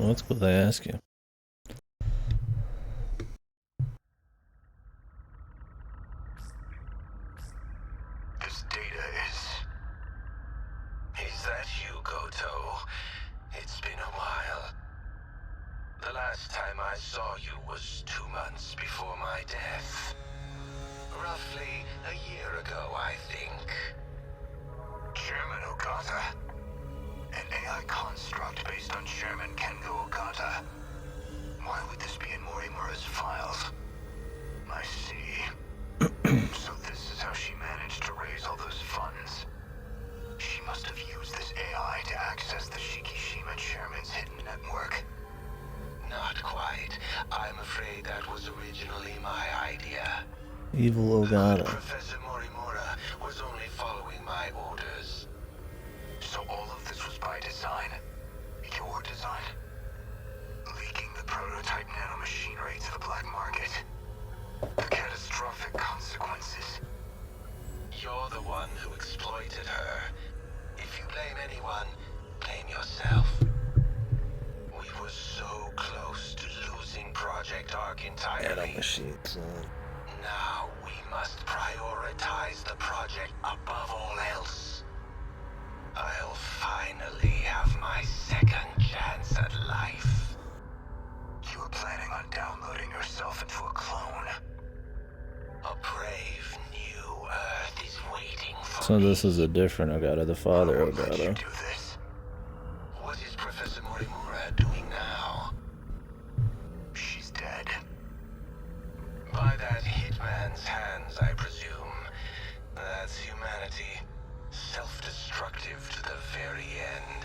what's cool they ask you? This data is that you, Goto? It's been a while. The last time I saw you was 2 months before my death. Roughly a year ago, I think. Chairman Ogata? An AI construct based on Chairman Kengo Ogata. Why would this be in Morimura's files? I see. So this is how she managed to raise all those funds. She must have used this AI to access the Shikishima Chairman's hidden network. Not quite. I'm afraid that was originally my idea. Evil Ogata. Professor Morimura was only following my orders. So all of this was by design? Your design? Leaking the prototype nanomachinery to the black market? The catastrophic consequences. You're the one who exploited her. If you blame anyone, blame yourself. We were so close to losing Project Ark entirely. Nanomachines. Now we must prioritize the project above all else. I'll finally have my second chance at life. You were planning on downloading yourself into a clone. A brave new Earth is waiting for So me. this is a different Ogata, the father Why would you Ogata. do this? What is Professor Morimura doing now? She's dead. By that hitman's hands, I presume. That's humanity. Self-destructive to the very end.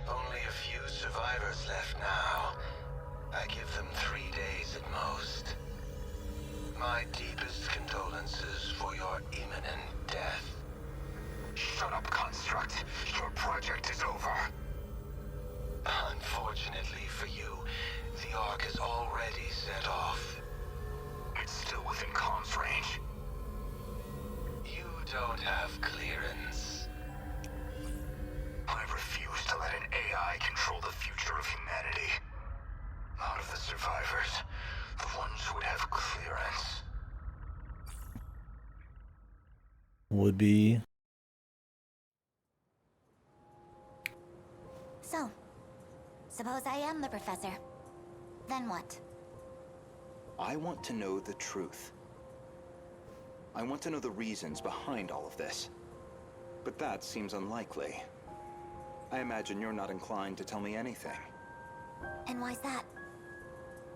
Only a few survivors left now. I give them 3 days at most. My deepest condolences for your imminent death. Shut up, Construct. Your project is over. Unfortunately for you, the Ark is already set off. It's still within comms range. You don't have clearance. I refuse to let an AI control the future of humanity. Out of the survivors, the ones who would have clearance. Would be. So, suppose I am the professor. Then what? I want to know the truth. I want to know the reasons behind all of this. But that seems unlikely. I imagine you're not inclined to tell me anything. And why's that?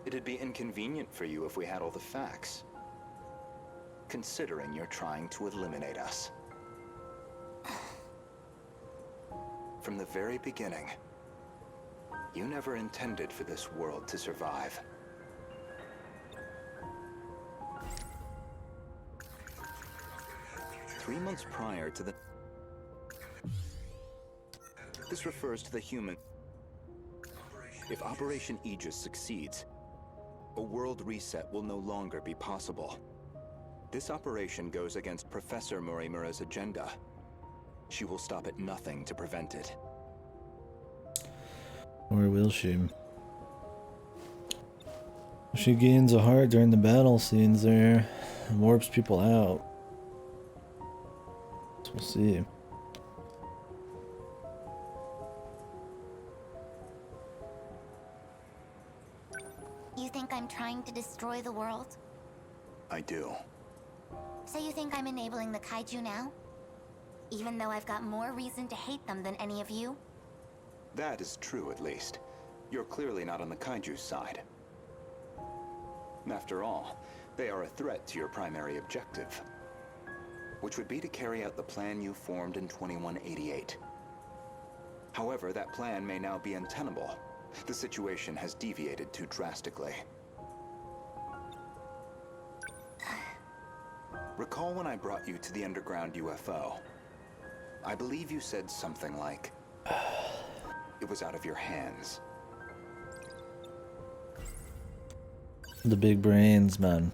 It'd be inconvenient for you if we had all the facts. Considering you're trying to eliminate us. From the very beginning, you never intended for this world to survive. Three months prior to the... This refers to the human... If Operation Aegis succeeds, a world reset will no longer be possible. This operation goes against Professor Morimura's agenda. She will stop at nothing to prevent it. Or will she? She gains a heart during the battle scenes there and warps people out. So we'll see. You think I'm trying to destroy the world? I do. So you think I'm enabling the kaiju now? Even though I've got more reason to hate them than any of you? That is true, at least. You're clearly not on the kaiju's side. After all, they are a threat to your primary objective, which would be to carry out the plan you formed in 2188. However, that plan may now be untenable. The situation has deviated too drastically. Recall when I brought you to the underground UFO? I believe you said something like, it was out of your hands. The big brains, man.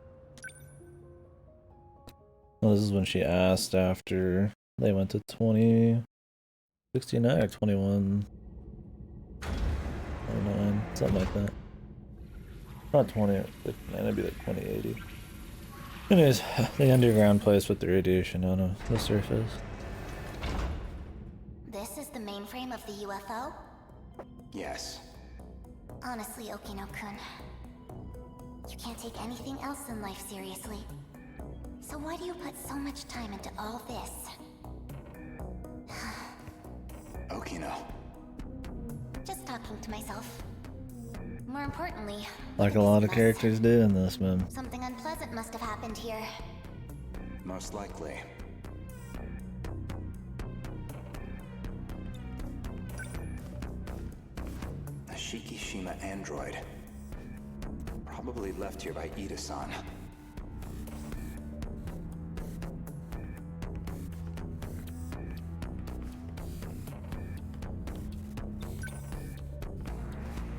Well, this is when she asked after they went to 2069 or 21. Something like that. Not 20, man, it'd be like 2080. Anyways, the underground place with the radiation on the surface. This is the mainframe of the UFO? Yes. Honestly, Okino-kun, you can't take anything else in life seriously. So why do you put so much time into all this? Okino. Just talking to myself. More importantly, Like a lot of characters do in this, man. something unpleasant must have happened here. Most likely. A Shikishima android. Probably left here by Ida-san.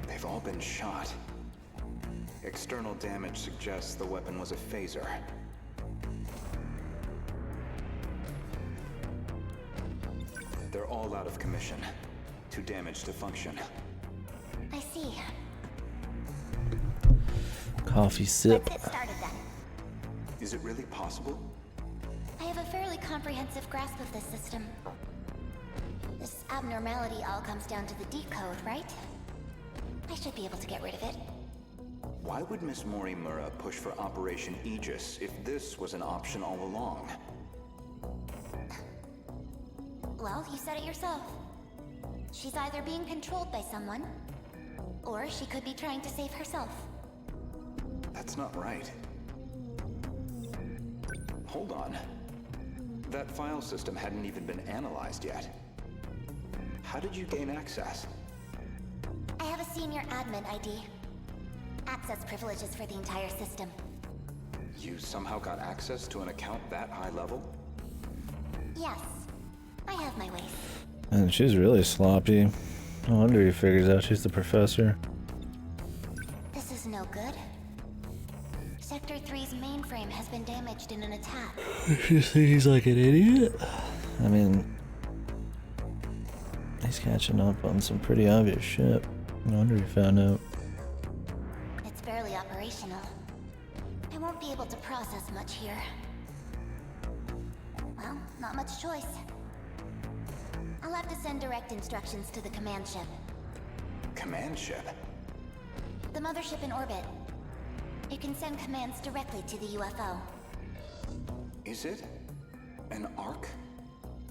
They've all been shot. External damage suggests the weapon was a phaser. They're all out of commission. Too damaged to function. I see. Coffee sip. Let's get started then. Is it really possible? I have a fairly comprehensive grasp of this system. This abnormality all comes down to the decode, right? I should be able to get rid of it. Why would Miss Morimura push for Operation Aegis if this was an option all along? Well, you said it yourself. She's either being controlled by someone, or she could be trying to save herself. That's not right. Hold on. That file system hadn't even been analyzed yet. How did you gain access? I have a senior admin ID. Access privileges for the entire system. You somehow got access to an account that high level? Yes, I have my ways. And she's really sloppy. No wonder he figures out she's the professor. This is no good. Sector 3's mainframe has been damaged in an attack. She thinks he's like an idiot? I mean, he's catching up on some pretty obvious shit. No wonder he found out. It's barely operational. I won't be able to process much here. Well, not much choice. I'll have to send direct instructions to the command ship. Command ship? The mothership in orbit. It can send commands directly to the UFO. Is it? An Ark?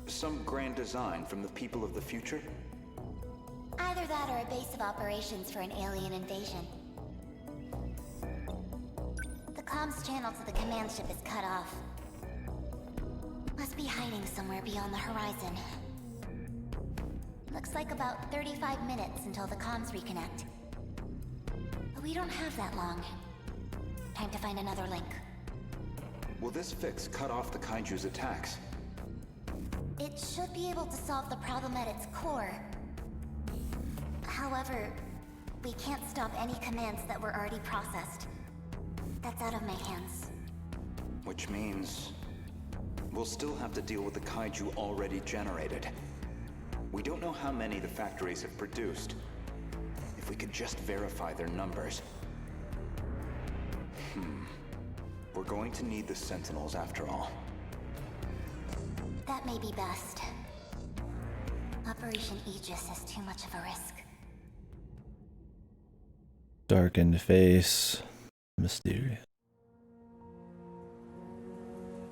Some grand design from the people of the future? Either that or a base of operations for an alien invasion. The comms channel to the command ship is cut off. Must be hiding somewhere beyond the horizon. Looks like about 35 minutes until the comms reconnect. But we don't have that long. Time to find another link. Will this fix cut off the Kaiju's attacks? It should be able to solve the problem at its core. However, we can't stop any commands that were already processed. That's out of my hands. Which means we'll still have to deal with the Kaiju already generated. We don't know how many the factories have produced. If we could just verify their numbers. We're going to need the Sentinels after all. That may be best. Operation Aegis is too much of a risk. Darkened face. Mysterious.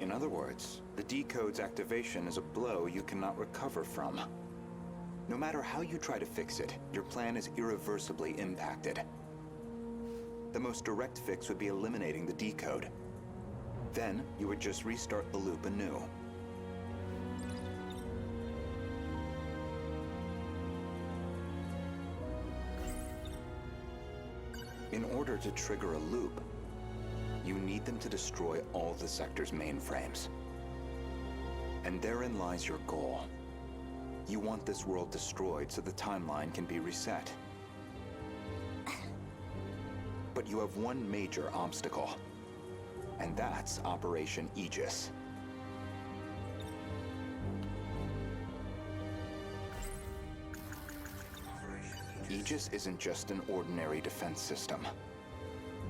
In other words, the decode's activation is a blow you cannot recover from. No matter how you try to fix it, your plan is irreversibly impacted. The most direct fix would be eliminating the decode. Then, you would just restart the loop anew. In order to trigger a loop, you need them to destroy all the sector's mainframes. And therein lies your goal. You want this world destroyed so the timeline can be reset. But you have one major obstacle, and that's Operation Aegis. Aegis isn't just an ordinary defense system.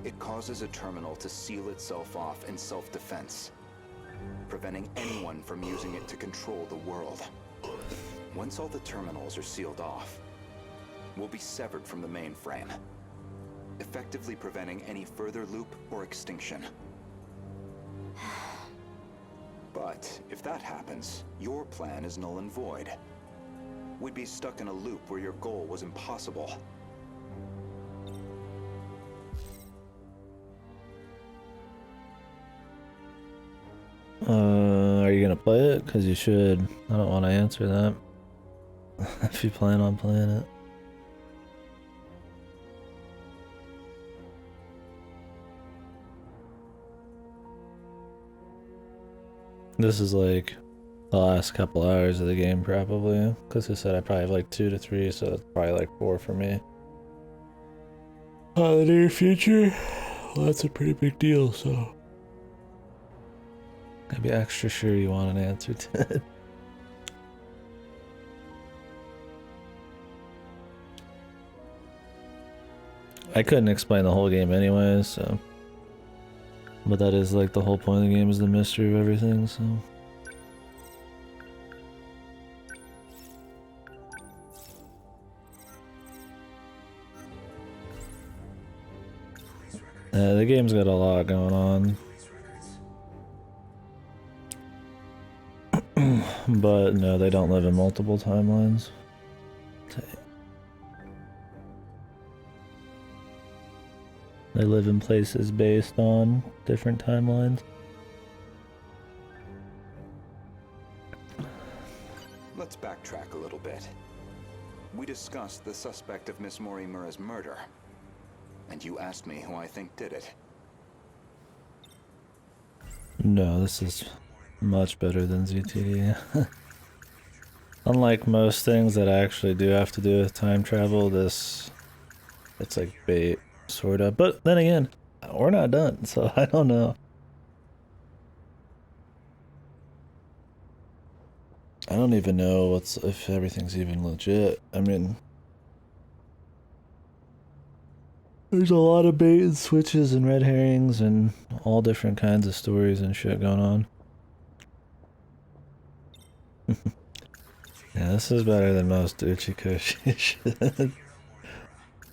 It causes a terminal to seal itself off in self-defense, preventing anyone from using it to control the world. Once all the terminals are sealed off, we'll be severed from the mainframe, effectively preventing any further loop or extinction. But if that happens, your plan is null and void. We'd be stuck in a loop where your goal was impossible. Are you gonna play it? Because you should. I don't want to answer that. If you plan on playing it. This is like the last couple hours of the game probably. Because I said I probably have like 2 to 3, so that's probably like 4 for me. The near future? Well, that's a pretty big deal, so. I'd be extra sure you want an answer to it. I couldn't explain the whole game anyways, so. But that is like the whole point of the game, is the mystery of everything, so. The game's got a lot going on. But no, they don't live in multiple timelines. They live in places based on different timelines. Let's backtrack a little bit. We discussed the suspect of Miss Morimura's murder, and you asked me who I think did it. No, this is much better than ZTD. Unlike most things that actually do have to do with time travel, it's like bait, sorta. But then again, we're not done, so I don't know. I don't even know if everything's even legit. I mean, there's a lot of bait and switches and red herrings and all different kinds of stories and shit going on. Yeah, this is better than most Uchikoshi shit.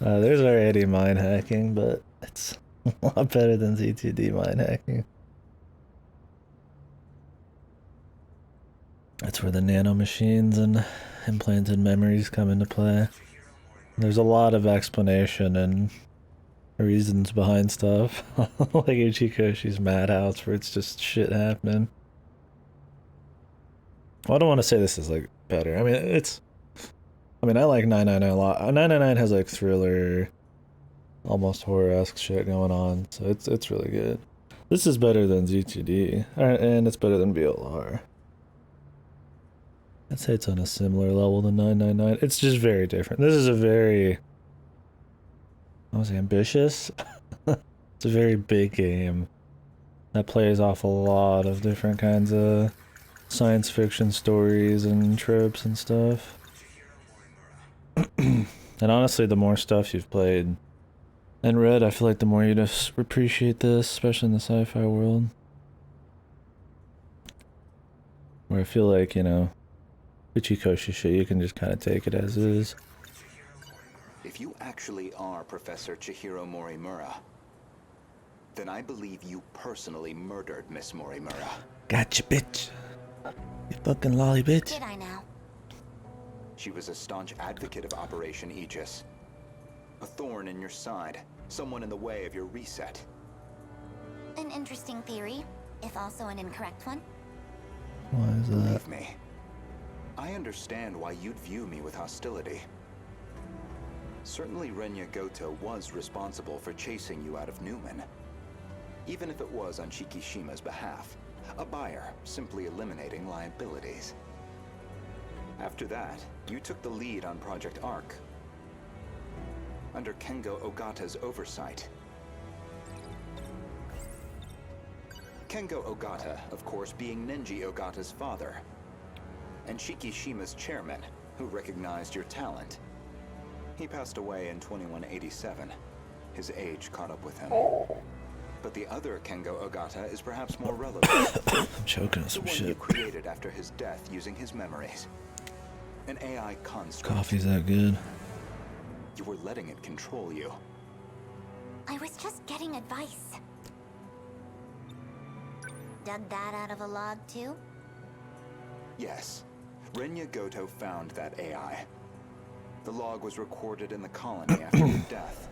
There's already mine hacking, but it's a lot better than ZTD mine hacking. That's where the nanomachines and implanted memories come into play. There's a lot of explanation and reasons behind stuff. Like Uchikoshi's madhouse, where it's just shit happening. Well, I don't want to say this is like better. I mean, I like 999 a lot. 999 has like thriller, almost horror-esque shit going on, so it's really good. This is better than ZTD, and it's better than VLR. I'd say it's on a similar level to 999. It's just very different. This is a very, I was ambitious. It's a very big game that plays off a lot of different kinds of science fiction stories and tropes and stuff. And honestly, the more stuff you've played and read, I feel like the more you just appreciate this, especially in the sci-fi world. Where I feel like, you know, Uchikoshi shit, you can just kind of take it as is. If you actually are Professor Chihiro Morimura, then I believe you personally murdered Miss Morimura. Gotcha, bitch. You fucking lolly bitch. Did I now? She was a staunch advocate of Operation Aegis. A thorn in your side, someone in the way of your reset. An interesting theory, if also an incorrect one. Why is that? Believe me, I understand why you'd view me with hostility. Certainly Renya Goto was responsible for chasing you out of Newman, even if it was on Shikishima's behalf, a buyer simply eliminating liabilities. After that, you took the lead on Project Arc, under Kengo Ogata's oversight. Kengo Ogata, of course, being Nenji Ogata's father, and Shikishima's chairman, who recognized your talent. He passed away in 2187. His age caught up with him. But the other Kengo Ogata is perhaps more relevant. I'm choking on The some one you shit. created after his death using his memories. An AI construct. Coffee's that good. You were letting it control you. I was just getting advice. Dug that out of a log too? Yes. Renya Goto found that AI. The log was recorded in the colony after your death.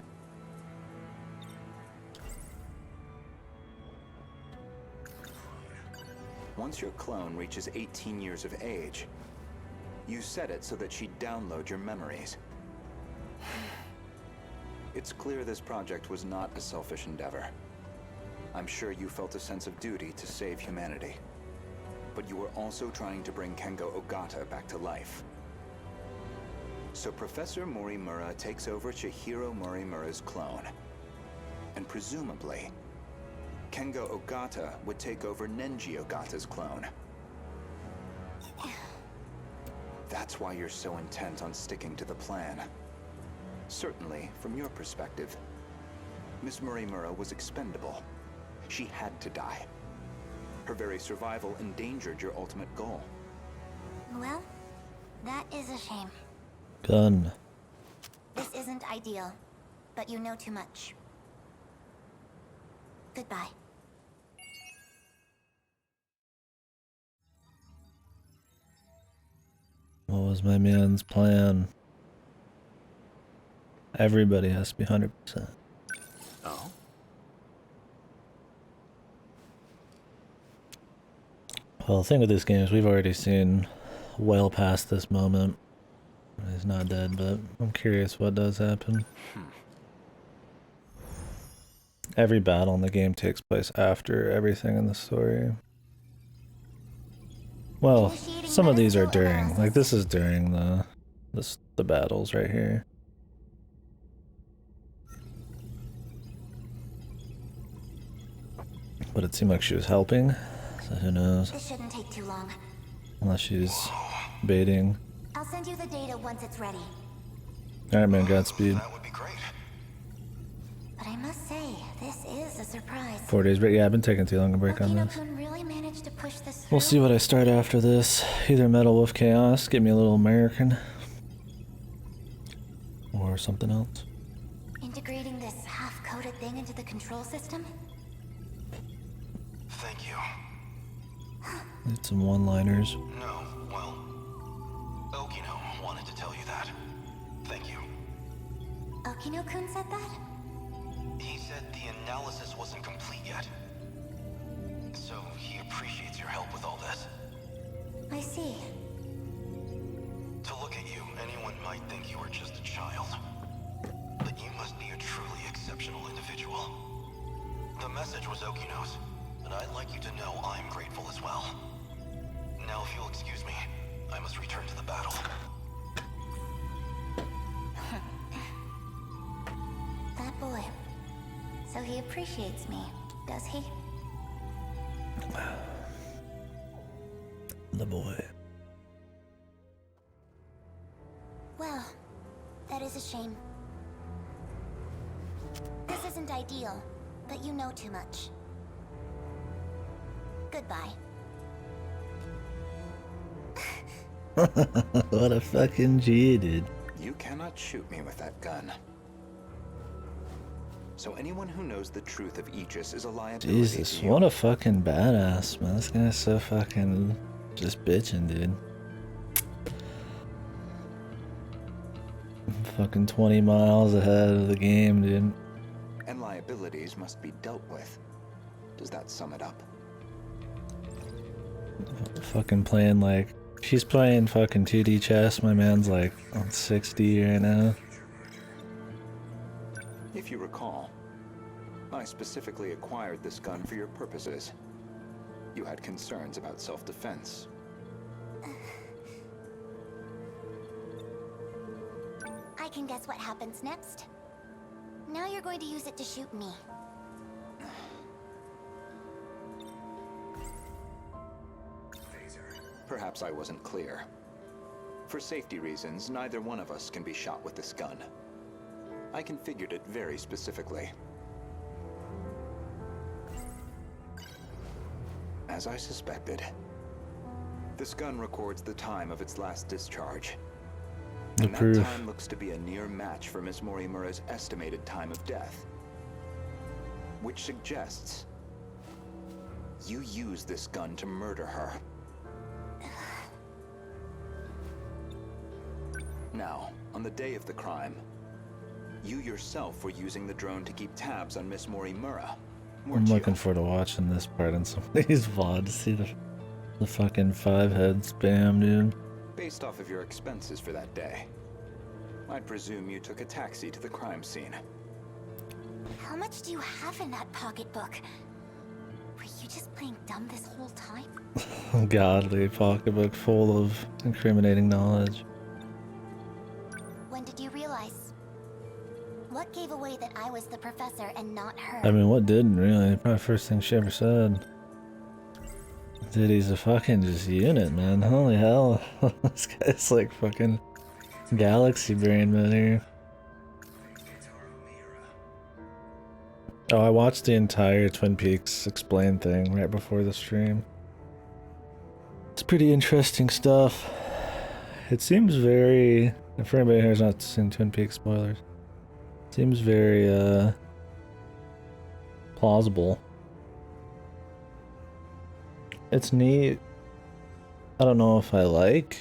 Once your clone reaches 18 years of age, you set it so that she'd download your memories. It's clear this project was not a selfish endeavor. I'm sure you felt a sense of duty to save humanity. But you were also trying to bring Kengo Ogata back to life. So Professor Morimura takes over Chihiro Morimura's clone. And presumably, Kengo Ogata would take over Nenji Ogata's clone. That's why you're so intent on sticking to the plan. Certainly, from your perspective, Miss Morimura was expendable. She had to die. Her very survival endangered your ultimate goal. Well, that is a shame. Gun. This isn't ideal, but you know too much. Goodbye. What was my man's plan? Everybody has to be 100%. Oh? Well, the thing with this game is we've already seen well past this moment. He's not dead, but I'm curious what does happen. Every battle in the game takes place after everything in the story. Well, some of these are during. Like this is during the battles right here. But it seemed like she was helping, so who knows? This shouldn't take too long. Unless she's baiting. I'll send you the data once it's ready. Alright man, Godspeed. That would be great. But I must say, this is a surprise. 4 days break. Yeah, I've been taking too long to break on this. Okino-kun really managed to push this through? We'll see what I start after this. Either Metal Wolf Chaos, get me a little American. Or something else. Integrating this half-coded thing into the control system? Thank you. Need some one-liners. No, well, Okino wanted to tell you that. Thank you. Okino-kun said that? He said the analysis wasn't complete yet. So he appreciates your help with all this. I see. To look at you, anyone might think you are just a child. But you must be a truly exceptional individual. The message was Okino's, and I'd like you to know I'm grateful as well. Now if you'll excuse me, I must return to the battle. That boy. So he appreciates me, does he? The boy. Well, that is a shame. This isn't ideal, but you know too much. Goodbye. What a fucking G, dude. You cannot shoot me with that gun. So anyone who knows the truth of Aegis is a liability Jesus, to you. what a fucking badass, man. This guy's so fucking just bitching, dude. Fucking 20 miles ahead of the game, dude. And liabilities must be dealt with. Does that sum it up? Fucking playing like... She's playing fucking 2D chess. My man's like on 60 right now. If you recall, I specifically acquired this gun for your purposes. You had concerns about self-defense. I can guess what happens next. Now you're going to use it to shoot me. Perhaps I wasn't clear. For safety reasons, neither one of us can be shot with this gun. I configured it very specifically. As I suspected, this gun records the time of its last discharge. And that time looks to be a near match for Miss Morimura's estimated time of death. Which suggests you used this gun to murder her. Now, on the day of the crime, you yourself were using the drone to keep tabs on Miss Morimura. I'm looking forward to watching this part in some of these VODs to see the fucking 5-head spam, dude. Based off of your expenses for that day, I'd presume you took a taxi to the crime scene. How much do you have in that pocketbook? Were you just playing dumb this whole time? Godly pocketbook full of incriminating knowledge. When did you realize? What gave away that I was the professor and not her? I mean, what didn't really? Probably first thing she ever said. Dude, he's a fucking just unit, man. Holy hell. This guy's like fucking galaxy brain, man, here. Oh, I watched the entire Twin Peaks Explained thing right before the stream. It's pretty interesting stuff. It seems very... And for anybody who's not seen Twin Peaks, spoilers. Seems very, plausible. It's neat. I don't know if I like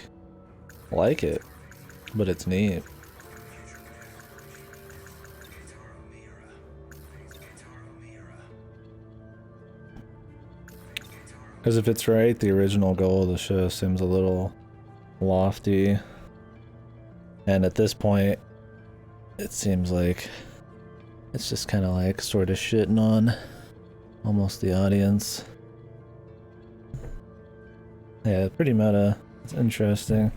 it, but it's neat. Because if it's right, the original goal of the show seems a little lofty. And at this point, it seems like it's just kind of like sort of shitting on almost the audience. Yeah, pretty meta. It's interesting.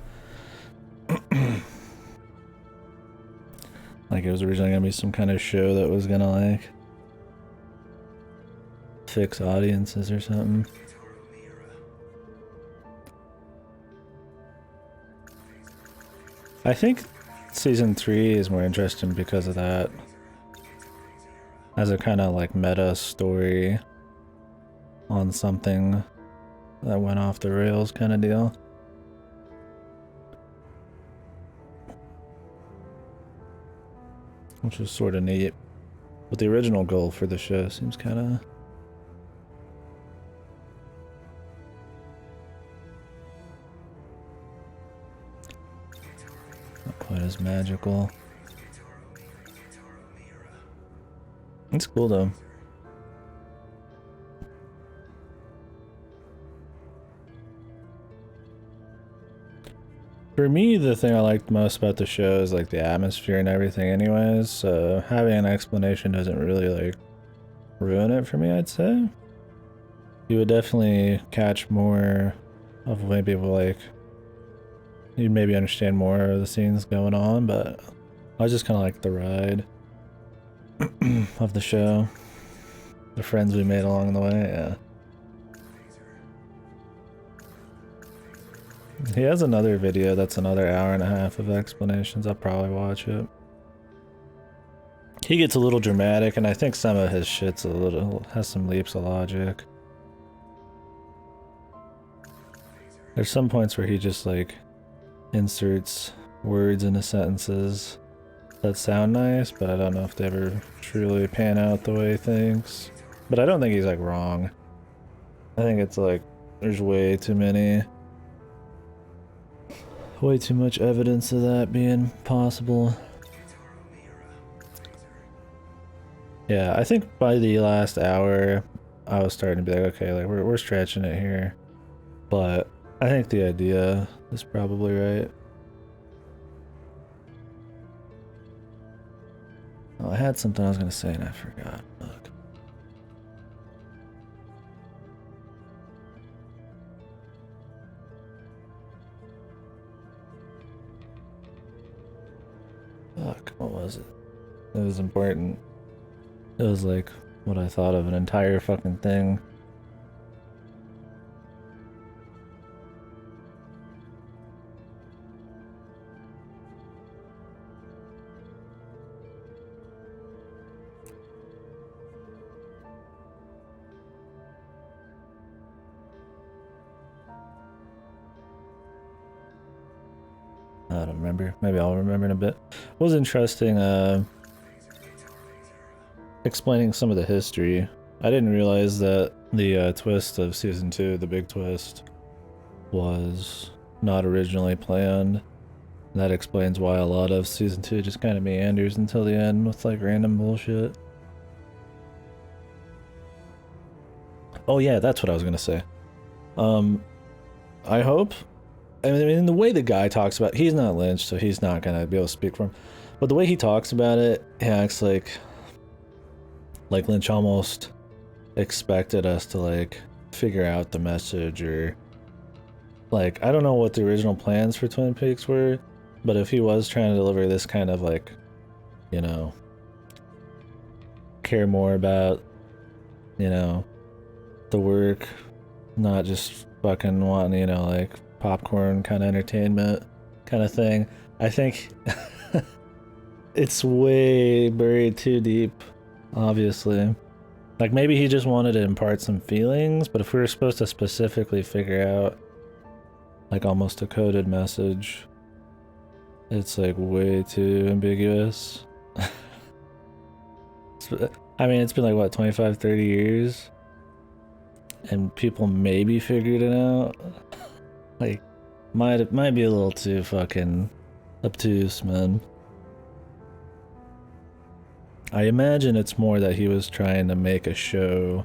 Like it was originally gonna be some kind of show that was gonna like fix audiences or something. I think season 3 is more interesting because of that. As a kind of like meta story on something that went off the rails kind of deal. Which was sort of neat. But the original goal for the show seems kind of... not quite as magical. It's cool though. For me, the thing I liked most about the show is like the atmosphere and everything anyways, so having an explanation doesn't really like ruin it for me, I'd say. You would definitely catch more of maybe like, you'd maybe understand more of the scenes going on, but I just kind of like the ride of the show. The friends we made along the way, yeah. He has another video that's another hour and a half of explanations. I'll probably watch it. He gets a little dramatic, and I think some of his shit's has some leaps of logic. There's some points where he just like inserts words into sentences that sound nice, but I don't know if they ever truly pan out the way he thinks. But I don't think he's like wrong. I think it's like there's way too much evidence of that being possible. Yeah, I think by the last hour, I was starting to be like, okay, like we're stretching it here. But I think the idea is probably right. Oh, I had something I was gonna say and I forgot. Look. Fuck, what was it? It was important. It was like what I thought of an entire fucking thing. I don't remember. Maybe I'll remember in a bit. It was interesting explaining some of the history. I didn't realize that the twist of season 2, the big twist, was not originally planned. That explains why a lot of season 2 just kind of meanders until the end with like random bullshit. Oh yeah, that's what I was gonna say. I hope. I mean, the way the guy talks about, he's not Lynch, so he's not gonna be able to speak for him. But the way he talks about it, he acts like Lynch almost expected us to like figure out the message, or like, I don't know what the original plans for Twin Peaks were, but if he was trying to deliver this kind of like, you know, care more about, you know, the work, not just fucking wanting, you know, like popcorn kind of entertainment kind of thing, I think it's way buried too deep, obviously. Like, maybe he just wanted to impart some feelings, but if we were supposed to specifically figure out like almost a coded message, it's like way too ambiguous. I mean, it's been like, what, 25, 30 years? And people maybe figured it out? Like, might be a little too fucking obtuse, man. I imagine it's more that he was trying to make a show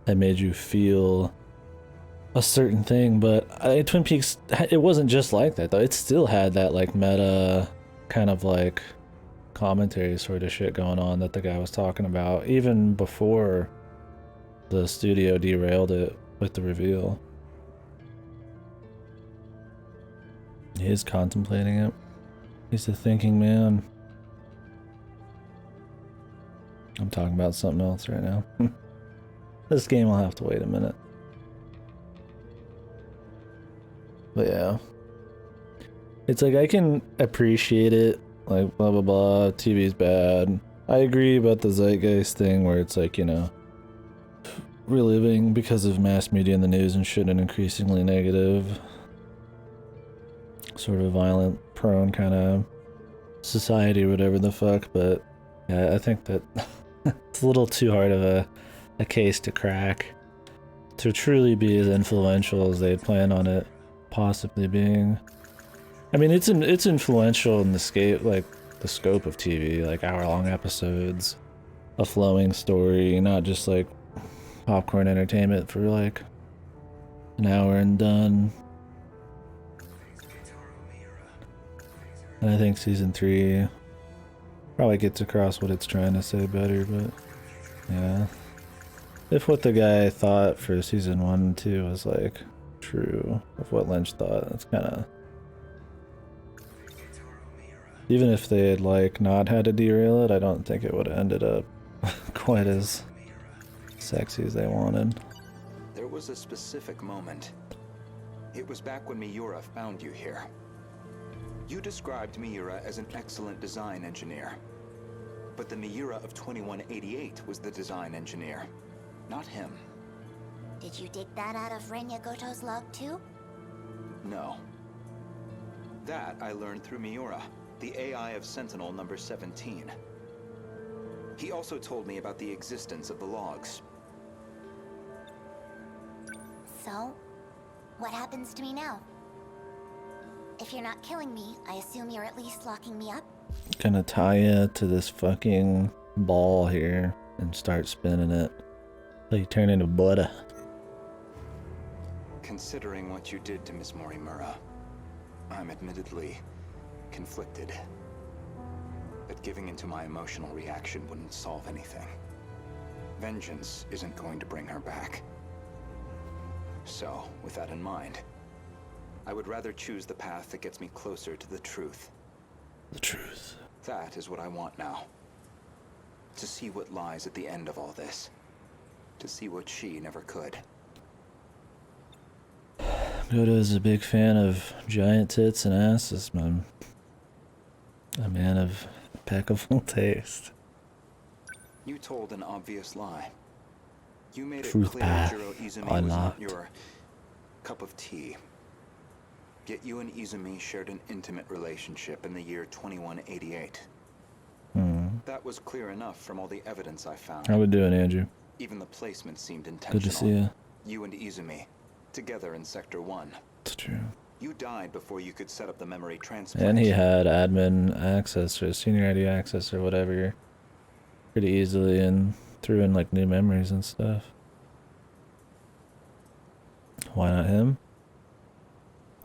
that made you feel a certain thing, but Twin Peaks, it wasn't just like that though. It still had that like meta kind of like commentary sort of shit going on that the guy was talking about even before the studio derailed it with the reveal. He is contemplating it. He's a thinking man. I'm talking about something else right now. This game will have to wait a minute. But yeah. It's like, I can appreciate it, like blah blah blah, TV's bad. I agree about the zeitgeist thing where it's like, you know, reliving because of mass media and the news and shit, an increasingly negative, sort of violent, prone kind of society or whatever the fuck, but yeah, I think that it's a little too hard of a case to crack to truly be as influential as they plan on it possibly being. I mean, it's influential in the scope, like the scope of TV, like hour-long episodes, a flowing story, not just like popcorn entertainment for like an hour and done. And I think season 3 probably gets across what it's trying to say better, but yeah. If what the guy thought for season 1 and 2 was like true of what Lynch thought, it's kind of, even if they had like not had to derail it, I don't think it would have ended up quite as sexy as they wanted. There was a specific moment. It was back when Miura found you here. You described Miura as an excellent design engineer. But the Miura of 2188 was the design engineer, not him. Did you dig that out of Renya Goto's log too? No. That I learned through Miura, the AI of Sentinel number 17. He also told me about the existence of the logs. So, what happens to me now? If you're not killing me, I assume you're at least locking me up? Gonna tie you to this fucking ball here and start spinning it so you turn into butter. Considering what you did to Miss Morimura, I'm admittedly conflicted. But giving into my emotional reaction wouldn't solve anything. Vengeance isn't going to bring her back. So, with that in mind, I would rather choose the path that gets me closer to the truth. The truth. That is what I want now. To see what lies at the end of all this. To see what she never could. Goto is a big fan of giant tits and asses, man. A man of impeccable taste. You told an obvious lie. You made Truth it clear path Jiro Izumi was not unlocked. your cup of tea. Yet you and Izumi shared an intimate relationship in the year 2188. That was clear enough from all the evidence I found. How we doing, Andrew? Even the placement seemed intentional. Good to see you. You and Izumi, together in Sector 1. It's true. You died before you could set up the memory transplant. And he had admin access or senior ID access or whatever pretty easily and threw in like new memories and stuff. Why not him?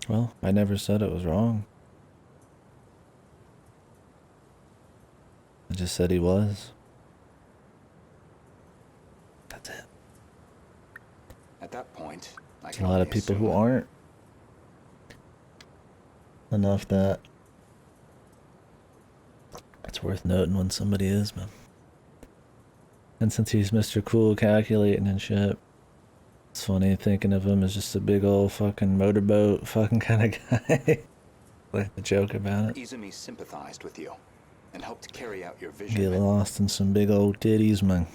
Well, I never said it was wrong. I just said he was. That's it. At that point, There's a lot of people who aren't. Enough that it's worth noting when somebody is, man. And since he's Mr. Cool calculating and shit, it's funny thinking of him as just a big old fucking motorboat fucking kind of guy. Like the joke about it. Izumi sympathized with you and helped carry out your vision. Get lost in some big old titties, man.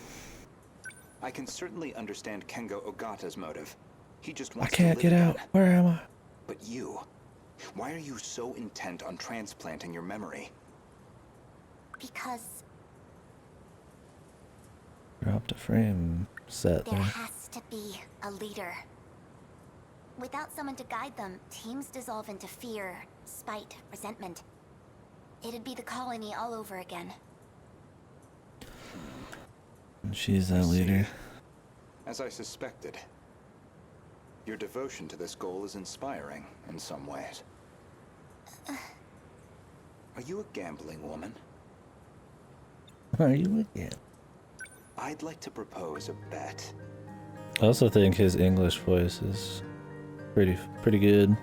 I can certainly understand Kengo Ogata's motive. He just I wants can't to live get out. again. Where am I? But you, why are you so intent on transplanting your memory? Because Dropped a frame set there there. has to be a leader. Without someone to guide them, teams dissolve into fear, spite, resentment. It'd be the colony all over again. And she's that leader. As I suspected, your devotion to this goal is inspiring in some ways. Are you a gambling woman? Are you again? I'd like to propose a bet. I also think his English voice is pretty good.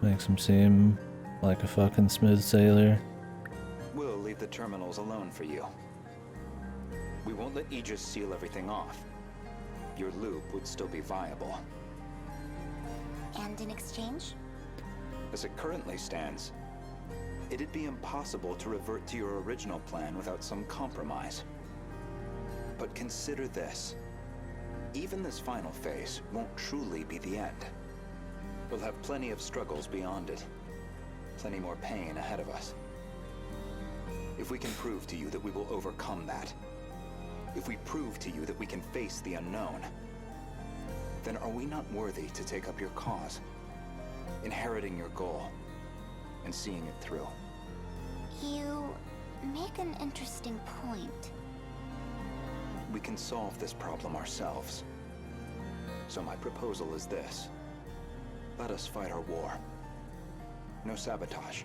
Makes him seem like a fucking smooth sailor. We'll leave the terminals alone for you. We won't let Aegis seal everything off. Your loop would still be viable. And in exchange? As it currently stands, it'd be impossible to revert to your original plan without some compromise. But consider this. Even this final phase won't truly be the end. We'll have plenty of struggles beyond it. Plenty more pain ahead of us. If we can prove to you that we will overcome that, if we prove to you that we can face the unknown, then are we not worthy to take up your cause, inheriting your goal, and seeing it through? You make an interesting point. We can solve this problem ourselves. So my proposal is this. Let us fight our war. No sabotage.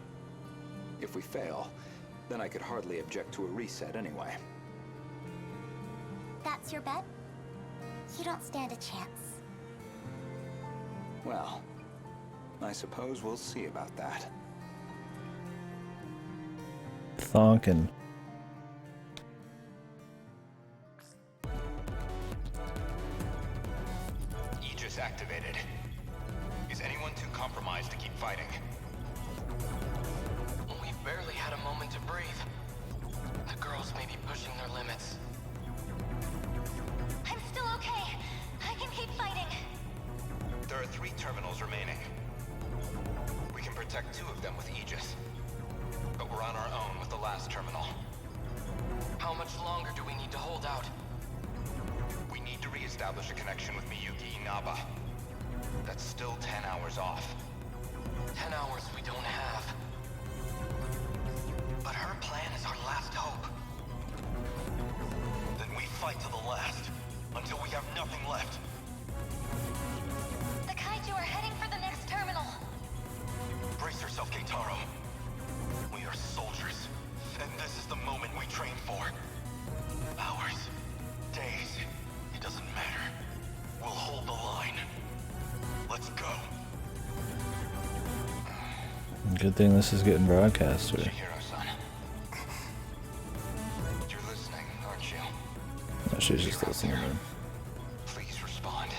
If we fail, then I could hardly object to a reset anyway. That's your bet? You don't stand a chance. Well, I suppose we'll see about that. Thonkin. Aegis activated. Is anyone too compromised to keep fighting? We've barely had a moment to breathe. The girls may be pushing their limits. I'm still okay. I can keep fighting. There are 3 terminals remaining. We can protect 2 of them with Aegis. But we're on our own with the last terminal. How much longer do we need to hold out? We need to re-establish a connection with Miyuki Inaba. That's still 10 hours off. 10 hours we don't have. But her plan is our last hope. Then we fight to the last, until we have nothing left. The kaiju are heading for the next terminal. Brace yourself, Keitaro. We are soldiers, and this is the moment we train for. Hours, days, it doesn't matter. We'll hold the line. Let's go. Good thing this is getting broadcast. Or... Chihiro-san. You're listening, aren't you? No, she's just listening. Man. Please respond.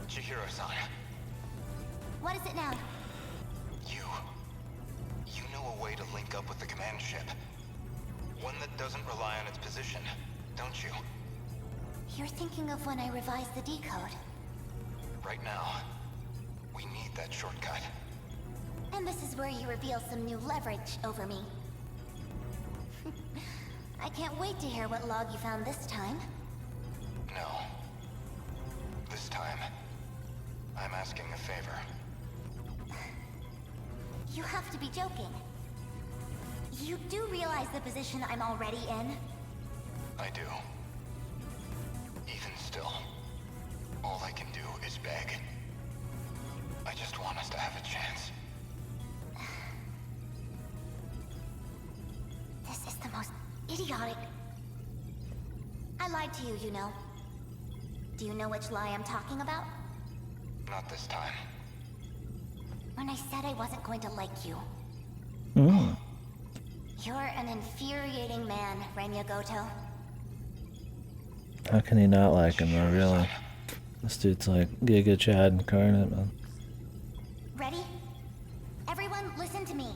Chihiro-san, What is it now? you knew a way to link up with the command ship. One that doesn't rely on its position, don't you? You're thinking of when I revised the decode. Right now, we need that shortcut. And this is where you reveal some new leverage over me. I can't wait to hear what log you found this time. No. This time, I'm asking a favor. You have to be joking. You do realize the position I'm already in? I do. Even still, all I can do is beg. I just want us to have a chance. This is the most idiotic... I lied to you, you know. Do you know which lie I'm talking about? Not this time. When I said I wasn't going to like you. Mm. You're an infuriating man, Renya Goto. How can he not like him though, really? This dude's like Giga Chad incarnate, man. Ready? Everyone, listen to me.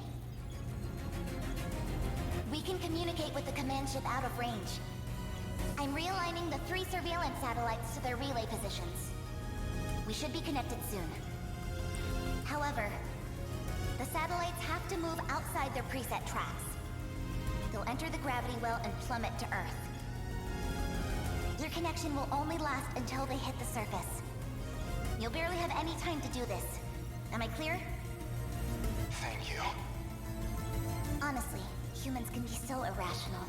We can communicate with the command ship out of range. I'm realigning the 3 surveillance satellites to their relay positions. We should be connected soon. However, the satellites have to move outside their preset tracks. They'll enter the gravity well and plummet to Earth. Your connection will only last until they hit the surface. You'll barely have any time to do this. Am I clear? Thank you. Honestly, humans can be so irrational.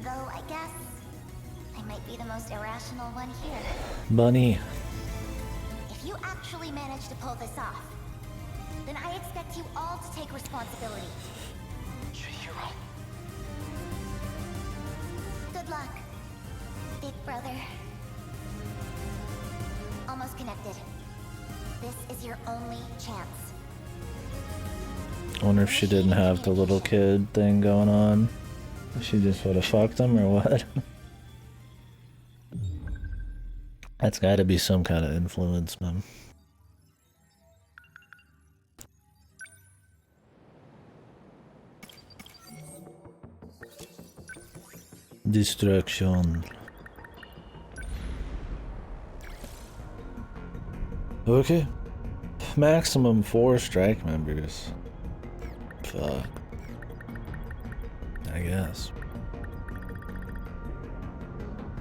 Though, I guess, I might be the most irrational one here. Bunny. If you actually manage to pull this off, then I expect you all to take responsibility. Chihiro. Good luck, big brother. Almost connected. This is your only chance. I wonder if she didn't have the little kid thing going on. She just would have fucked him or what? That's gotta be some kind of influence, man. Distraction. Okay. Maximum 4 strike members. Fuck. I guess.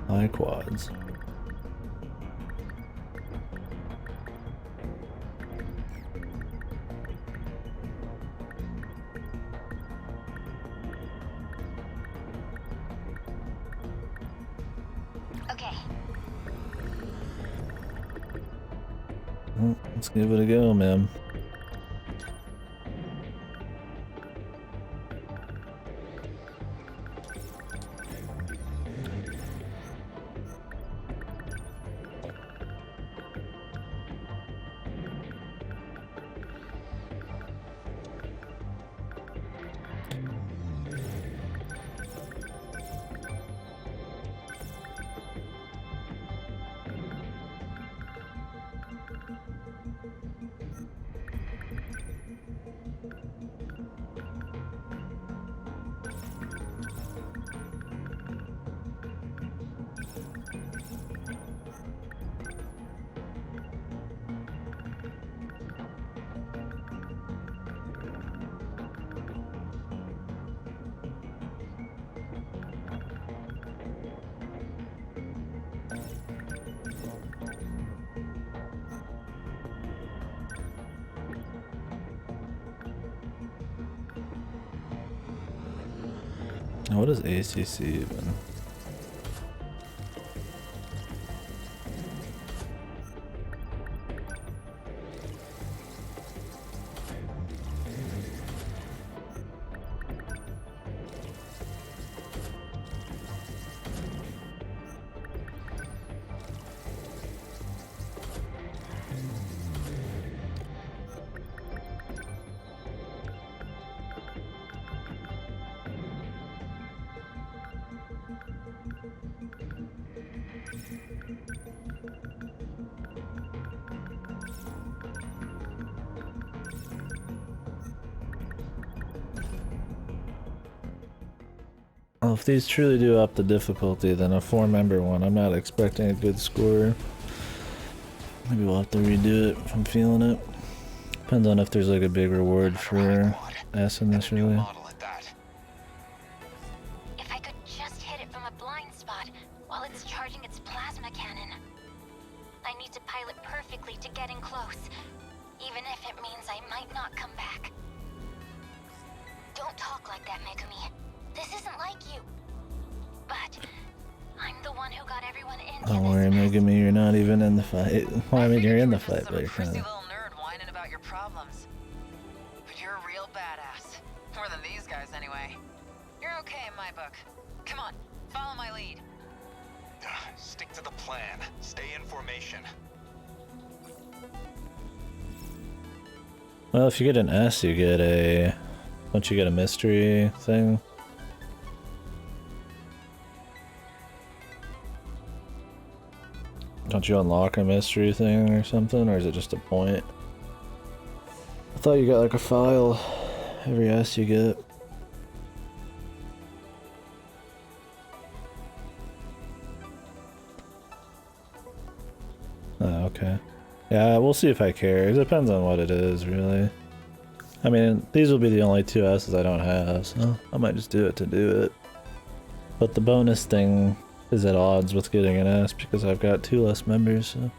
High quads. Okay. Well, let's give it a go, man. What is ACC even? Well, if these truly do up the difficulty, then a 4-member one, I'm not expecting a good score. Maybe we'll have to redo it if I'm feeling it. Depends on if there's like a big reward for S in this really. If I could just hit it from a blind spot while it's charging its plasma cannon. I need to pilot perfectly to getting close, even if it means I might not come back. Don't talk like that, Megumi. This isn't like you. But I'm the one who got everyone into Don't worry, Megumi, you're not even in the fight. Well, I mean, you're in the fight, but you're kind of... little nerd whining about your problems. But you're a real badass. More than these guys, anyway. You're okay in my book. Come on, follow my lead. Stick to the plan. Stay in formation. Well, if you get an S, you get a... Don't you get a mystery thing? Don't you unlock a mystery thing or something, or is it just a point? I thought you got like a file every S you get. Oh, okay. Yeah, we'll see if I care. It depends on what it is, really. I mean, these will be the only 2 S's I don't have, so I might just do it to do it. But the bonus thing is at odds with getting an S because I've got 2 less members, so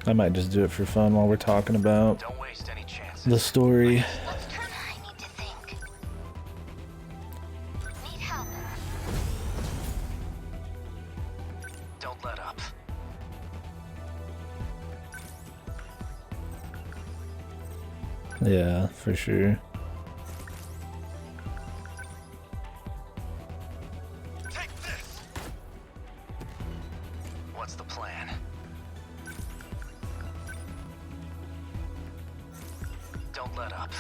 I might just do it for fun while we're talking about Don't waste any chances. the story. I need to think. Need help. Don't let up. Yeah, for sure. Take this! What's the plan? Don't let up.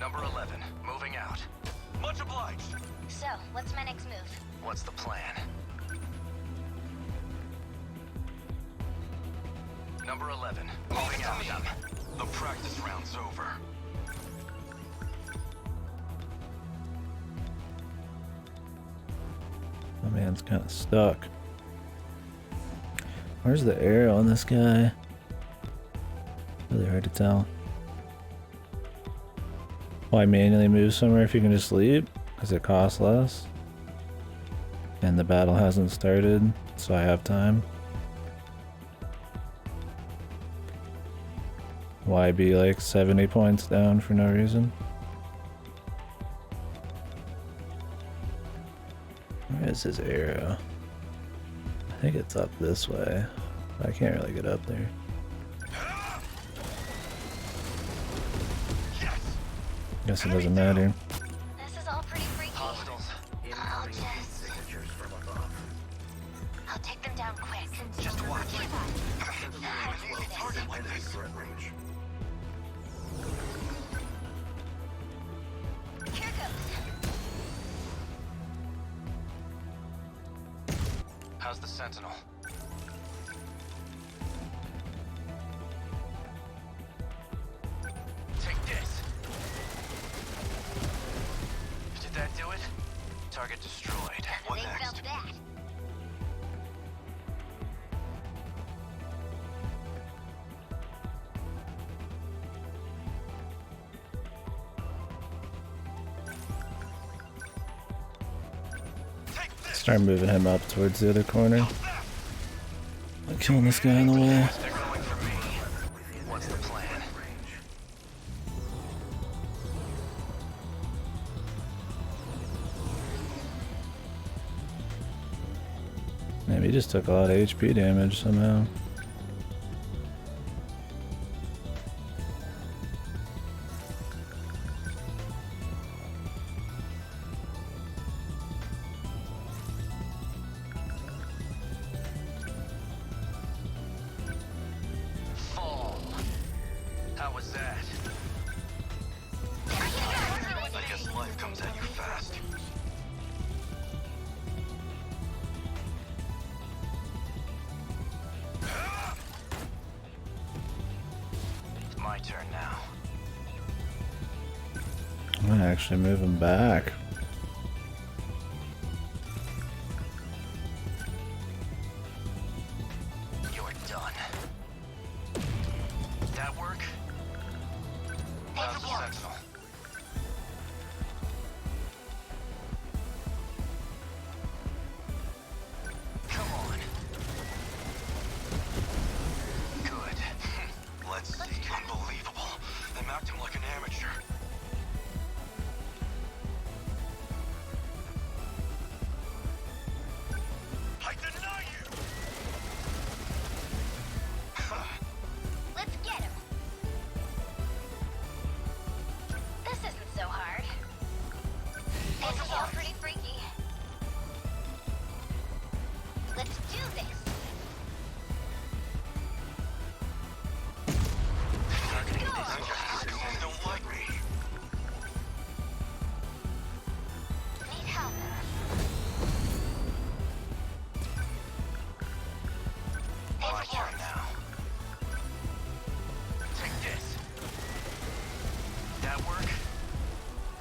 Number 11, moving out. Much obliged. So, what's my next move? What's the plan? Number 11, moving out. The practice round's over. My man's kind of stuck. Where's the arrow on this guy? Really hard to tell. Why manually move somewhere if you can just leave? Because it costs less. And the battle hasn't started, so I have time. Why be like 70 points down for no reason? Where is his arrow? I think it's up this way. I can't really get up there. Guess it doesn't matter. This is all pretty freaky. Hostiles. I'll take them down quick. Just watch. Here goes. How's the Sentinel? Take this. Did that do it? Target destroyed. What Think next? about that. Take this. Start moving him up towards the other corner. I'm killing this guy in the way. They're going for me. What's the plan? Man, he just took a lot of HP damage somehow. Fall. How was that? I guess life comes at you fast. My turn now. I'm gonna actually move him back. You're done. That work? How's the Sentinel? Come on. Good. Let's see. Unbelievable. They mapped him like an amateur. I deny you! Let's get him. This isn't so hard. This is all pretty freaky. Let's do this. You don't like me. Need help. My turn now. Take this. That work?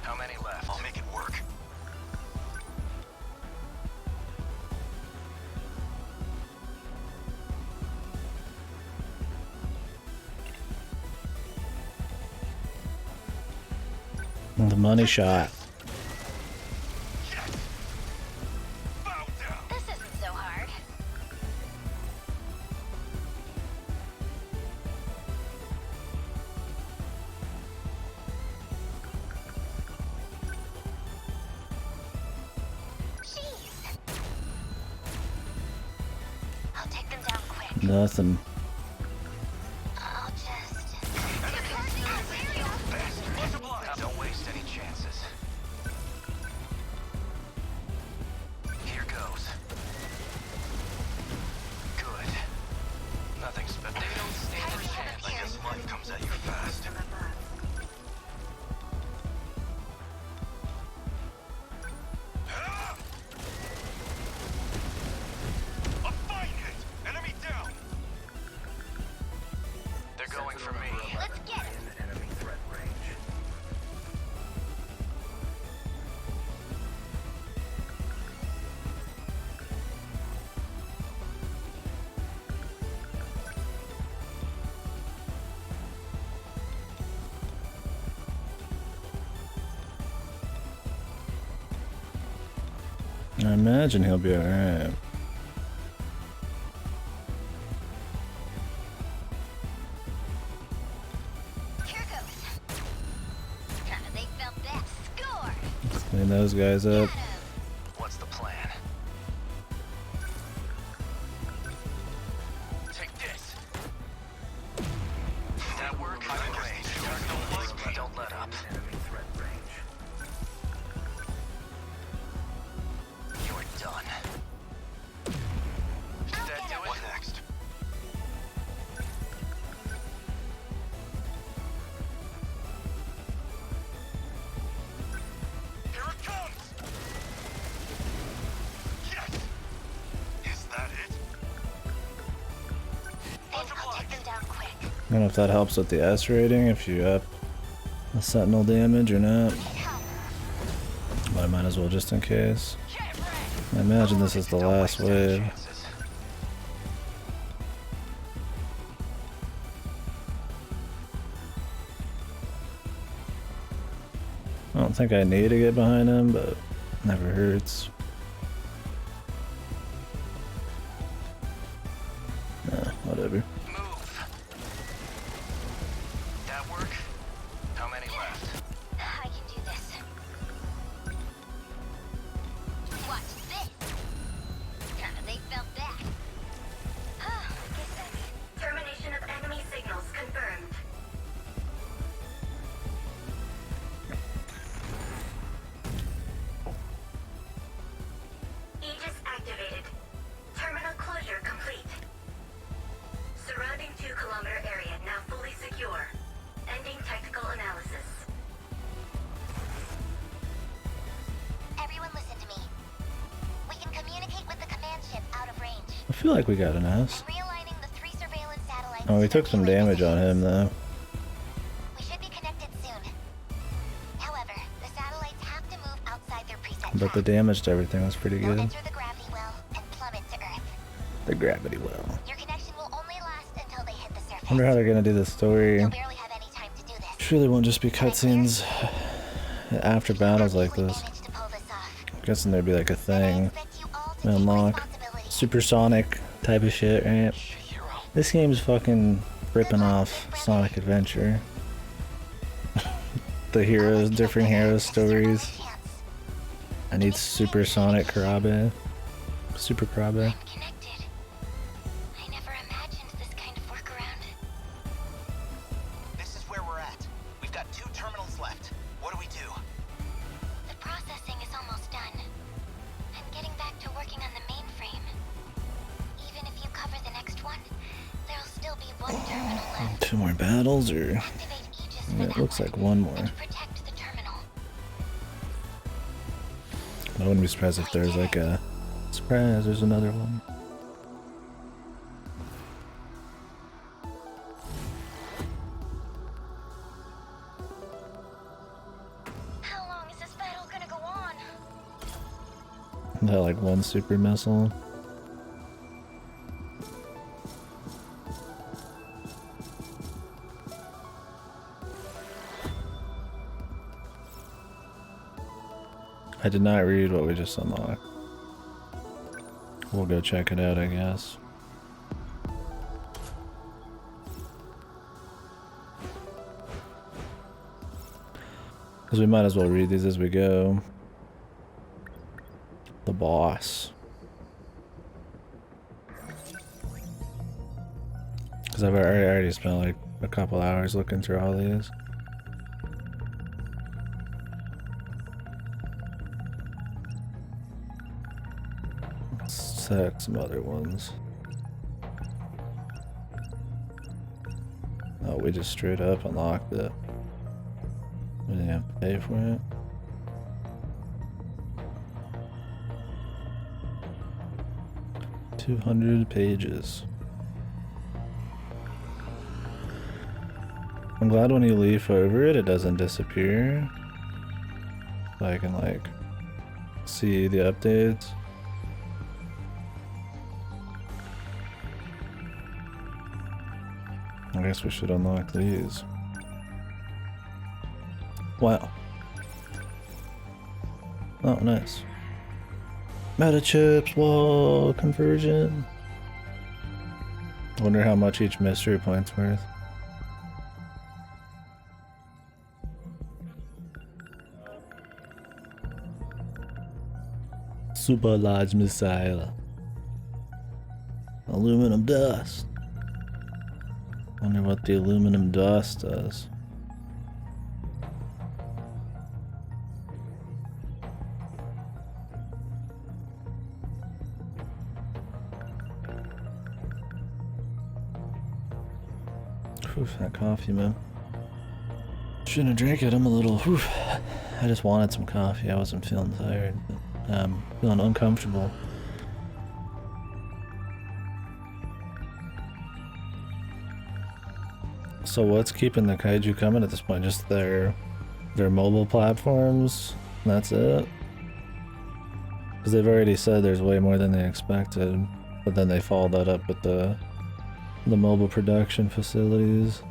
How many left? I'll make it work. The money shot. Yes! Bow down! This isn't so hard. Jeez. I'll take them down quick. Nothing. I'll just... Don't waste any chances. Here goes. Good. Nothing's but they don't stand a chance. I guess life comes at you fast. Ah! A fine hit! Enemy down! They're going for me. Let's get him. Enemy threat range. I imagine he'll be alright. Here goes. They felt that. Score. Let's clean those guys up. Get him. What's the plan? Take this. That work? I'm range. Don't let up. Enemy threat range. You're done. Did that do What it? next? Here it comes! Yes! Is that it? I'll take them down quick. I don't know if that helps with the S rating, if you up the Sentinel damage or not. Need help. But I might as well just in case. Get ready. I imagine this is the Don't last waste any wave. chances. I don't think I need to get behind him, but never hurts. Nah, whatever. Move. That work? How many left? I can do this. Watch this. They felt that. Termination of enemy signals confirmed. Aegis activated. Terminal closure complete. Surrounding 2-kilometer area now fully secure. Ending technical analysis. Everyone listen to me. We can communicate with the command ship out of range. I feel like we got an S. I'm realigning the 3 surveillance satellites. Oh, we to their took some relay damage on positions. him though. We should be connected soon. However, but the damage to everything was pretty You'll good. enter the gravity well and plummet to Earth. The gravity well. Your connection will only last until they hit the surface. Wonder how they're gonna do the story. You'll barely have any time to do this. Surely won't just be cutscenes after battles like Eventually this. manage to pull this off. I'm guessing there'd be like a Then I thing. expect you all to to take unlock responsibility. supersonic type of shit, right? Hero. This game's fucking ripping off Sonic Adventure. The heroes, different hero stories. I need Supersonic Karabe. Super Karabe. I'm connected. I never imagined this kind of workaround. This is where we're at. We've got 2 terminals left. What do we do? The processing is almost done. I'm getting back to working on the mainframe. Even if you cover the next one, there'll still be one terminal left. 2 more battles, or Activate Aegis for yeah, it that looks one, like 1 more. and protect the terminal. I wouldn't be surprised if there's like a surprise. There's another one. How long is this battle gonna go on? That like 1 super missile. I did not read what we just unlocked. We'll go check it out, I guess. Because we might as well read these as we go. The boss. Because I've already spent like a couple hours looking through all these. Let's check some other ones. Oh, we just straight up unlocked it. We didn't have to pay for it. $200 pages. I'm glad when you leaf over it, it doesn't disappear. So I can like see the updates. I guess we should unlock these. Wow. Oh, nice. Meta chips, whoa, conversion. Wonder how much each mystery point's worth. Super large missile. Aluminum dust. Wonder what the aluminum dust does. Oof, that coffee, man. Shouldn't have drank it. I'm a little. Oof. I just wanted some coffee. I wasn't feeling tired. But, feeling uncomfortable. So what's keeping the kaiju coming at this point? Just their mobile platforms? That's it? Because they've already said there's way more than they expected, but then they followed that up with the mobile production facilities.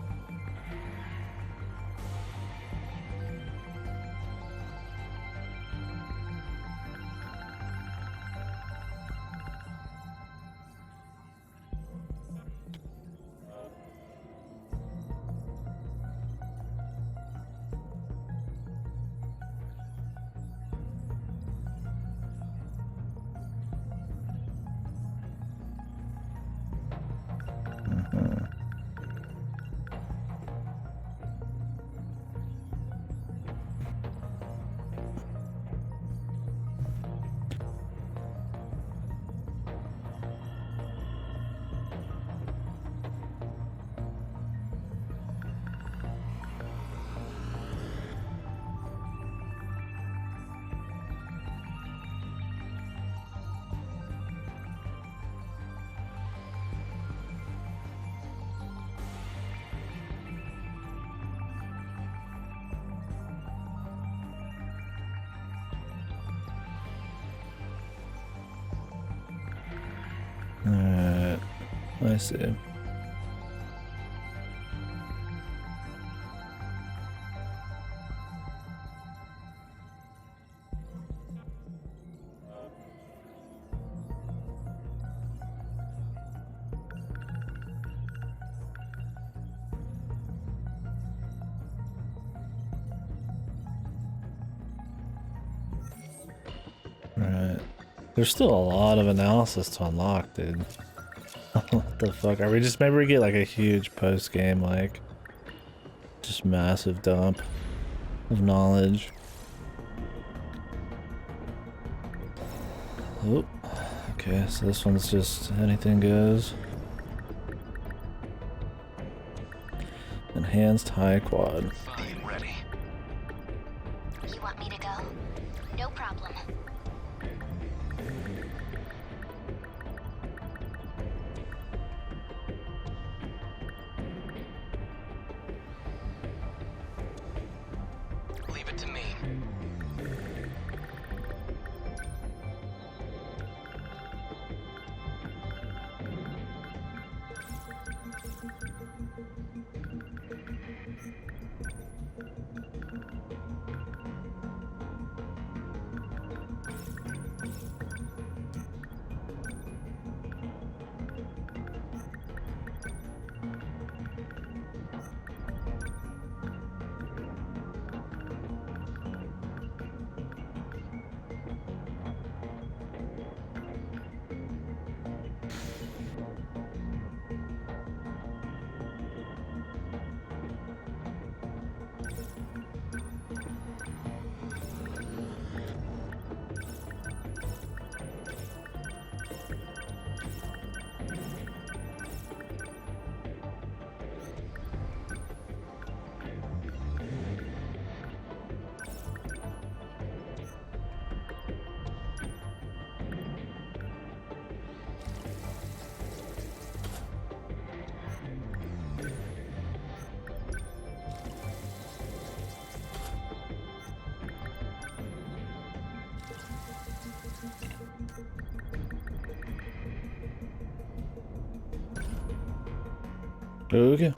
I see. Alright. There's still a lot of analysis to unlock, dude. What the fuck? Are we just, maybe we get like a huge post game, like just massive dump of knowledge. Oh, okay, so this one's just anything goes. Enhanced high quad. Be ready. You want me to go? No problem. Leave it to me. Okay.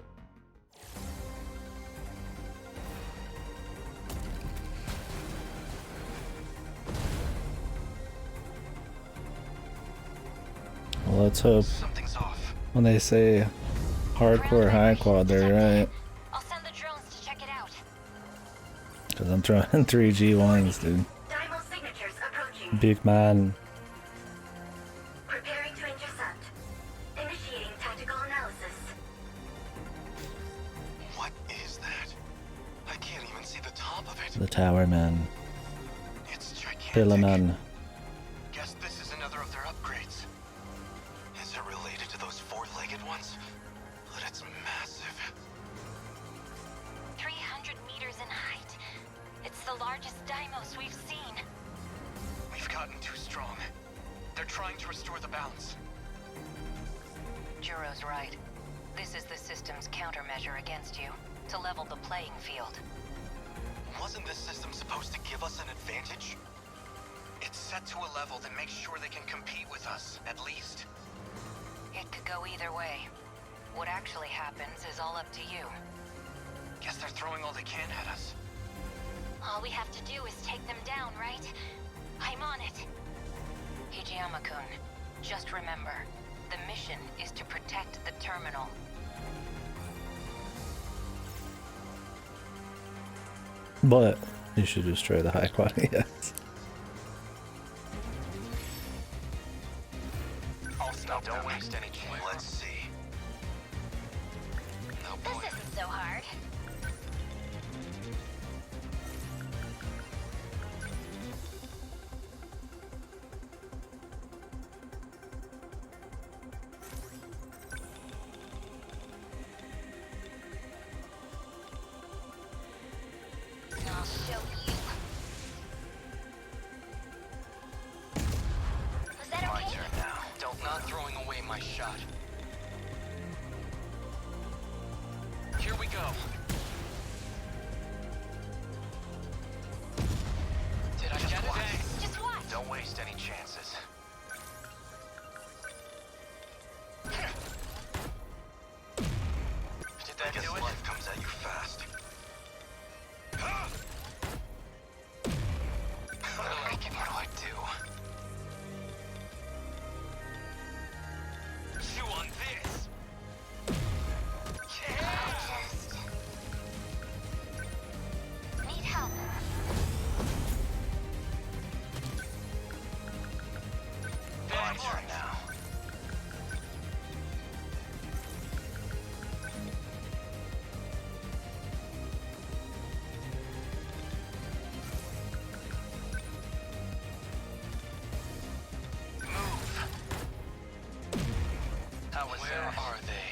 Well, let's hope Something's off. when they say hardcore high quad, they're right. I'll send the drones to check it out. Because I'm throwing 3 G1s, dude. Dymo signatures approaching. Big man. Preparing to intercept. Initiating tactical analysis. What is that? I can't even see the top of it. The tower man. It's gigantic. Pillaman. Guess this is another of their upgrades. Is it related to those four-legged ones? But it's massive. 300 meters in height. It's the largest Dymos we've seen. We've gotten too strong. They're trying to restore the balance. Juro's right. This is the system's countermeasure against you, to level the playing field. Wasn't this system supposed to give us an advantage? It's set to a level that makes sure they can compete with us, at least. It could go either way. What actually happens is all up to you. Guess they're throwing all they can at us. All we have to do is take them down, right? I'm on it. Hijiyama-kun, just remember, the mission is to protect the terminal. But you should destroy the high quad, yes. I'll stop. Don't waste any time. Let's see. No This point. isn't so hard. I'll show you. Was that My okay? turn now. Not throwing away my shot. Here we go. Did I get it? Just what? Don't waste any chances. I guess life comes at you fast. What do I do? Chew on this! I just need help. My turn now. Move. How was Where that? Are they?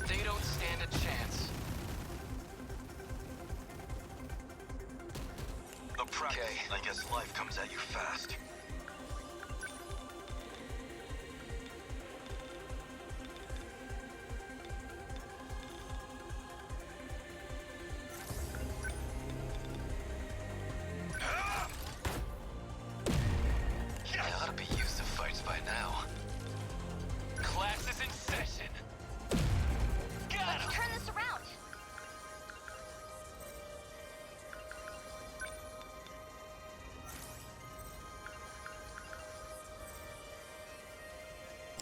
They don't stand a chance. The practice. I guess life comes at you fast. They ought to be used to fights by now. Class is in session. Got him! Let's turn this around.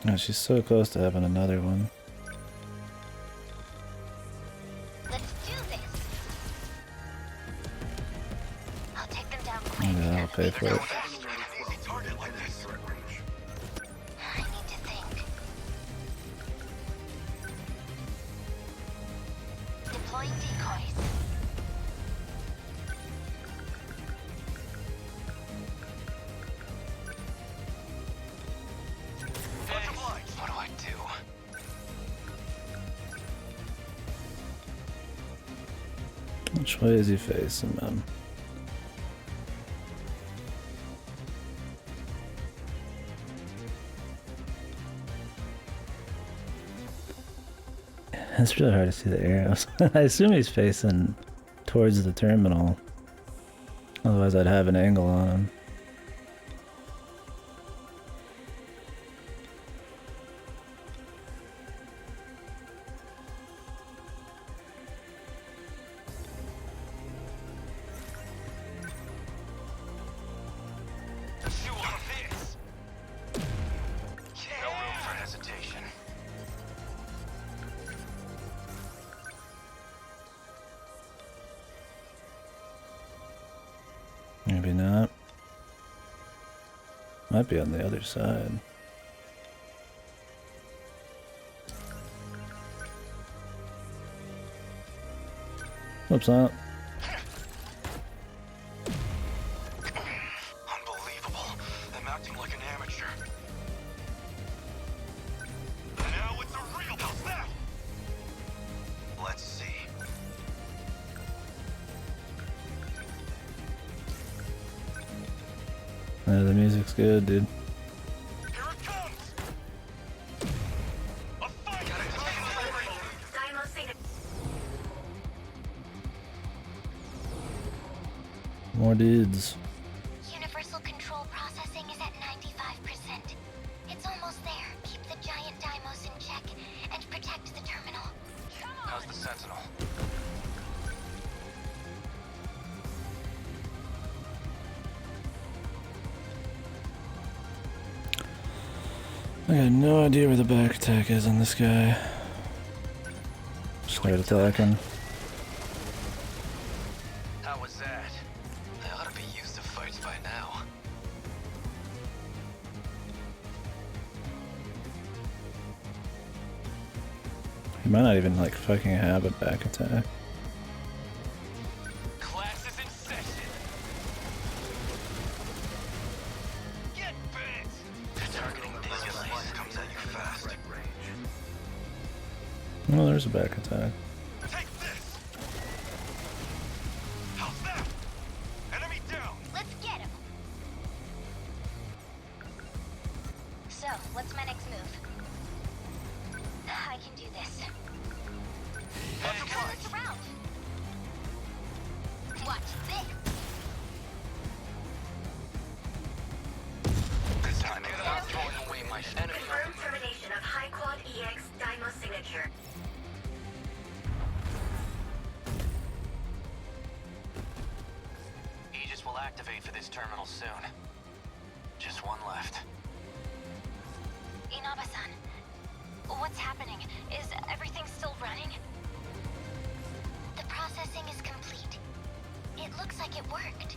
Oh, she's so close to having another one. Let's do this. I'll take them down quick. Yeah, I'll pay for it. An easy target like this. I need to think. Deploying decoys. Much obliged. What do I do? Which way is he facing, man? It's really hard to see the arrows. I assume he's facing towards the terminal. Otherwise I'd have an angle on him. Chew on this. No room for hesitation. Maybe not. Might be on the other side. Oops, not. Unbelievable. I'm acting like an amateur. Now it's a real. How's that? Let's see. Yeah, the music's good, dude. Here it comes. A fight. More dudes. Universal control processing is at 95%. It's almost there. Keep the giant dymos in check and protect the terminal. How's the Sentinel? I got no idea where the back attack is on this guy. Start attacking. How was that? They ought to be used to fights by now. He might not even like fucking have a back attack. Class is in session. Get bit! They're targeting I these guess life places. comes at you fast. Oh, there's a back attack. Take this. How's that? Enemy down. Let's get him. So, what's my next move? I can do this. Let's turn this around. Watch this. Alright, enemy. Confirmed termination of High Quad EX Dymo signature. Aegis will activate for this terminal soon. Just one left. Inaba-san, what's happening? Is everything still running? The processing is complete. It looks like it worked.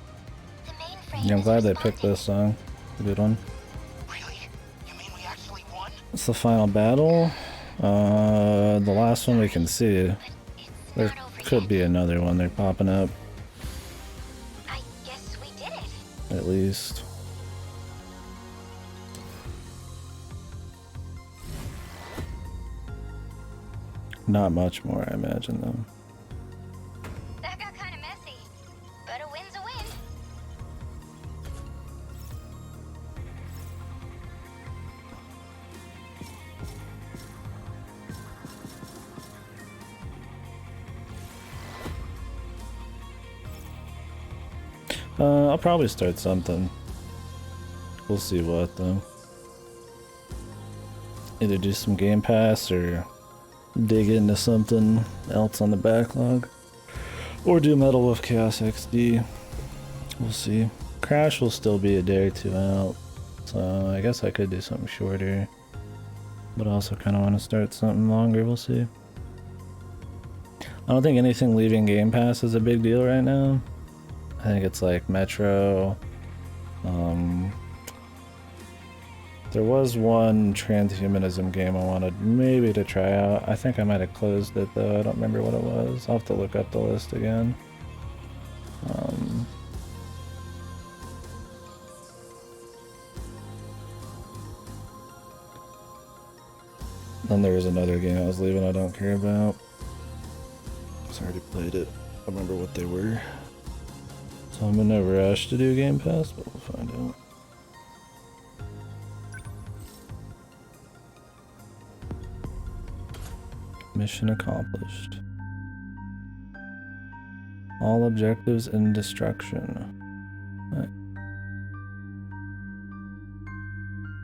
The mainframe Yeah, I'm is glad they picked responding. this song. It's a good one. Really? You mean we actually won? It's the final battle. The last one we can see. But it's There not over could yet. be another one. They're popping up, I guess we did it. at least. Not much more, I imagine, though. That got kind of messy, but a win's a win. I'll probably start something. We'll see what, though. Either do some Game Pass or dig into something else on the backlog. Or do Metal with Chaos XD. We'll see. Crash will still be a day or two out. So I guess I could do something shorter. But I also kind of want to start something longer. We'll see. I don't think anything leaving Game Pass is a big deal right now. I think it's like Metro. There was one transhumanism game I wanted maybe to try out. I think I might have closed it though. I don't remember what it was. I'll have to look up the list again. Then there was another game I was leaving I don't care about. I already played it. I don't remember what they were. So I'm in no rush to do Game Pass, but we'll find out. Mission accomplished. All objectives in destruction. Right.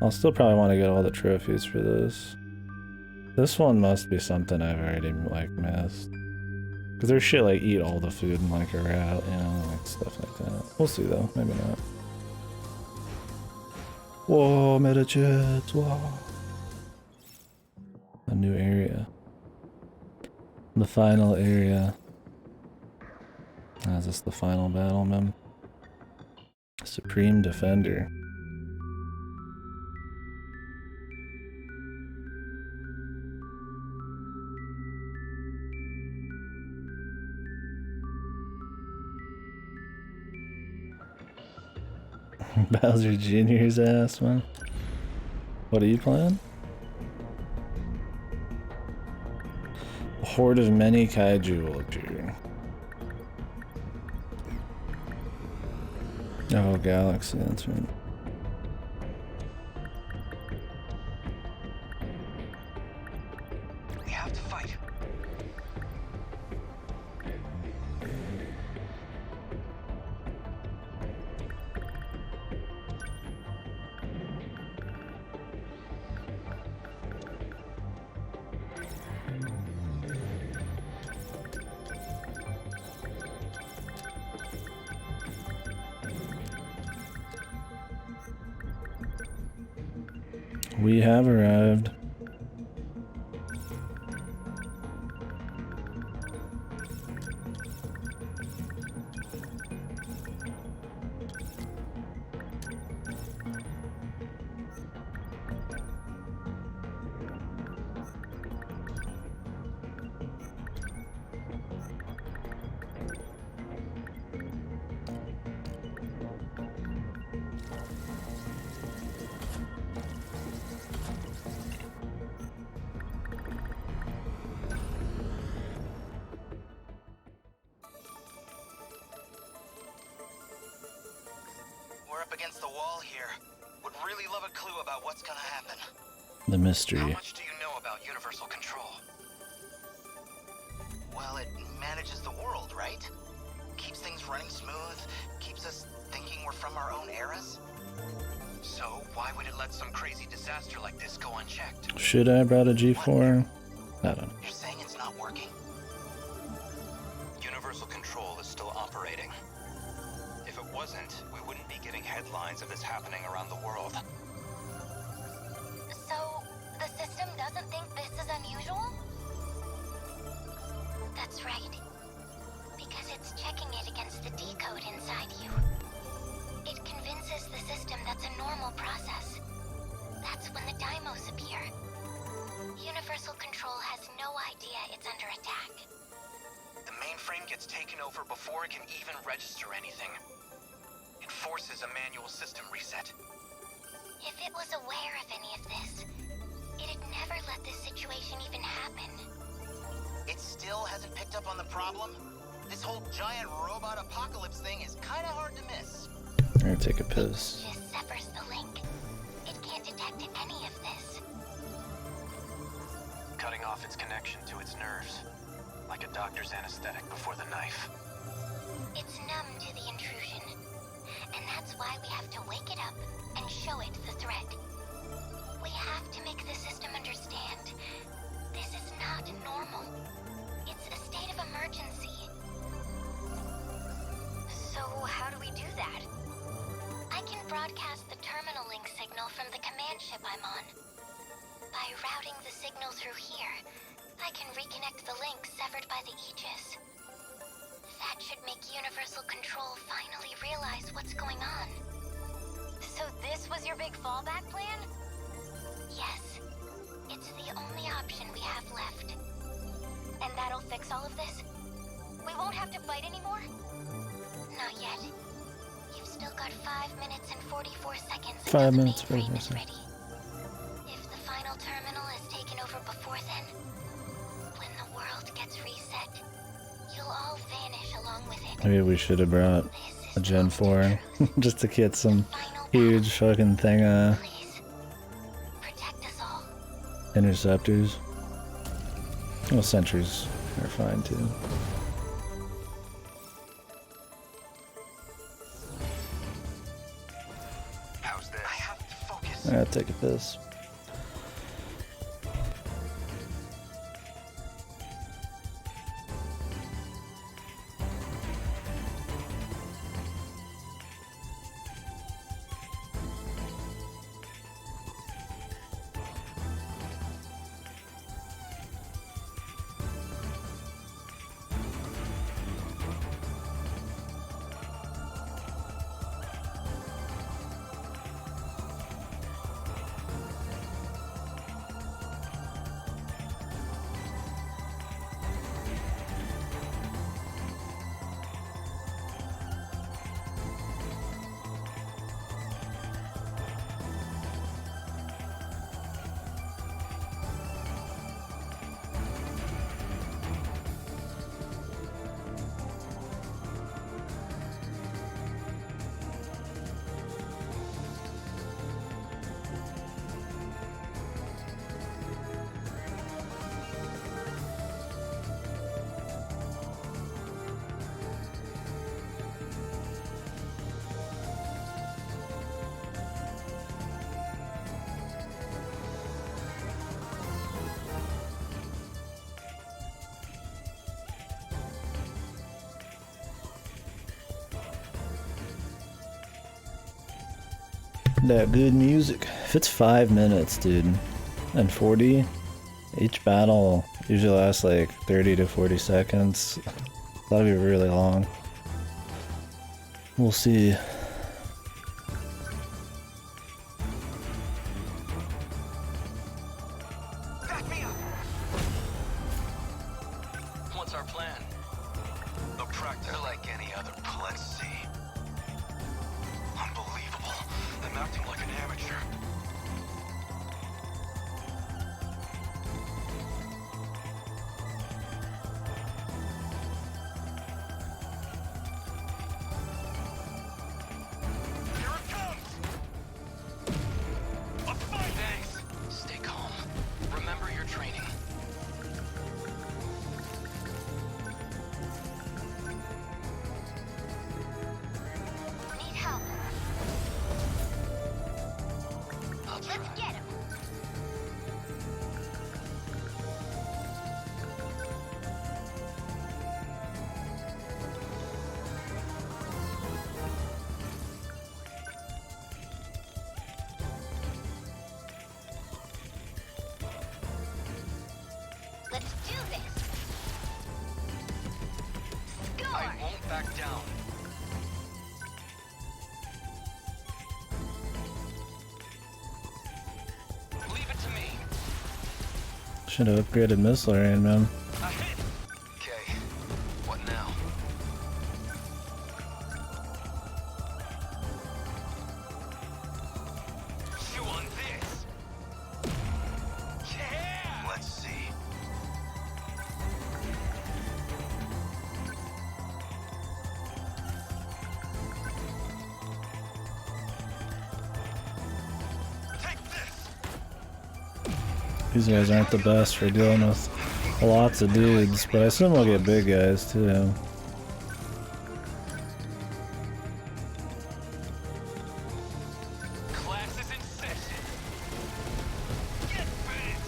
I'll still probably want to get all the trophies for this. This one must be something I've already like missed. Cause there's shit like eat all the food and like a rat, you know, like stuff like that. We'll see though, maybe not. Whoa, meta jets, whoa. A new area. The final area. Is this the final battle, man? Supreme Defender. Bowser Jr.'s ass, man. What are you playing? A horde of many kaiju will appear. Oh, Galaxy, that's right. We have to fight. We have arrived. We're up against the wall here. Would really love a clue about what's gonna happen. The How mystery. much do you know about universal control? Well, it manages the world, right? Keeps things running smooth, keeps us thinking we're from our own eras. So why would it let some crazy disaster like this go unchecked? Should I have brought a G4? I don't know. You're saying it's not working? Universal control is still operating. If it wasn't, we wouldn't be getting headlines of this happening around the world. So, the system doesn't think this is unusual? That's right. Because it's checking it against the decode inside you. It convinces the system that's a normal process. That's when the Deimos appear. Universal control has no idea it's under attack. The mainframe gets taken over before it can even register anything. It forces a manual system reset. If it was aware of any of this, it'd never let this situation even happen. It still hasn't picked up on the problem? This whole giant robot apocalypse thing is kinda hard to miss. I'm gonna take a piss. It just severs the link. It can't detect any of this. Cutting off its connection to its nerves. Like a doctor's anesthetic before the knife. It's numb to the intrusion. And that's why we have to wake it up and show it the threat. We have to make the system understand. This is not normal. It's a state of emergency. So how do we do that? I can broadcast the terminal link signal from the command ship I'm on. By routing the signal through here, I can reconnect the link severed by the Aegis. That should make Universal Control finally realize what's going on. So this was your big fallback plan? Yes. It's the only option we have left. And that'll fix all of this? We won't have to fight anymore? Not yet. You've still got 5 minutes and 44 seconds until 5 the minutes, mainframe 44 is seconds. ready. If the final terminal is taken over before then, when the world gets reset, you'll all vanish along with it. Maybe we should have brought This a is Gen the 4 truth. just to get some Final huge fucking thing Please, protect us all. interceptors. Well, sentries are fine too. How's this? I have to focus. Alright, take a piss. That good music. If it's 5 minutes, dude, and 40, each battle usually lasts like 30 to 40 seconds. That'll be really long. We'll see. Back me up! What's our plan? A practice like any other Let's see. Unbelievable. I'm acting like an amateur. back down. Leave it to me. Should have upgraded missile range, man. A hit. Okay. What now? Chew on this. Yeah. Let's see. Take this. These guys aren't the best for dealing with lots of dudes, but I assume we'll get big guys too. Class is in session. Get bent.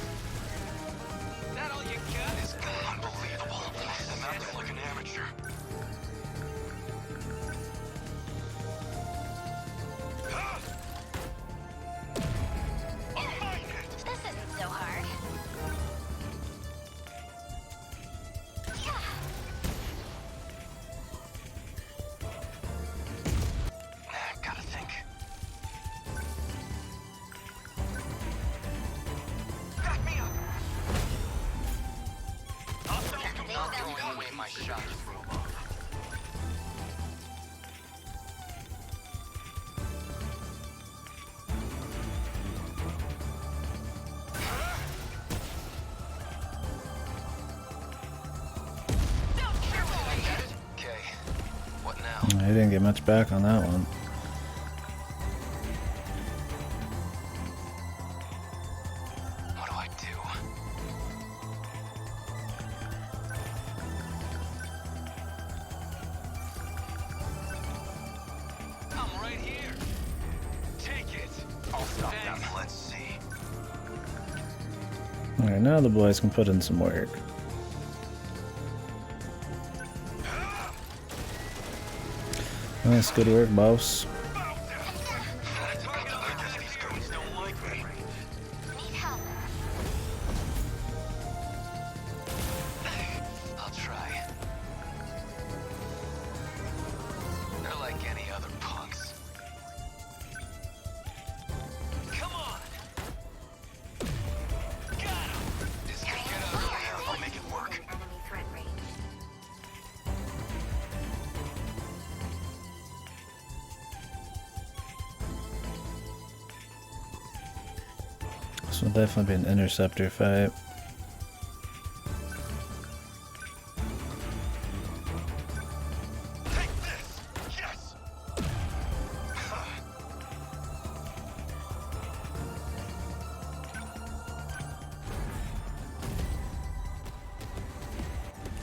That all you got is Unbelievable. I'm acting like an amateur. This isn't so hard. Gotta think. back me up. Not throwing away my shot. Okay. What now? I didn't get much back on that one. What do I do? I'm right here. Take it. I'll stop Thanks. that. Let's see. Alright, now the boys can put in some work. Nice, good work, boss. These guys don't like me. Need help. I'll try. They're like any other punks. Come on! Got him! This can get out of hand. I'll make it work. Enemy threat range. This will definitely be an interceptor fight. Take this. Yes.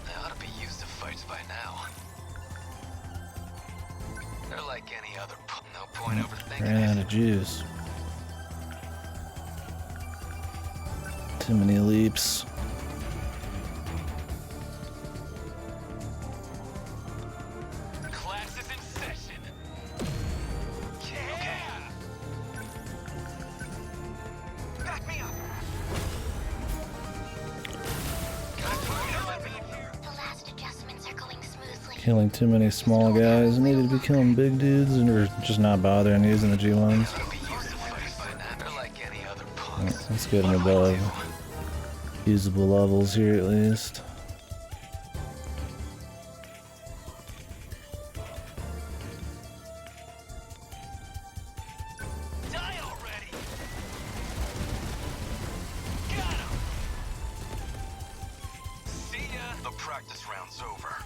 They ought to be used to fights by now. They're like any other no point overthinking Ran out it. of juice. Too many leaps. Class is in session. Yeah! Back me up. The last adjustments are going smoothly. Killing too many small guys. Needed to be killing big dudes and or just not bothering using the G1s. Be used to fights by now. They're like any other punks. Let's get them above usable levels here at least. Die already! Got him! See ya! The practice round's over.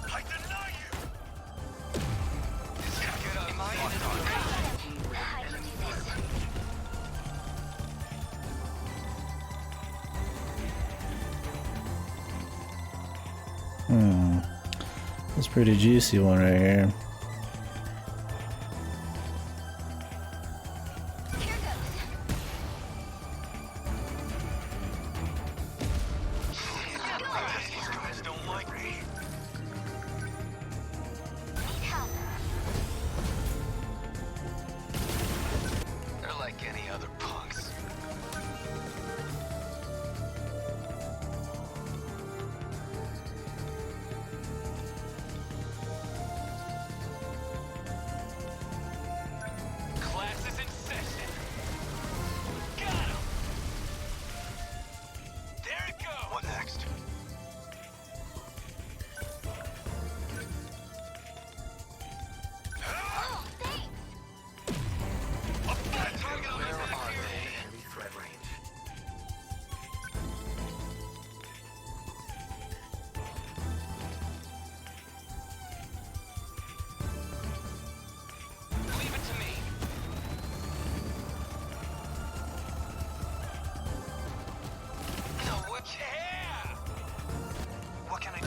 I deny you! Get up! Am I I can do this. That's a pretty juicy one right here. Here goes. These guys don't like me. Need help. They're like any Yeah! What can I do?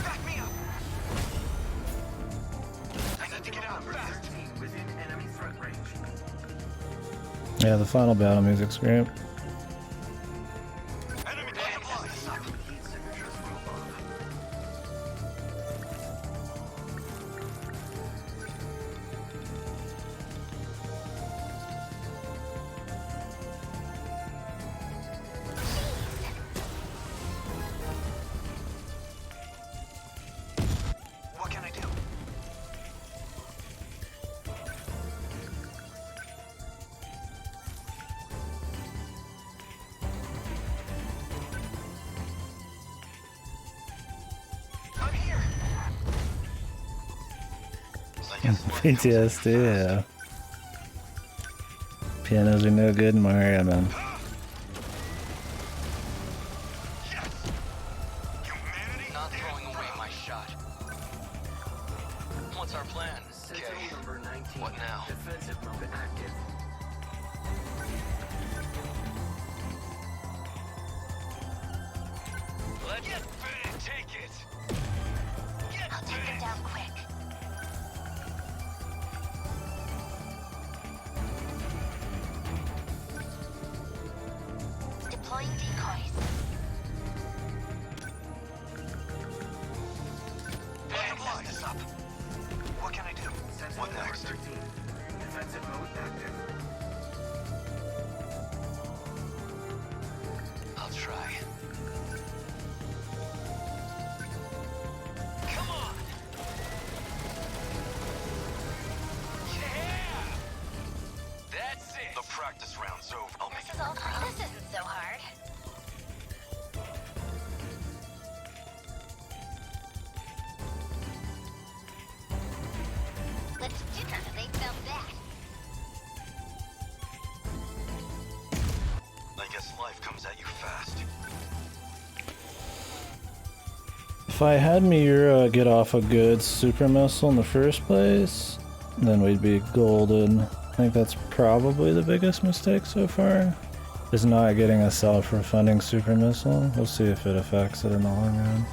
Back me up! I need to get out fast! Within enemy threat range. Yeah, the final battle music's great. Enemy damn lies! Heat signatures from above. What can I do? I'm here! I guess PTSD, yeah. Pianos are no good in Mario, man. humanity. Not throwing away my shot. What's our plan? Sentinel Okay. number 19. What now? Defensive mode active. Let's get big! Take it! Get I'll take them big! down quick. Deploying decoys. Damn lies! Up. What can I do? Sentinel What number next? 13. Defensive mode active. I'll try. Come on! Yeah! That's it! The practice round's over. I'll make This is all. This isn't so hard. Let's do that. They felt that. I guess life comes at you fast. If I had Miura get off a good super missile in the first place, then we'd be golden. I think that's probably the biggest mistake so far, is not getting a self-refunding super missile. We'll see if it affects it in the long run.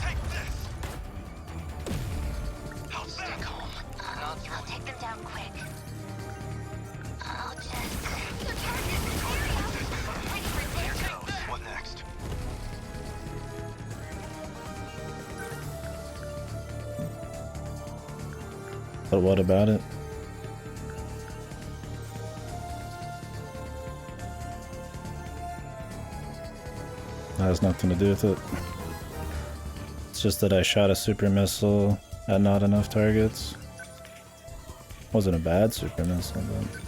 Take this! How's Stay that? calm. Not I'll throwing. take them down quick. I'll just. What next? But what about it? That has nothing to do with it. It's just that I shot a super missile at not enough targets. Wasn't a bad super missile, but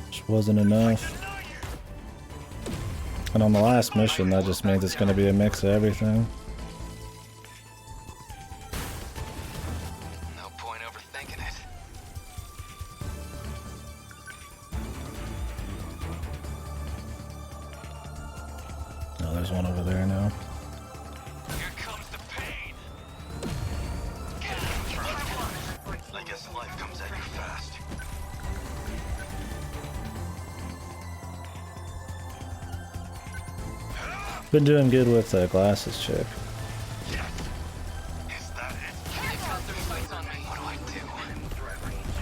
just wasn't enough. And on the last mission, that just means it's gonna be a mix of everything. No point overthinking it. Oh, there's one over there now. Here comes the pain! I guess life comes at you fast. Been doing good with the glasses chick. Is that it? They got their sights on me. What do I do? Enemy threat range.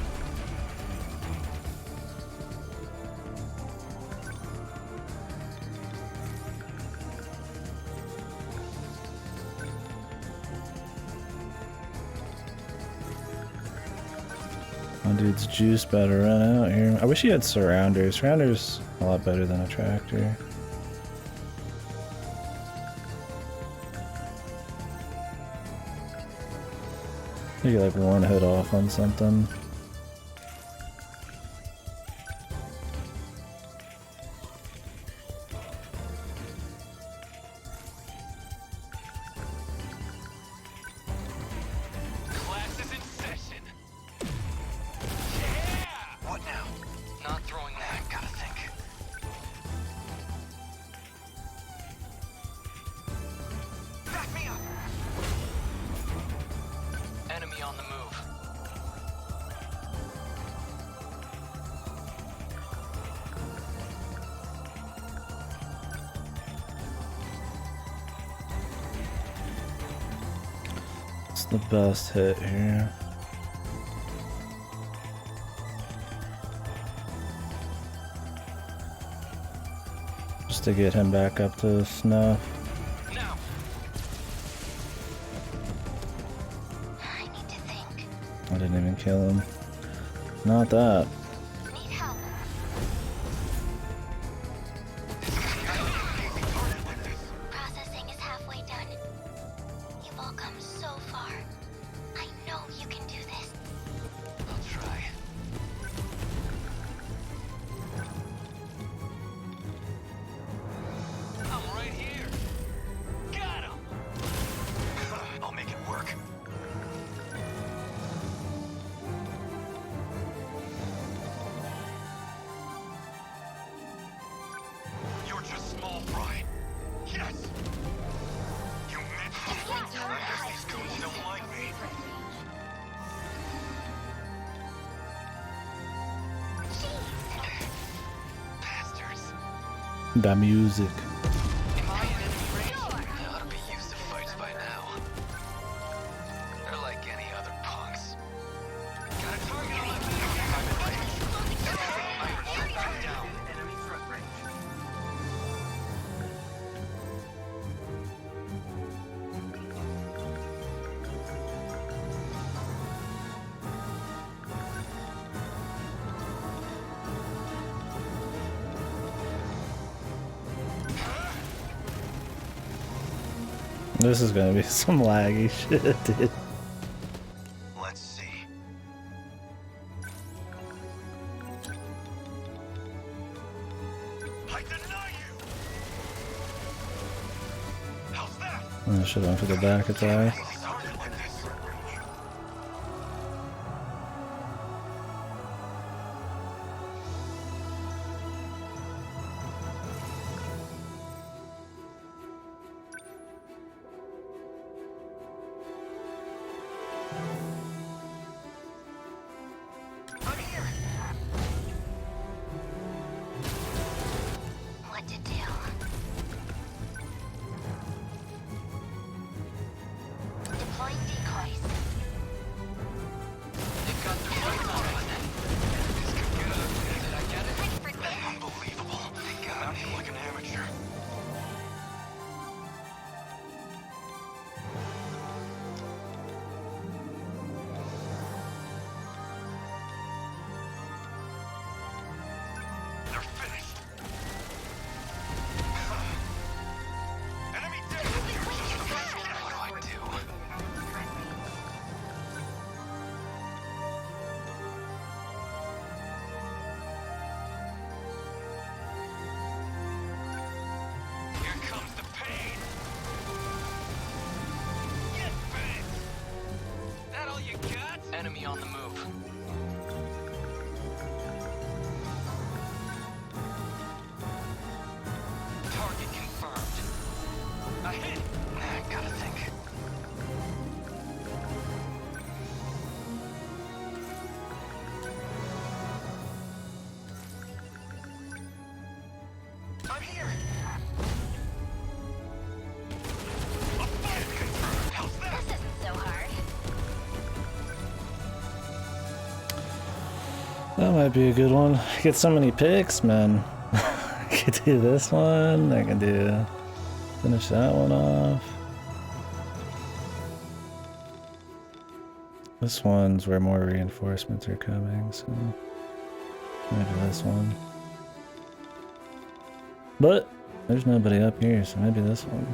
My dude's juice about to run out here. I wish he had surrounders. Surrounders a lot better than a tractor. You get like one hit off on something. the best hit here? Just to get him back up to snuff. Now. I need to think. I didn't even kill him. Not that. Need help. Processing is halfway done. You've all come so far. I know you can do this. I'll try. I'm right here. Got him. I'll make it work. You're just small fry. Yes! You meant to. I guess these goons don't like me. Bastards. The music. Am I in enemy range? They ought to be used to fights by now. They're like any other punks. Got a target on the down. Enemy threat range. This is gonna be some laggy shit, dude. Let's see. I deny you! How's that? I should have went for the back attack. Started like this. I'm here. What to do? Deploying decoys. They've got the right on it. This could get ugly. Did I get it? Ready for this? Unbelievable. I feel like an amateur. They're finished. Enemy dead. What do I do? Here comes the pain. Get bent. That all you got? Enemy on the move. Target confirmed. A hit. I gotta think. I'm here. A fight confirmed. How's that? This isn't so hard. That might be a good one. I get so many picks, man. I could do this one. I can do finish that one off. This one's where more reinforcements are coming, so maybe this one. But there's nobody up here, so maybe this one.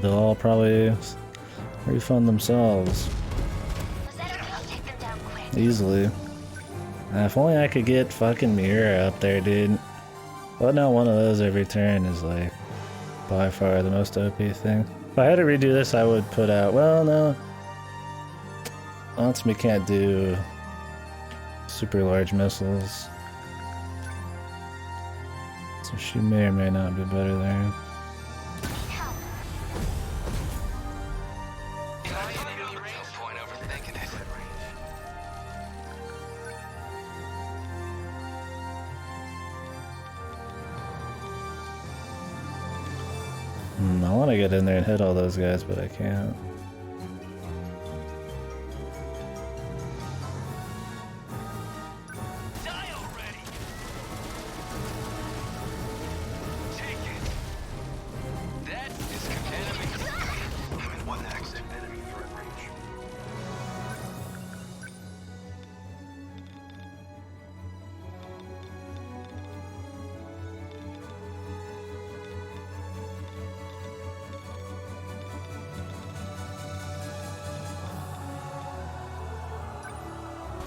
They'll all probably refund themselves Was that okay? I'll take them down quick. easily. If only I could get fucking Mira up there, dude. But no, one of those every turn is like by far the most OP thing. If I had to redo this, I would put out, well, no. Ansumi can't do super large missiles. So she may or may not be better there. Need help. No point overthinking it. I want to get in there and hit all those guys, but I can't. Die already! Take it! That is enemy. What next? Enemy threat range.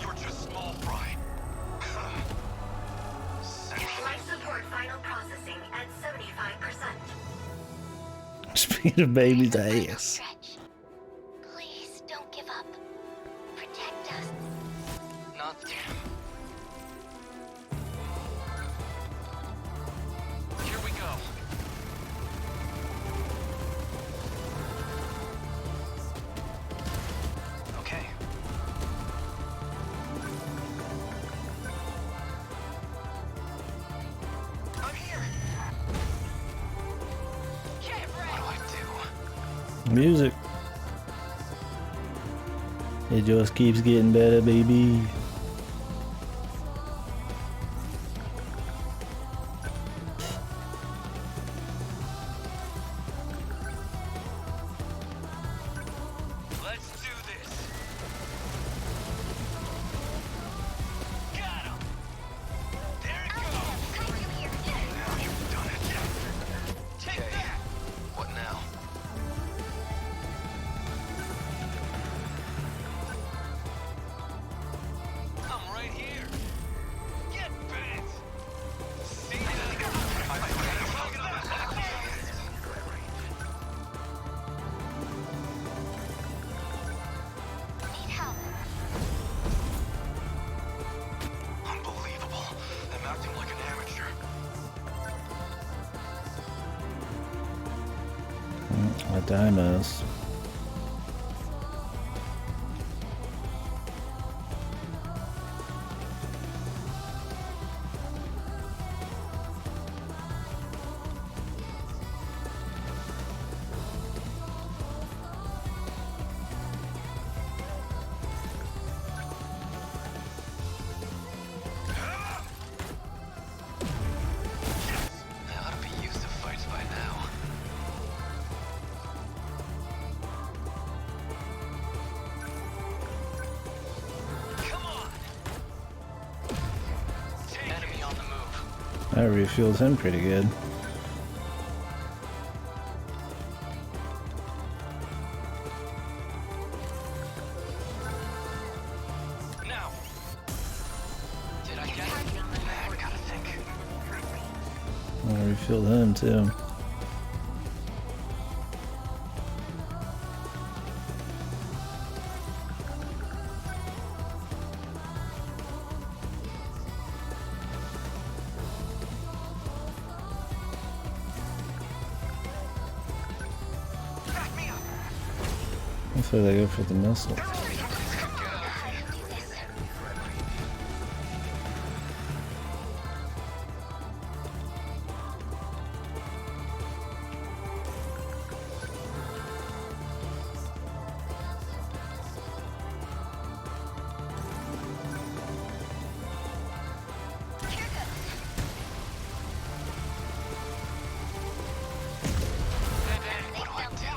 You're just small fry. Life support final processing at 75%. Speed of baby's Final ass. stretch. Please don't give up. Protect us. Not them. Here we go. Okay. I'm here. What do? Music. It just keeps getting better, baby. Let's do this. Got him. There it goes. Now you've done it. Take that. What now? I'm right here. Get bent. See that? Need help. Unbelievable. I'm acting like an amateur. A Dimos. I ought to be used to fights by now. Come on. Enemy on the move. That refuels him pretty good. Now. Did I get it? I gotta think. I refueled him too. Back me up. Hopefully they go for the missile. What do I do?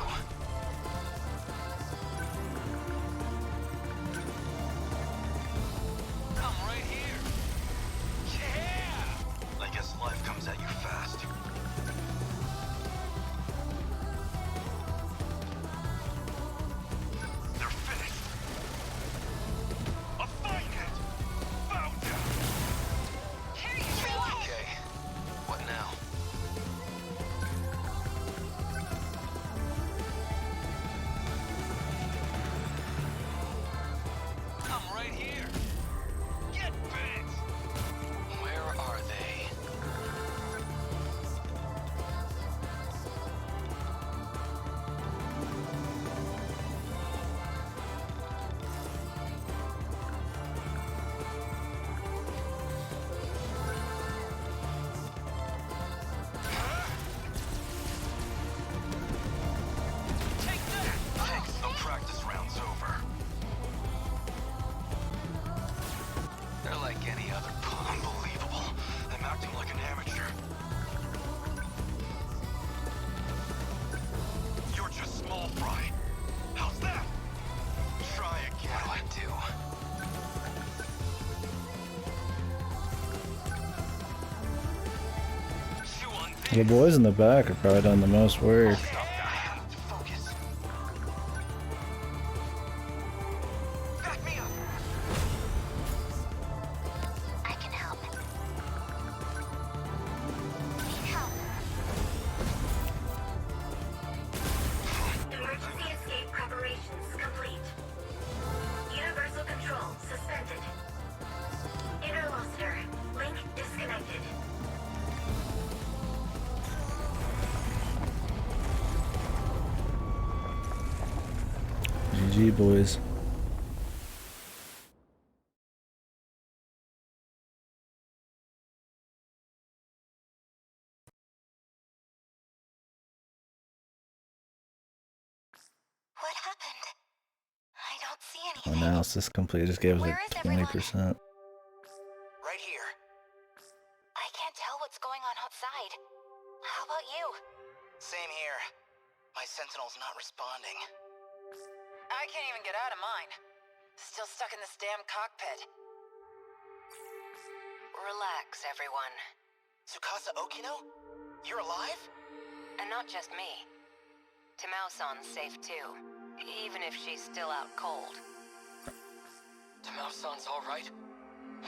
The boys in the back are probably done the most work. Focus. Back me up. I can help. Need help. Emergency escape preparations complete. Universal control suspended. Interloster, link disconnected. GG, boys. What happened? I don't see anything. Analysis complete. Just gave us Where like is everyone? 20%. Right here. I can't tell what's going on outside. How about you? Same here. My Sentinel's not responding. I can't even get out of mine. Still stuck in this damn cockpit. Relax, everyone. Tsukasa Okino? You're alive? And not just me. Tamao-san's safe too, even if she's still out cold. Tamao-san's alright?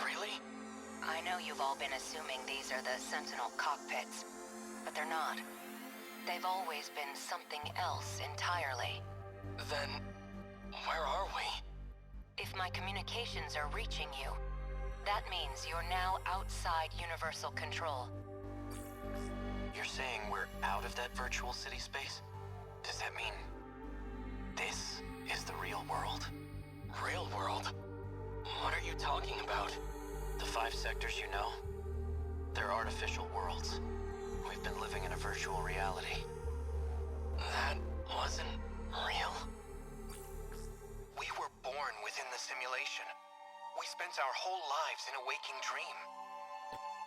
Really? I know you've all been assuming these are the Sentinel cockpits, but they're not. They've always been something else entirely. Then, where are we? If my communications are reaching you, that means you're now outside Universal Control. You're saying we're out of that virtual city space? Does that mean this is the real world? Real world? What are you talking about? The 5 sectors you know? They're artificial worlds. We've been living in a virtual reality. That wasn't real. We were born within the simulation. We spent our whole lives in a waking dream.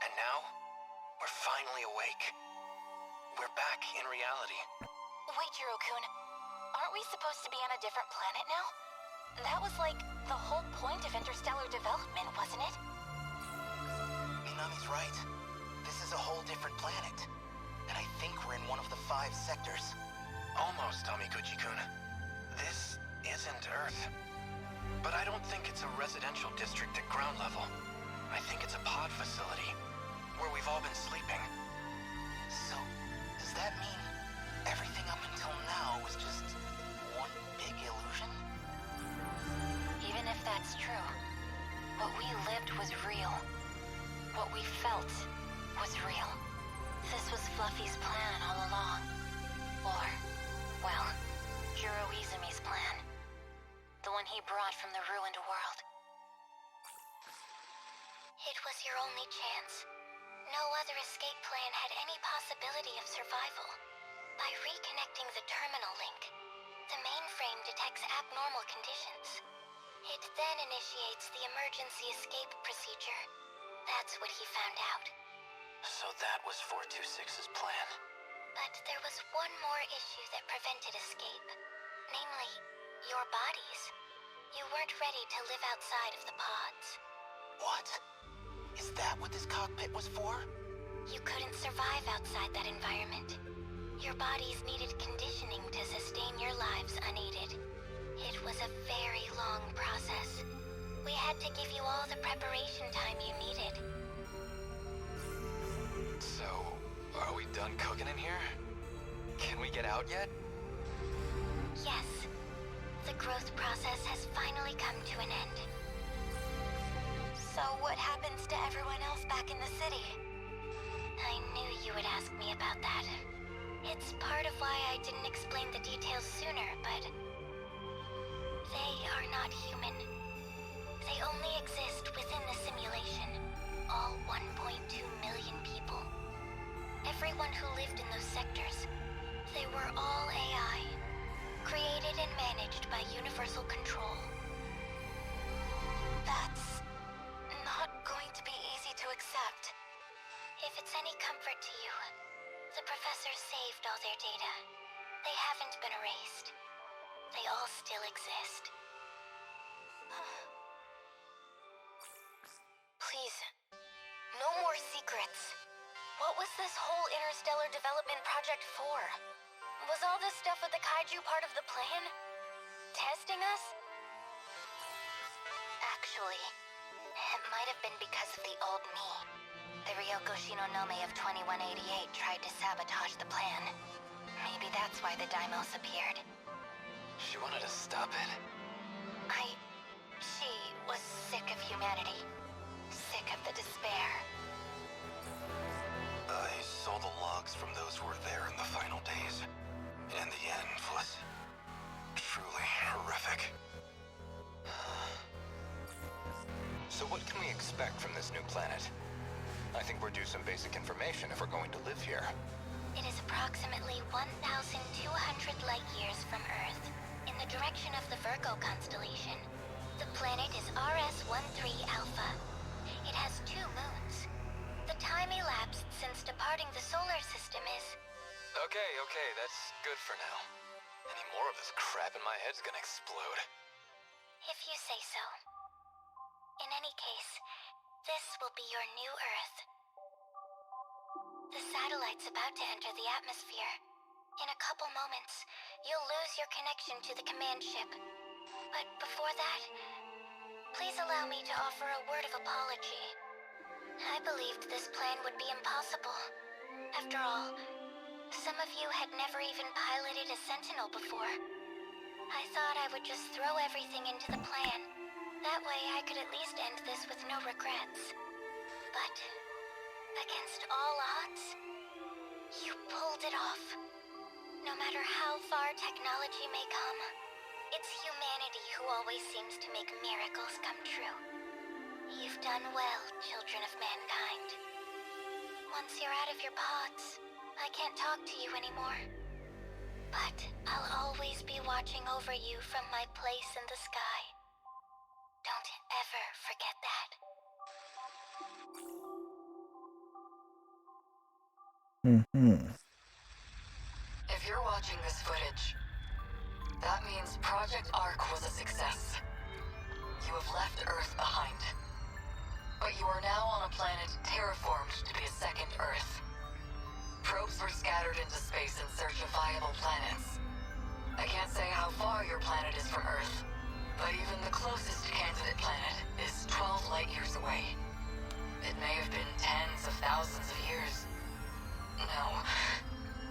And now, we're finally awake. We're back in reality. Wait, Jiro-kun. Aren't we supposed to be on a different planet now? That was like the whole point of interstellar development, wasn't it? Minami's right. This is a whole different planet. And I think we're in one of the 5 sectors. Almost, Amiguchi-kun. This isn't Earth. But I don't think it's a residential district at ground level. I think it's a pod facility, where we've all been sleeping. So, does that mean everything up until now was just one big illusion? Even if that's true, what we lived was real. What we felt was real. This was Fluffy's plan all along. Or, well, Jiro Izumi's plan. The one he brought from the ruined world. It was your only chance. No other escape plan had any possibility of survival. By reconnecting the terminal link, the mainframe detects abnormal conditions. It then initiates the emergency escape procedure. That's what he found out. So that was 426's plan. But there was one more issue that prevented escape. Namely, your bodies. You weren't ready to live outside of the pods. What? Is that what this cockpit was for? You couldn't survive outside that environment. Your bodies needed conditioning to sustain your lives unaided. It was a very long process. We had to give you all the preparation time you needed. So, are we done cooking in here? Can we get out yet? Yes. The growth process has finally come to an end. So what happens to everyone else back in the city? I knew you would ask me about that. It's part of why I didn't explain the details sooner, but... they are not human. They only exist within the simulation. All 1.2 million people. Everyone who lived in those sectors. They were all AI. Created and managed by Universal Control. That's not going to be easy to accept. If it's any comfort to you, the professor saved all their data. They haven't been erased. They all still exist. Please, no more secrets. What was this whole interstellar development project for? Was all this stuff with the kaiju part of the plan? Testing us? Actually, it might have been because of the old me. The Ryoko Shinonome of 2188 tried to sabotage the plan. Maybe that's why the Daimos appeared. She wanted to stop it. She was sick of humanity. Sick of the despair. I saw the logs from those who were there in the final days, and the end was truly horrific. So what can we expect from this new planet? I think we're due some basic information if we're going to live here. It is approximately 1,200 light years from Earth, in the direction of the Virgo constellation. The planet is RS-13 Alpha. It has 2 moons. The time elapsed since departing the solar system is... Okay, that's good for now. Any more of this crap and my head's gonna explode. If you say so. In any case, this will be your new Earth. The satellite's about to enter the atmosphere. In a couple moments, you'll lose your connection to the command ship. But before that, please allow me to offer a word of apology. I believed this plan would be impossible. After all, some of you had never even piloted a Sentinel before. I thought I would just throw everything into the plan. That way I could at least end this with no regrets. But, against all odds, you pulled it off. No matter how far technology may come, it's humanity who always seems to make miracles come true. You've done well, children of mankind. Once you're out of your pods, I can't talk to you anymore. But I'll always be watching over you from my place in the sky. Don't ever forget that. If you're watching this footage, that means Project Ark was a success. You have left Earth behind. But you are now on a planet terraformed to be a second Earth. Probes were scattered into space in search of viable planets. I can't say how far your planet is from Earth, but even the closest candidate planet is 12 light years away. It may have been tens of thousands of years. No,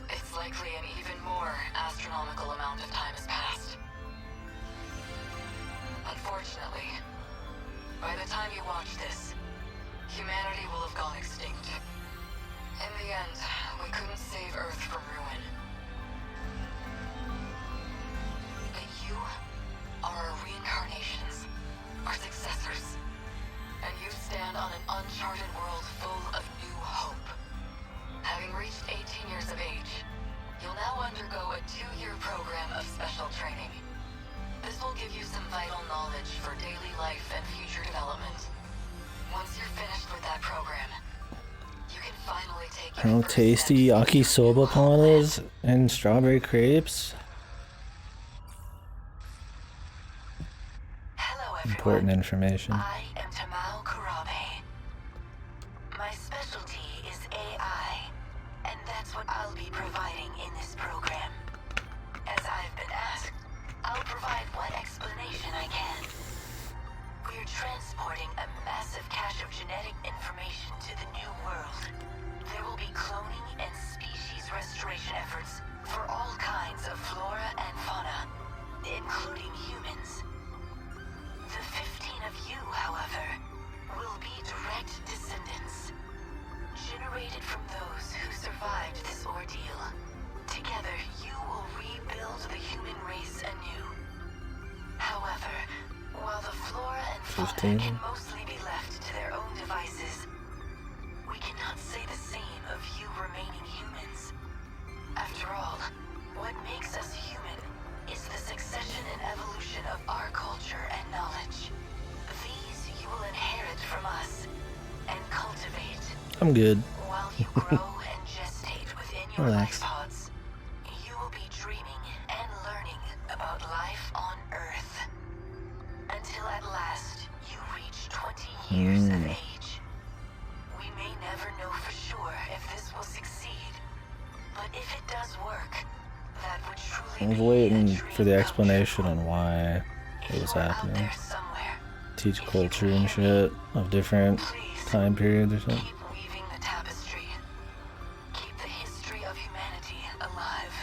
it's likely an even more astronomical amount of time has passed. Unfortunately, by the time you watch this, humanity will have gone extinct. In the end, we couldn't save Earth from ruin. But you are our reincarnations, our successors. And you stand on an uncharted world full of new hope. Having reached 18 years of age, you'll now undergo a 2-year program of special training. This will give you some vital knowledge for daily life and future development. Once you're finished with that program, you can finally take your How first tasty steps into yakisoba your pan new is and strawberry crepes. Hello, everyone. Important information. I am Tamao Kurabe. My specialty is AI, and that's what I'll be providing in this program. As I've been asked, I'll provide what explanation I can. We're transporting a massive cache of genetic information to the new world. There will be cloning and species restoration efforts for all kinds of flora and fauna, including humans. The 15 of you, however, will be direct descendants, generated from those who survived this ordeal. Together, you will rebuild the human race anew. However, while the flora and fauna 15. can mostly be left to their own devices, we cannot say the same of you remaining humans. After all, what makes us human is the succession and evolution of our culture and knowledge. These you will inherit from us and cultivate. I'm good. While you grow and gestate within your Relax. life pods, you will be dreaming and learning about life on Earth. Until at last you reach 20 years of age. We may never know for sure if this I was waiting for the explanation on why it was You're out happening. there somewhere. Teach culture and shit of different Please, time periods or something. keep weaving the tapestry. Keep the history of humanity alive.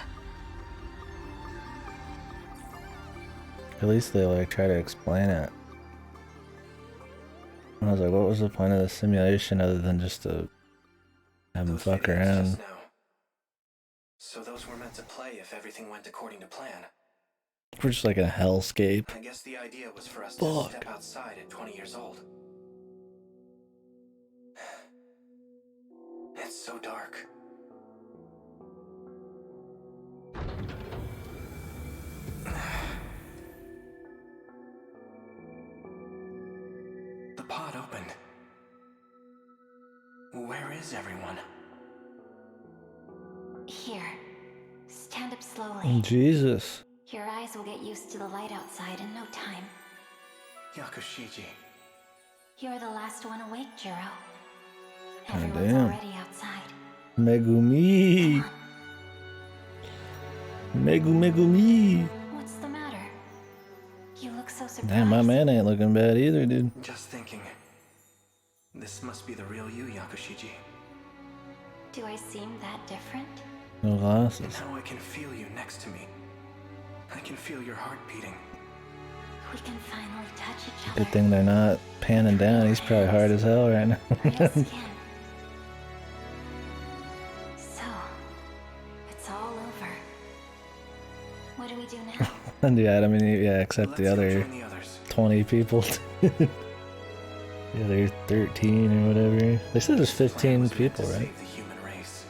At least they like try to explain it. And I was like, what was the point of the simulation other than just to have them Those fuck videos around? just now. So those were meant to play if everything went according to plan. We're just like in a hellscape. I guess the idea was for us to Fuck. step outside at 20 years old. It's so dark. The pod opened. Where is everyone? Here. Stand up slowly. Jesus. Your eyes will get used to the light outside in no time. Yakushiji. You're the last one awake, Jiro. God Everyone's damn. already outside. Megumi. Megumi. What's the matter? You look so surprised. Damn, my man ain't looking bad either, dude. Just thinking. This must be the real you, Yakushiji. Do I seem that different? No glasses. Now I can feel you next to me. I can feel your heart beating. We can finally touch each other. Good thing they're not panning down. He's probably hard as hell right now. Real skin. So, it's all over. What do we do now? Yeah, I mean, yeah, except the Let's go other join the others. 20 people. The other 13 or whatever. They said there's Plan 15 was meant people, to right? save the human race.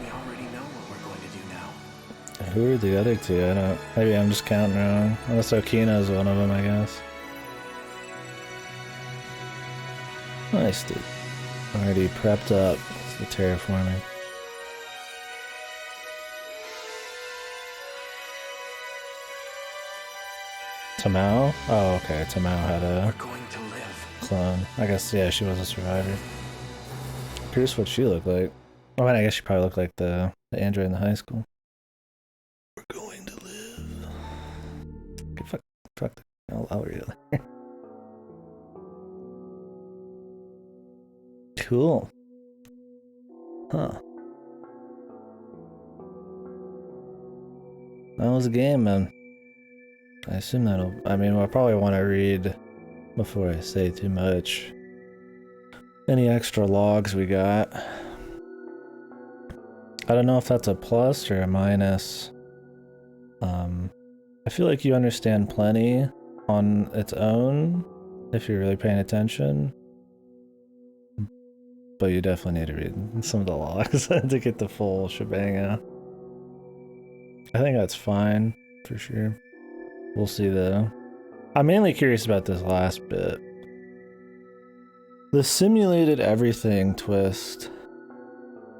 We already know what we're going to do now. Who are the other two? I don't. Maybe I'm just counting wrong. Unless Okina's one of them, I guess. Nice, dude. Already prepped up. It's the terraforming. Tamao? Oh, okay. Tamao had We're a going to live. clone. I guess, yeah, she was a survivor. Curious what she looked like. Oh, I guess she probably looked like the android in the high school. We're going to live. Okay, fuck the hell out of you. Cool. Huh. That was a game, man. I assume that'll... I mean, I'll probably want to read before I say too much. Any extra logs we got. I don't know if that's a plus or a minus. I feel like you understand plenty on its own if you're really paying attention. But you definitely need to read some of the logs to get the full shebang out. I think that's fine, for sure. We'll see though. I'm mainly curious about this last bit. The simulated everything twist.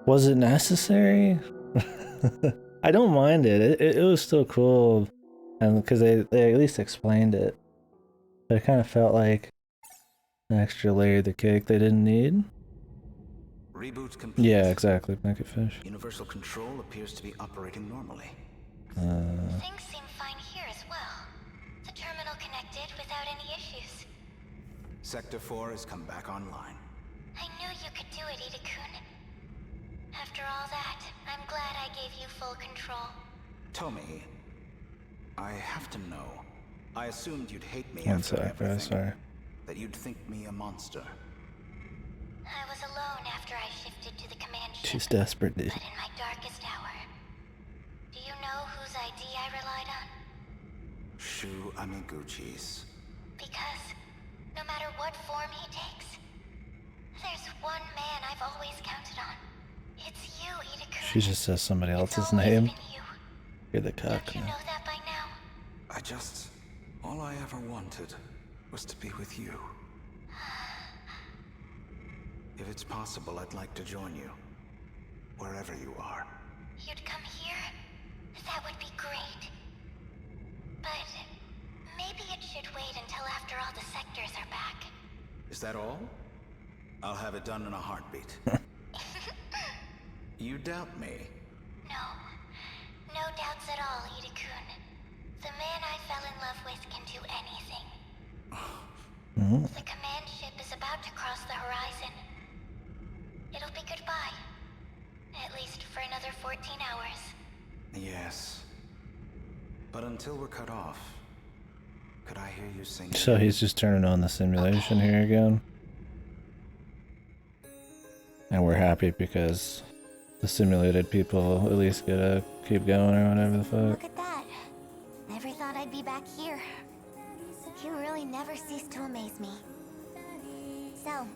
Was it necessary? I don't mind it. It was still cool. And because they at least explained it. But it kind of felt like an extra layer of the cake they didn't need. Reboot complete. Yeah, exactly. Make it fish. Universal control appears to be operating normally. Things seem fine here as well. The terminal connected without any issues. Sector 4 has come back online. I knew you could do it, Ida-kun. After all that, I'm glad I gave you full control. Tommy, I have to know. I assumed you'd hate me One after sec, bro. everything. Sorry. That you'd think me a monster. I was alone after I shifted to the command ship. She's desperate, dude. But in my darkest hour, do you know whose ID I relied on? Shu Amiguchi's. Because no matter what form he takes, there's one man I've always counted on. It's you, Ida-kun. She just says somebody It's else's always name. been you. You're the cock. Don't you know that by now? All I ever wanted was to be with you. If it's possible, I'd like to join you. Wherever you are. You'd come here? That would be great. But maybe it should wait until after all the sectors are back. Is that all? I'll have it done in a heartbeat. You doubt me? No. No doubts at all, Ida-kun. The man I fell in love with can do anything. The command ship is about to cross the horizon. It'll be goodbye. At least for another 14 hours. Yes. But until we're cut off, could I hear you sing? So he's just turning on the simulation here again. And we're happy because the simulated people at least get to keep going or whatever the fuck. Look at that. Never thought I'd be back here. You really never cease to amaze me. So,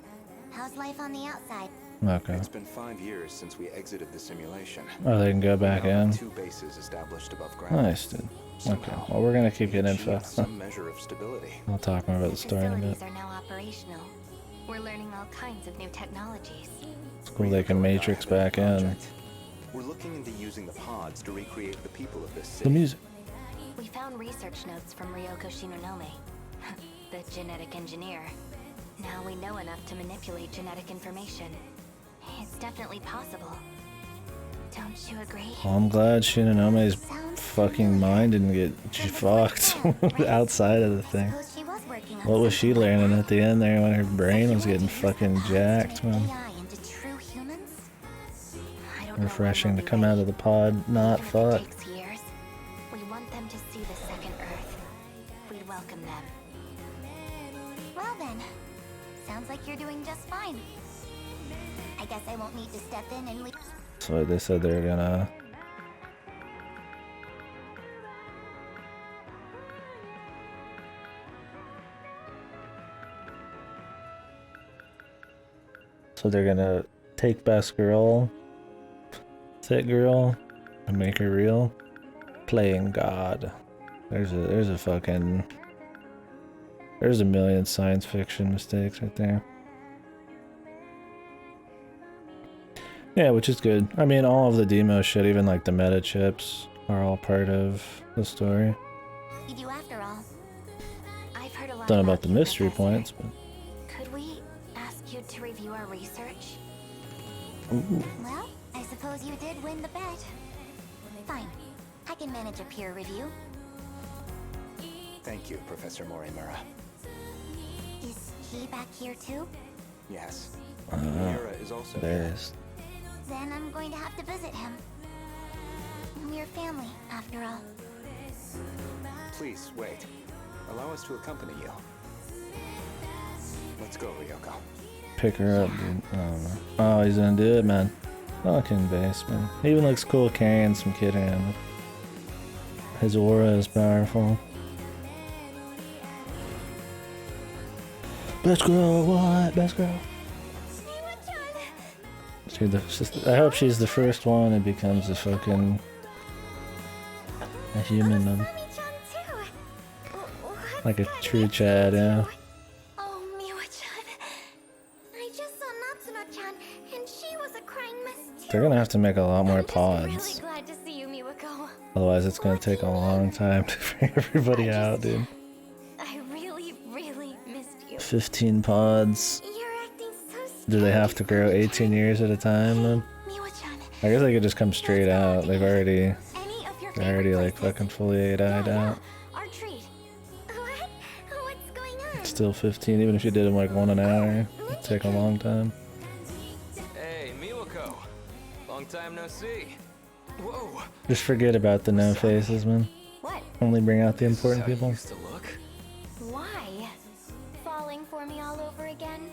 how's life on the outside? Okay. It's been 5 years since we exited the simulation. Oh, they can go back We now have in. 2 bases established above ground. Nice, dude. Okay. Somehow, Well, we're gonna keep we getting info. achieved some measure of stability. I'll talk more about the story in a bit. Facilities are now operational. We're learning all kinds of new technologies. It's cool they can Matrix back in. We're looking into using the pods to recreate the people of this The city. music. We found research notes from Ryoko Shinonome, the genetic engineer. Now we know enough to manipulate genetic information. It's definitely possible. Don't you agree? Well, I'm glad Shinanome's fucking mind didn't get fucked outside of the thing. Suppose she was working on What was she something like learning that. at the end there when her brain was So you getting want to use the fucking pods to jacked, make man? AI into true humans? I don't know when Refreshing to they'll be come out ready. of the pod, not Even if it fucked. takes years, we want them to see the second Earth. We'd welcome them. Well then, sounds like you're doing just fine. I guess I won't need to step in and leave. So they said they're gonna. So they're gonna take best girl, fit girl, and make her real. Playing God. There's a fucking. There's a million science fiction mistakes right there. Yeah, which is good. I mean, all of the demo shit, even like the meta chips, are all part of the story. You do after all. I've heard a lot Don't know about the you, mystery Professor. points, but Could we ask you to review our research? ooh, Well, I suppose you did win the bet. Fine. I can manage a peer review. Thank you, Professor Morimura. Is he back here too? Yes. Mira is also there it here. is. Then I'm going to have to visit him. We're family, after all. Please, wait. Allow us to accompany you. Let's go, Ryoko. Pick her up, dude. Oh, oh, he's gonna do it, man. Fucking base, man. He even looks cool carrying some kid around. His aura is powerful. Best girl, what? Best girl. Dude, I hope she's the first one and becomes a fucking a human, man. Like a true Chad, yeah. Oh, Miwa-chan. I just saw Natsuno-chan, and she was a crying mess too. They're gonna have to make a lot more I'm just really pods. glad to see you, Miwako. Otherwise, it's gonna take a long time to bring everybody out, dude. I really, really missed you. 15 pods. You're acting so Do they have to grow 18 years at a time, then? Miwa-chan, I guess they could just come straight out. They've already, any of your they're already favorite like places? fucking fully AI'd out. Our treat. What? What's going on? Still 15, even if you did them like 1 an hour, it'd take a long time. Hey, Miwako. Long time no see. Whoa. Just forget about the no faces, man. What? Only bring out the This is important how you people. used to look. Why? Falling for me all over again?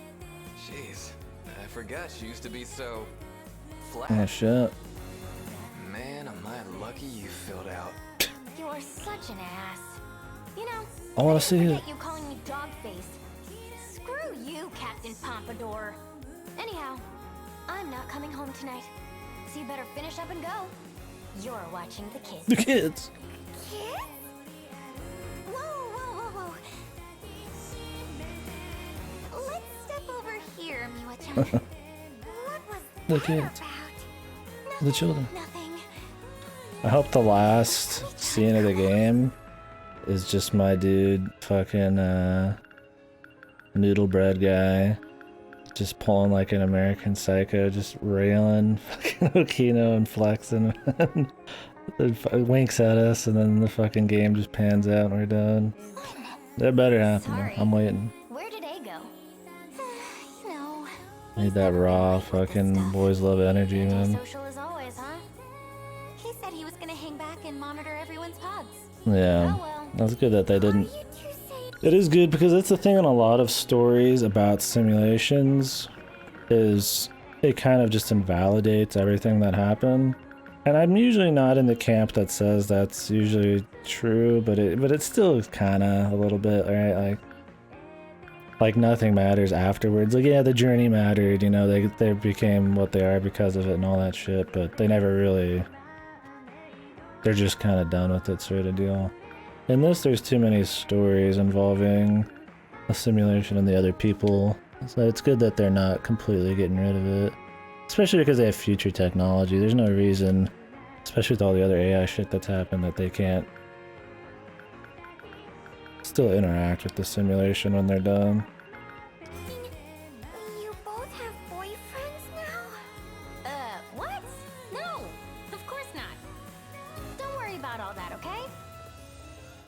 Jeez, I forgot she used to be so flat. Oh shit. Man, am I lucky you filled out. You're such an ass. You know, I wanna didn't see it. forget you calling me Dogface. Screw you, Captain Pompadour. Anyhow, I'm not coming home tonight. So you better finish up and go. You're watching the kids. The kids. Kids? Whoa, whoa, whoa, whoa. Let's step over here, Miwa-chan. What was The that kids. about? The children. Nothing. I hope the last scene of the game is just my dude, fucking noodle bread guy, just pulling like an American Psycho, just railing fucking Okino and flexing. It winks at us, and then the fucking game just pans out and we're done. That better happen. Sorry. I'm waiting. Where did A go? You know. Need that raw fucking boys love energy, man. Social as always, huh? He said he was gonna hang back and monitor everyone's pods. Yeah, Oh well. that's good that they didn't. Are you two saying- It is good because that's the thing in a lot of stories about simulations is it kind of just invalidates everything that happened. And I'm usually not in the camp that says that's usually true, but it still is kind of a little bit, right? Like nothing matters afterwards. Like, yeah, the journey mattered, you know, they became what they are because of it and all that shit, but they never really, they're just kind of done with it sort of deal. In this, there's too many stories involving a simulation and the other people, so it's good that they're not completely getting rid of it. Especially because they have future technology. There's no reason, especially with all the other AI shit that's happened, that they can't still interact with the simulation when they're done. You both have boyfriends now? What? No, of course not. Don't worry about all that, okay?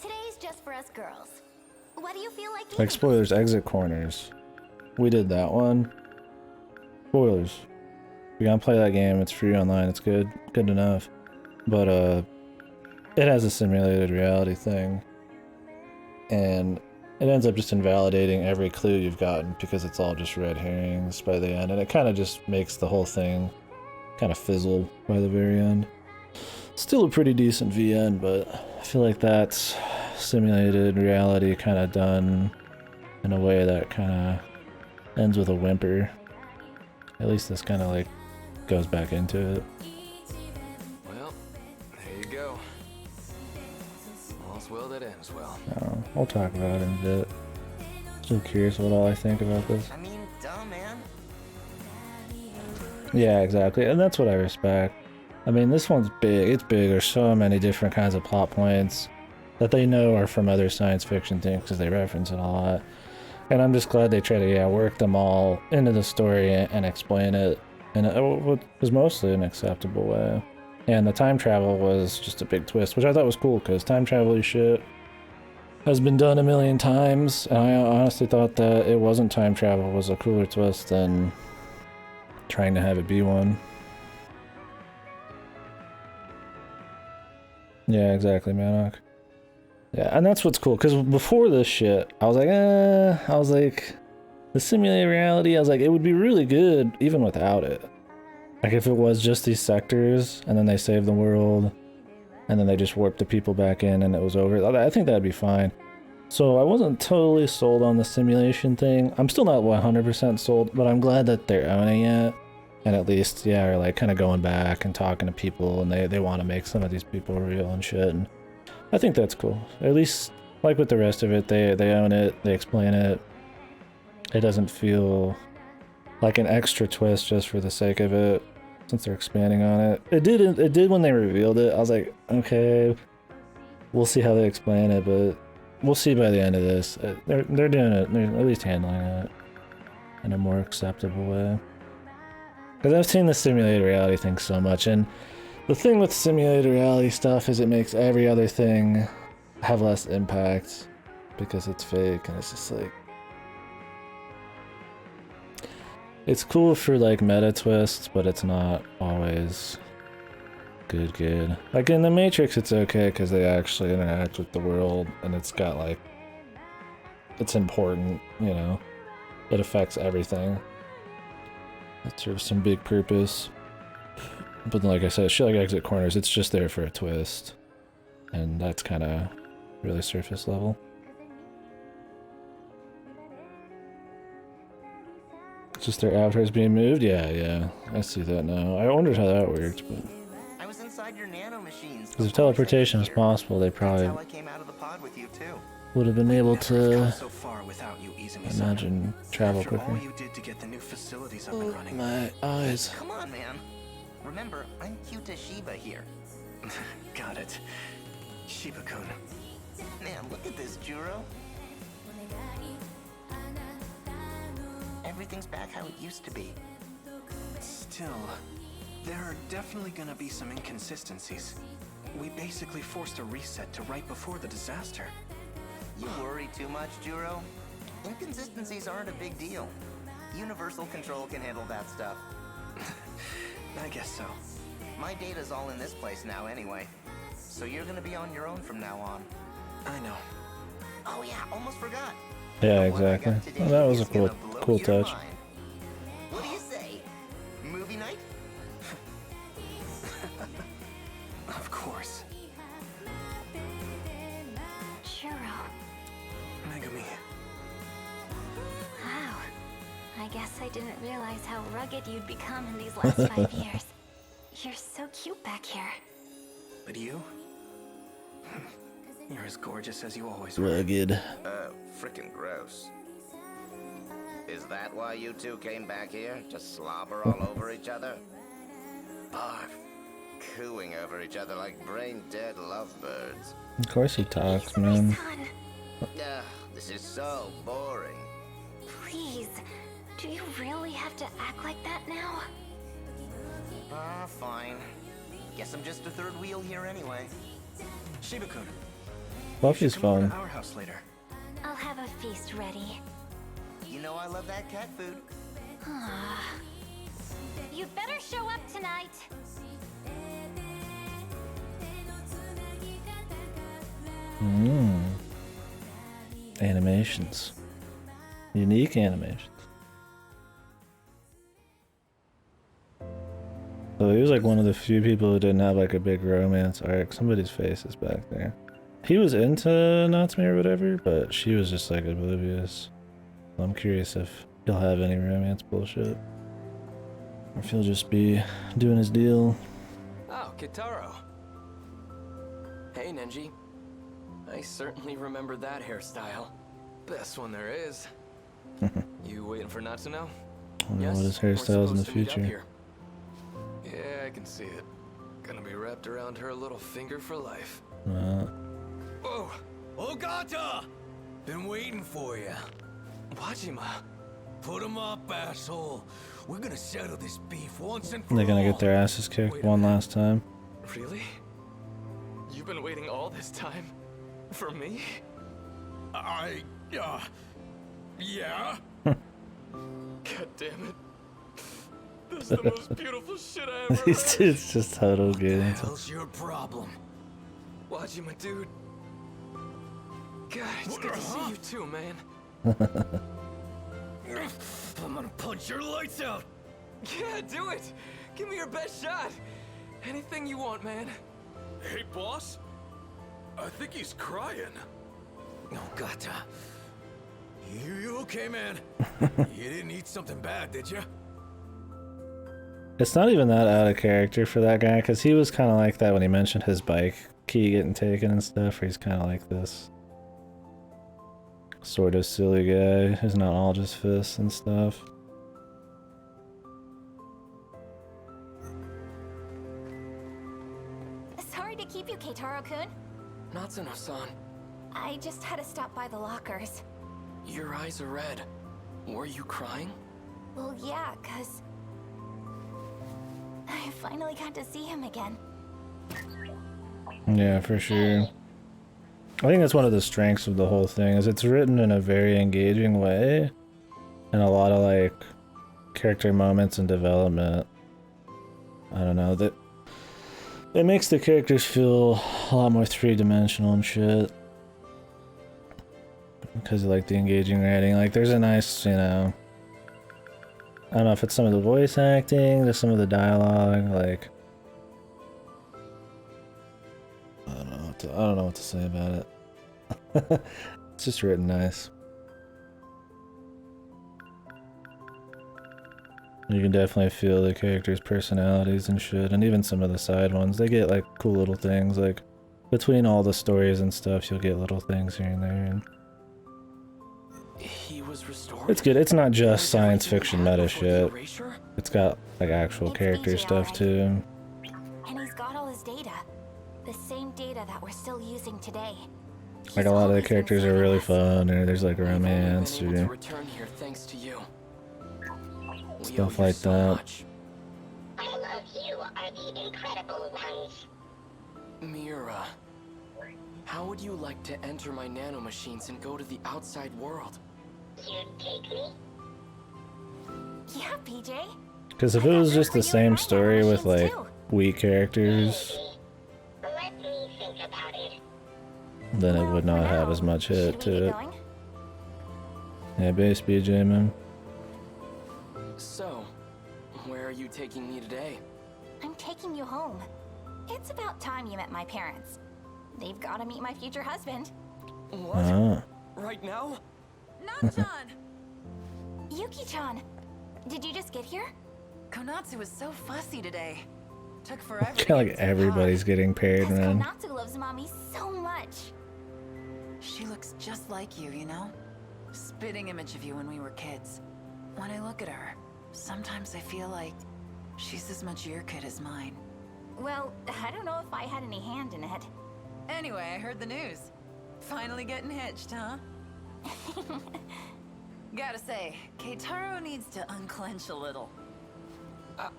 Today's just for us girls. What do you feel like eating? Like, spoilers, exit corners. We did that one. Spoilers. If you're gonna play that game, it's free online, it's good enough. But it has a simulated reality thing. And it ends up just invalidating every clue you've gotten because it's all just red herrings by the end. And it kind of just makes the whole thing kind of fizzle by the very end. Still a pretty decent VN, but I feel like that's simulated reality kind of done in a way that kind of ends with a whimper. At least this kind of like goes back into it. Well, there you go. All's well that ends well. We'll talk about it in a bit. Still curious what all I think about this. I mean, duh, man. Yeah, exactly, and that's what I respect. I mean, this one's big. It's big. There's so many different kinds of plot points that they know are from other science fiction things because they reference it a lot. And I'm just glad they try to, work them all into the story and explain it in what was mostly an acceptable way. And the time travel was just a big twist, which I thought was cool because time travel shit has been done a million times. And I honestly thought that it wasn't time travel was a cooler twist than trying to have it be one. Yeah, exactly, Manok. Yeah, and that's what's cool, because before this shit, I was like, the simulated reality, I was like, it would be really good even without it. Like, if it was just these sectors, and then they saved the world, and then they just warped the people back in, and it was over. I think that'd be fine. So I wasn't totally sold on the simulation thing. I'm still not 100% sold, but I'm glad that they're owning it. And at least, are like kind of going back and talking to people, and they want to make some of these people real and shit. And I think that's cool. At least, like with the rest of it, they own it, they explain it. It doesn't feel like an extra twist just for the sake of it, since they're expanding on it. It did when they revealed it. I was like, okay, we'll see how they explain it, but we'll see by the end of this. They're doing it. They're at least handling it in a more acceptable way. Because I've seen the simulated reality thing so much, and the thing with simulated reality stuff is it makes every other thing have less impact because it's fake, and it's just like, it's cool for like meta twists, but it's not always good. Like in the Matrix, it's okay because they actually interact with the world, and it's got like, it's important, it affects everything. It serves some big purpose. But like I said, shit like exit corners, it's just there for a twist. And that's kind of really surface level. It's just their avatars being moved? Yeah. I see that now. I wondered how that worked, but... I was inside your nano machines. Because if teleportation was possible, they probably That's how I came out of the pod with you too. would have been able to So far without you, Izumi-san. imagine travel After all quicker. you did to get the new facilities up and running. My eyes. Come on, man. Remember, I'm Kyuta Shiba here. Got it. Shiba-kun. Man, look at this, Juro. Everything's back how it used to be. Still, there are definitely gonna be some inconsistencies. We basically forced a reset to right before the disaster. You worry too much, Juro. Inconsistencies aren't a big deal. Universal Control can handle that stuff. I guess so. My data's all in this place now anyway. So you're gonna be on your own from now on. I know. Oh yeah, almost forgot. Yeah, exactly. Well, that was a cool touch. Mind. What do you say? Movie night? Of course. Churro. Megami. Wow. I guess I didn't realize how rugged you'd become in these last 5 years. You're so cute back here. But you? You're as gorgeous as you always were. Rugged. Frickin' gross. Is that why you two came back here? To slobber all over each other? Barf. Cooing over each other like brain-dead lovebirds. Of course he talks, man. Ugh, this is so boring. Please, do you really have to act like that now? Fine. Guess I'm just a third wheel here anyway. Shiba-kun. Buffy's Come over fun. to our house later. I'll have a feast ready. You know I love that cat food. You'd better show up tonight. Animations. Unique animations. So he was like one of the few people who didn't have like a big romance arc. Somebody's face is back there. He was into Natsume or whatever, but she was just like oblivious. I'm curious if he'll have any romance bullshit. Or if he'll just be doing his deal. Oh, Kitaro. Hey, Nenji. I certainly remember that hairstyle. Best one there is. You waiting for Natsuno? I don't know what his hairstyle's in the future. Yeah, I can see it. Gonna be wrapped around her little finger for life. Whoa! Ogata! Been waiting for you. Wajima. Put him up, asshole. We're gonna settle this beef once and for all. They're gonna get their asses kicked one last time. Really? You've been waiting all this time? For me? Yeah? God damn it. This is the most beautiful shit I ever heard. It's just total What the good. hell's your problem? Wajima, dude. God, it's good to see you too, man. I'm gonna punch your lights out. Yeah, do it. Give me your best shot. Anything you want, man. Hey, boss. I think he's crying. Ogata. You okay, man? You didn't eat something bad, did you? It's not even that out of character for that guy, because he was kind of like that when he mentioned his bike key getting taken and stuff, where he's kind of like this sort of silly guy who's not all just fists and stuff. Sorry to keep you, Keitaro-kun. Natsuno-san, I just had to stop by the lockers. your eyes are red. Were you crying? Well, yeah, 'cause I finally got to see him again. Yeah, for sure. I think that's one of the strengths of the whole thing, is it's written in a very engaging way, and a lot of like character moments and development. I don't know, that it makes the characters feel a lot more three-dimensional and shit. Because of like the engaging writing, like there's a nice, you know, I don't know if it's some of the voice acting, there's some of the dialogue, like I don't know what to say about it. It's just written nice. You can definitely feel the characters' personalities and shit, and even some of the side ones. They get like cool little things, like between all the stories and stuff, you'll get little things here and there. And He was restored. it's good. It's not just science fiction meta shit. It's got like actual It's character DJ, stuff alright. too. And he's got all his data. The same data that we're still using today. Like a lot of the characters are really fun, or there's like romance We've only been able to or return here thanks to you. We stuff owe you like so that. much. I love you are the incredible ones. Miura, how would you like to enter my nanomachines and go to the outside world? You'd take me? Yeah, PJ. Because if it was just the same story with like weak characters, Let me think about it. then it would not have as much hit to it. Yeah, base BJ, man. So, where are you taking me today? I'm taking you home. It's about time you met my parents. They've got to meet my future husband. What? Ah. Right now? Nan-chan! Yuki-chan, did you just get here? Konatsu was so fussy today. Took forever. I feel like everybody's getting paired, Because man. Konatsu loves Mommy so much. She looks just like you, you know? Spitting image of you when we were kids. When I look at her, sometimes I feel like she's as much your kid as mine. Well, I don't know if I had any hand in it. Anyway, I heard the news. Finally getting hitched, huh? Gotta say, Keitaro needs to unclench a little.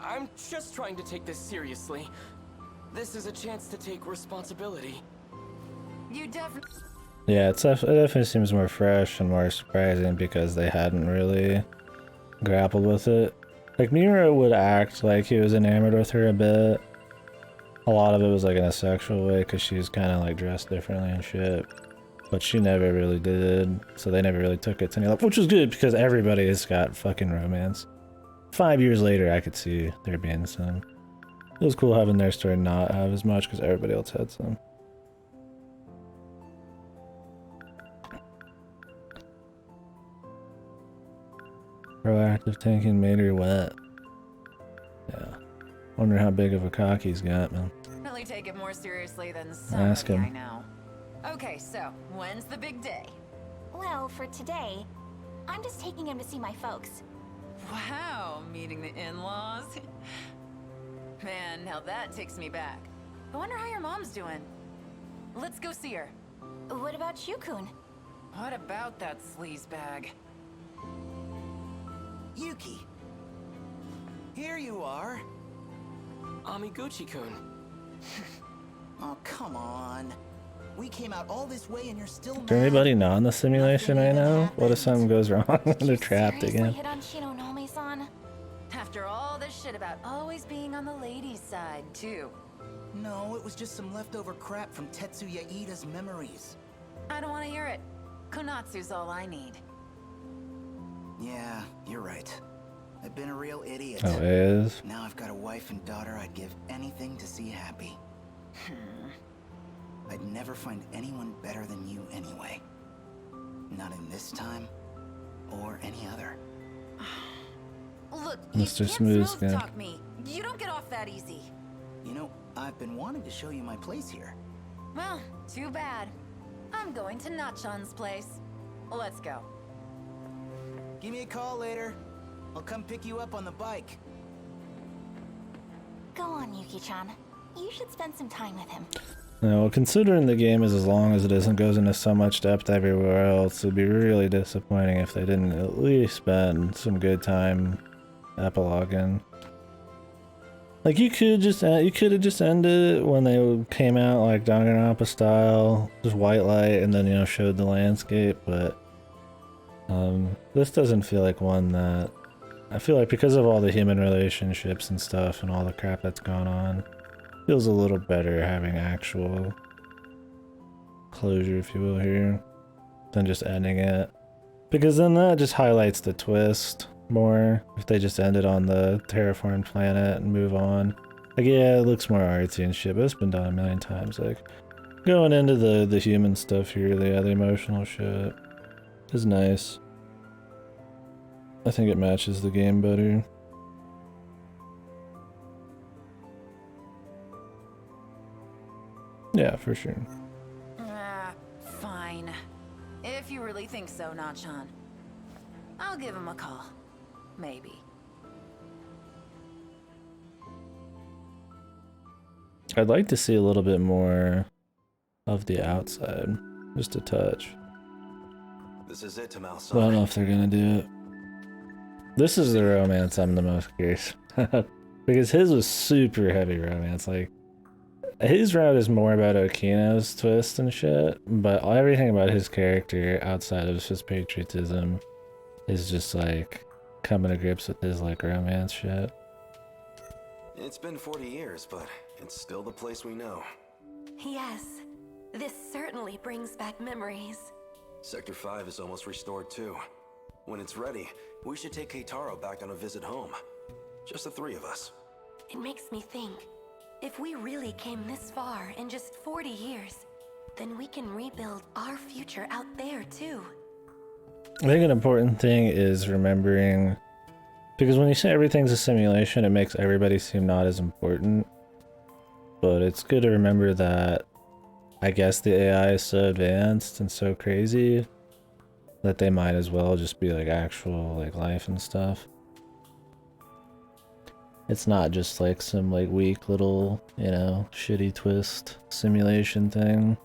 I'm just trying to take this seriously. This is a chance to take responsibility. You definitely... Yeah, it definitely seems more fresh and more surprising because they hadn't really grappled with it. Like, Miura would act like he was enamored with her a bit. A lot of it was like in a sexual way because she's kind of like dressed differently and shit. But she never really did, so they never really took it to any level, which was good because everybody has got fucking romance. 5 years later, I could see there being some. It was cool having their story not have as much because everybody else had some. Proactive tanking made her wet. Yeah. Wonder how big of a cock he's got, man. Definitely take it more seriously than somebody Ask him. I know. Okay, so, when's the big day? Well, for today, I'm just taking him to see my folks. Wow, meeting the in-laws? Man, now that takes me back. I wonder how your mom's doing. Let's go see her. What about Shukun? What about that sleazebag? Yuki. Here you are. Amiguchi-kun. Oh, come on. We came out all this way and you're still Is there anybody not in the simulation right now? What if something goes wrong and they're trapped Seriously again? hit on Shinonome-san? After all this shit about always being on the ladies' side, too. No, it was just some leftover crap from Tetsuya Ida's memories. I don't want to hear it. Konatsu's all I need. Yeah, you're right. I've been a real idiot. Oh, it is? Now I've got a wife and daughter I'd give anything to see happy. I'd never find anyone better than you anyway. Not in this time, or any other. Look, Mr. you Smooth can't Skin. talk me. You don't get off that easy. You know, I've been wanting to show you my place here. Well, too bad. I'm going to Nachan's place. Let's go. Give me a call later. I'll come pick you up on the bike. Go on, Yuki-chan. You should spend some time with him. No, well, considering the game is as long as it is and goes into so much depth everywhere else, it'd be really disappointing if they didn't at least spend some good time epiloguing. Like, you could have just ended it when they came out, like Danganronpa style, just white light, and then, you know, showed the landscape, but this doesn't feel like one that... I feel like because of all the human relationships and stuff and all the crap that's gone on, feels a little better having actual closure, if you will, here, than just ending it. Because then that just highlights the twist more, if they just ended on the terraformed planet and move on. Like, yeah, it looks more artsy and shit, but it's been done a million times. Like, going into the human stuff here, the emotional shit, is nice. I think it matches the game better. Yeah, for sure. Fine. If you really think so, Nachan. I'll give him a call. Maybe. I'd like to see a little bit more of the outside. Just a touch. This is it, Tamal. I don't know if they're gonna do it. This is the romance I'm the most curious about. Because his was super heavy romance. Like, his route is more about Okino's twist and shit, but everything about his character outside of his patriotism is just like coming to grips with his like romance shit. It's been 40 years, but it's still the place we know. Yes, this certainly brings back memories. Sector 5 is almost restored too. When it's ready, we should take Keitaro back on a visit home. Just the three of us. It makes me think, if we really came this far in just 40 years, then we can rebuild our future out there too. I think an important thing is remembering, because when you say everything's a simulation, it makes everybody seem not as important. But it's good to remember that I guess the AI is so advanced and so crazy that they might as well just be like actual like life and stuff. It's not just like some like weak little, you know, shitty twist simulation thing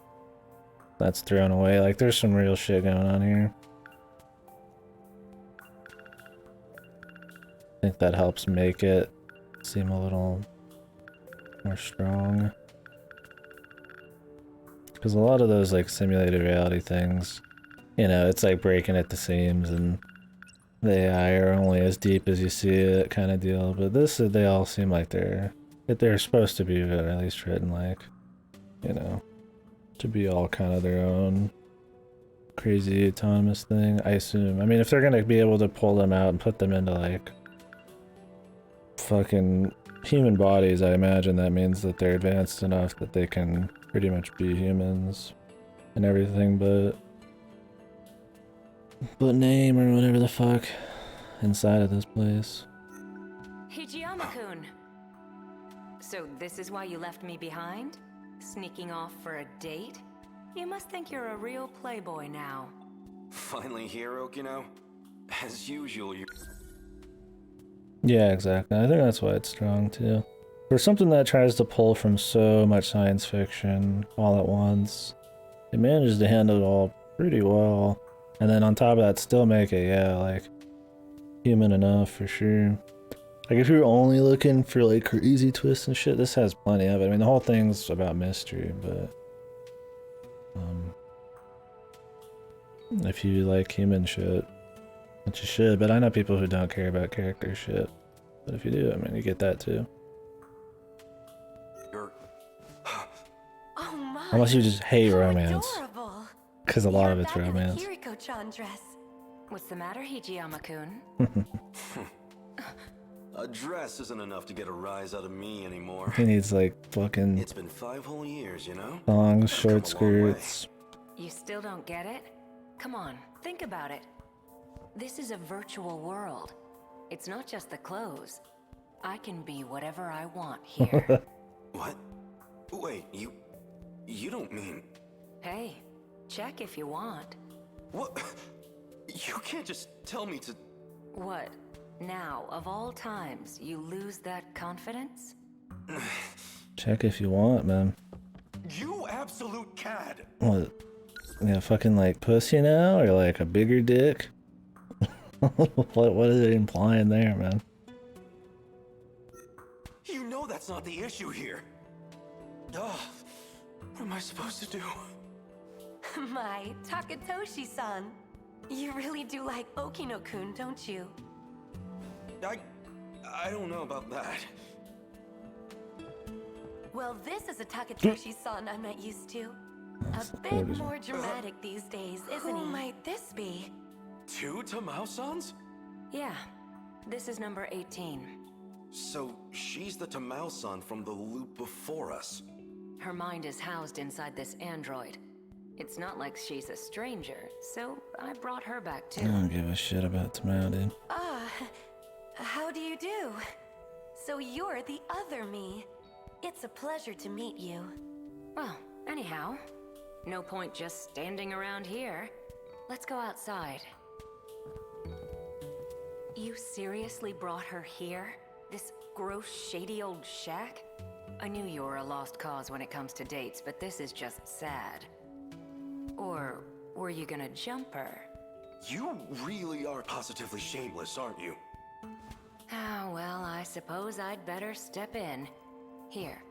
that's thrown away. Like there's some real shit going on here. I think that helps make it seem a little more strong. Because a lot of those like simulated reality things, you know, it's like breaking at the seams and the AI are only as deep as you see it kind of deal. But this, they all seem like they're supposed to be, or at least written like, you know, to be all kind of their own crazy autonomous thing, I assume. I mean, if they're gonna be able to pull them out and put them into like fucking human bodies, I imagine that means that they're advanced enough that they can pretty much be humans and everything but name or whatever the fuck inside of this place. Hijiyama-kun! So this is why you left me behind? Sneaking off for a date? You must think you're a real playboy now. Finally here, Okino? As usual, you... Yeah, exactly. I think that's why it's strong too. For something that tries to pull from so much science fiction all at once, it manages to handle it all pretty well. And then on top of that, still make it, yeah, like, human enough for sure. Like, if you're only looking for, like, crazy twists and shit, this has plenty of it. I mean, the whole thing's about mystery, but... if you like human shit, which you should, but I know people who don't care about character shit. But if you do, I mean, you get that too. Oh my, Unless you just hate how romance. adorable. Because a lot You're of it's back in the romance. Kiriko-chan dress. What's the matter, Hijiyama-kun? A dress isn't enough to get a rise out of me anymore. He needs like fucking It's been 5 whole years, you know? long I've short come a long way. skirts. You still don't get it? Come on, think about it. This is a virtual world. It's not just the clothes. I can be whatever I want here. What? Wait, you don't mean... Hey, check if you want. What? You can't just tell me to... What? Now, of all times, you lose that confidence? Check if you want, man. You absolute cad! What? Yeah, fucking like pussy now, or like a bigger dick? What is it implying there, man? You know that's not the issue here. Ugh. What am I supposed to do? My Takatoshi-san. You really do like Okino-kun, don't you? I don't know about that. Well, this is a Takatoshi-san I'm not used to. A bit more dramatic these days, isn't he? Who might this be? 2 Tamao-sans? Yeah, this is number 18. So she's the Tamao-san from the loop before us. Her mind is housed inside this android. It's not like she's a stranger, so I brought her back too. I don't give a shit about Tamao, dude. How do you do? So you're the other me. It's a pleasure to meet you. Well, anyhow, no point just standing around here. Let's go outside. You seriously brought her here? This gross, shady old shack? I knew you were a lost cause when it comes to dates, but this is just sad. Or were you gonna jump her? You really are positively shameless, aren't you? Ah, well, I suppose I'd better step in. Here,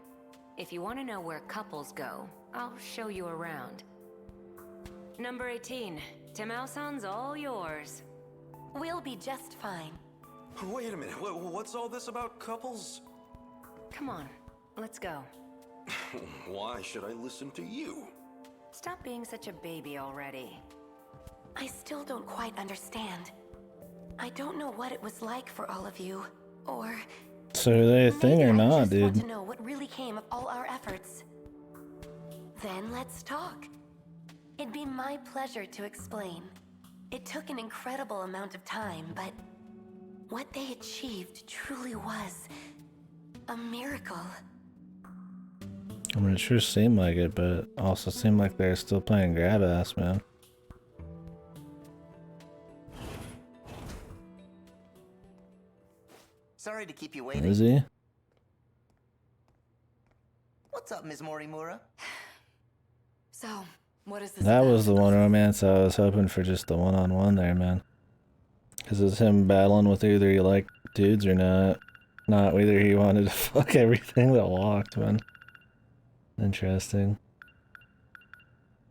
If you want to know where couples go, I'll show you around. Number 18, Timao-san's all yours. We'll be just fine. Wait a minute, what's all this about couples? Come on, let's go. Why should I listen to you? Stop being such a baby already. I still don't quite understand. I don't know what it was like for all of you, or... So are they a thing or not, I just want dude? to know what really came of all our efforts. Then let's talk. It'd be my pleasure to explain. It took an incredible amount of time, but what they achieved truly was a miracle. I mean, it sure seemed like it, but also seemed like they're still playing grab ass, man. Sorry to keep you waiting. Is he? What's up, Ms. Morimura? So, what is this That about? was the one romance I was hoping for, just the one-on-one there, man. Because it's him battling with either you like dudes or not. Not whether he wanted to fuck everything that walked, man. Interesting.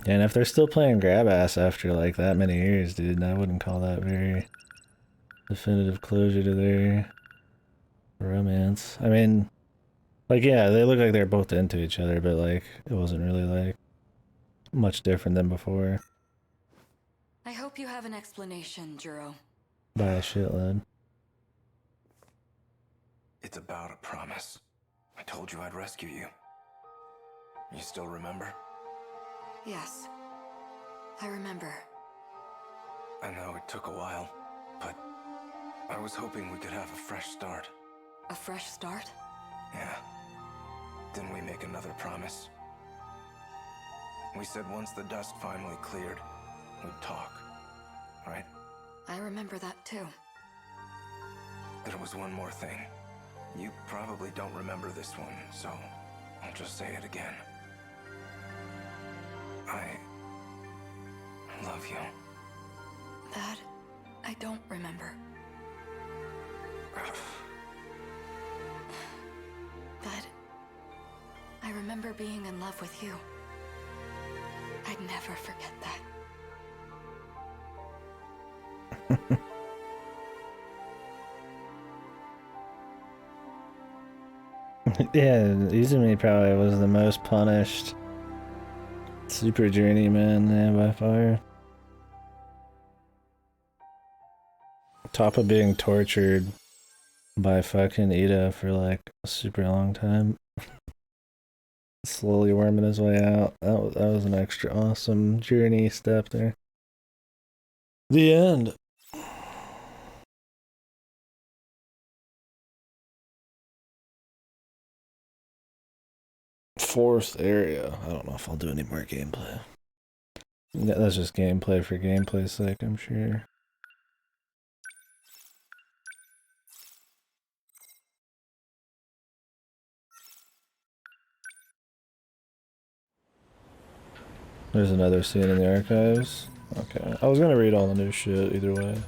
And if they're still playing grab ass after like that many years, dude, I wouldn't call that very definitive closure to their romance. I mean, like, yeah, they look like they're both into each other, but like, it wasn't really like much different than before. I hope you have an explanation, Juro. By a shitload. It's about a promise. I told you I'd rescue you. You still remember? Yes. I remember. I know it took a while, but I was hoping we could have a fresh start. A fresh start? Yeah. Then we make another promise. We said once the dust finally cleared, we'd talk. Right? I remember that too. There was one more thing. You probably don't remember this one, so I'll just say it again. I love you. That I don't remember. But I remember being in love with you. I'd never forget that. Yeah, Izumi probably was the most punished super journeyman, yeah, by far. Top of being tortured by fucking Ida for like a super long time. Slowly worming his way out. That was an extra awesome journey step there. The end. Fourth area. I don't know if I'll do any more gameplay. Yeah, that's just gameplay for gameplay's sake, I'm sure. There's another scene in the archives. Okay. I was gonna read all the new shit either way.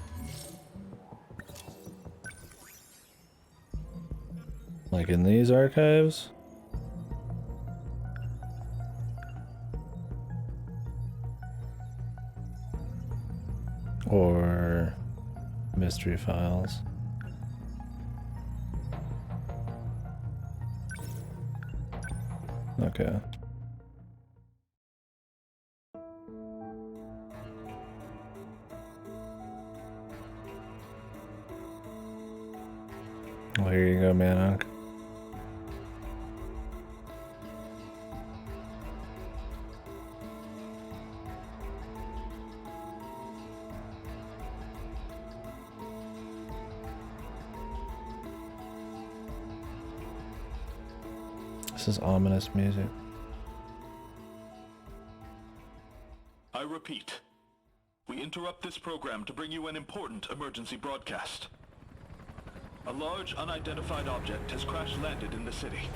Like in these archives? Or mystery files. Okay. Well, here you go, Manok. This is ominous music. I repeat, we interrupt this program to bring you an important emergency broadcast. A large unidentified object has crash-landed in the city.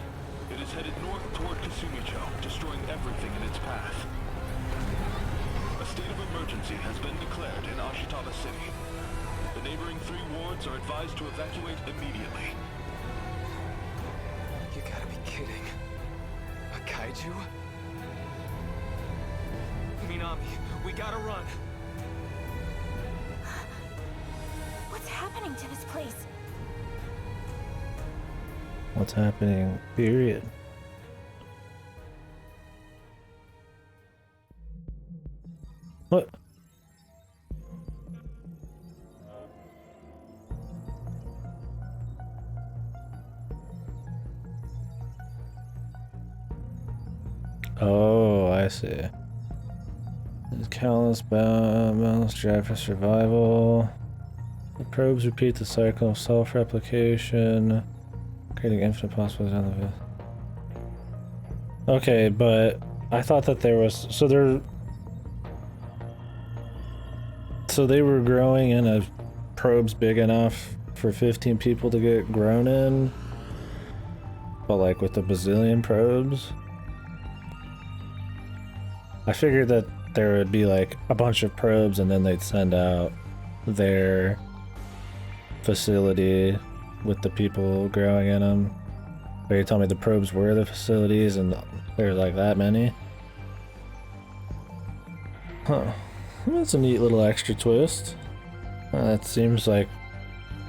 It is headed north toward Kasumicho, destroying everything in its path. A state of emergency has been declared in Ashitaba City. The neighboring 3 wards are advised to evacuate immediately. You gotta be kidding. Kaiju? Minami, we gotta run. What's happening to this place? What's happening? Period. What? Oh, I see. There's countless bounds drive for survival. The probes repeat the cycle of self-replication, creating infinite possibilities on the. Okay, but I thought that there was so they were growing in a probes big enough for 15 people to get grown in, but like with a bazillion probes. I figured that there would be like a bunch of probes and then they'd send out their facility with the people growing in them. But you told me the probes were the facilities and there's like that many? Huh. That's a neat little extra twist. That seems like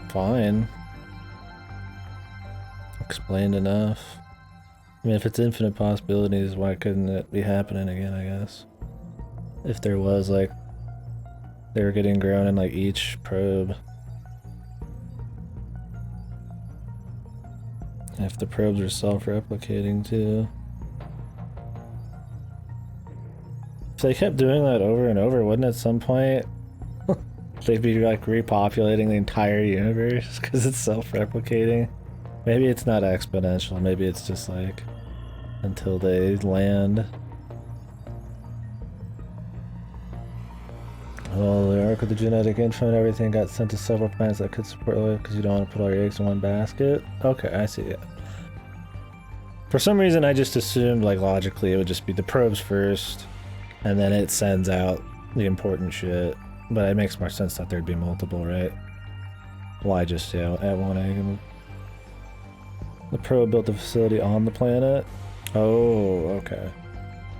fine. Explained enough. I mean, if it's infinite possibilities, why couldn't it be happening again, I guess? If there was, like, they were getting grown in, like, each probe. If the probes are self-replicating, too. If they kept doing that over and over, wouldn't at some point they'd be, like, repopulating the entire universe because it's self-replicating? Maybe it's not exponential, maybe it's just, like, until they land. Well, the arc of the genetic info and everything got sent to several planets that could support life because you don't want to put all your eggs in one basket. Okay, I see it. For some reason, I just assumed, like, logically, it would just be the probes first, and then it sends out the important shit. But it makes more sense that there'd be multiple, right? Why just, yeah, at one egg? And the probe built the facility on the planet? Oh, okay.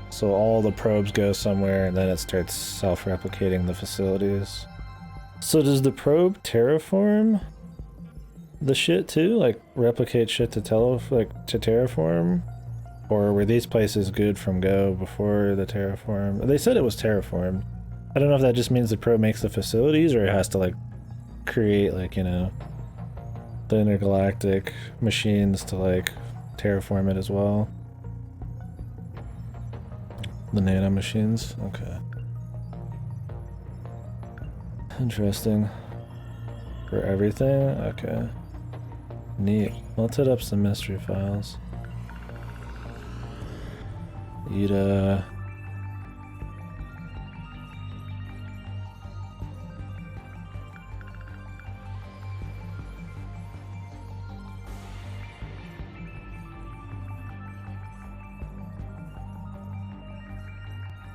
So all the probes go somewhere and then it starts self-replicating the facilities. So does the probe terraform the shit too? Like replicate shit to terraform? Or were these places good from go before the terraform? They said it was terraformed. I don't know if that just means the probe makes the facilities or it has to like create like, you know, the intergalactic machines to like terraform it as well. The nano machines? Okay. Interesting. For everything? Okay. Neat. Let's hit up some mystery files. Ida.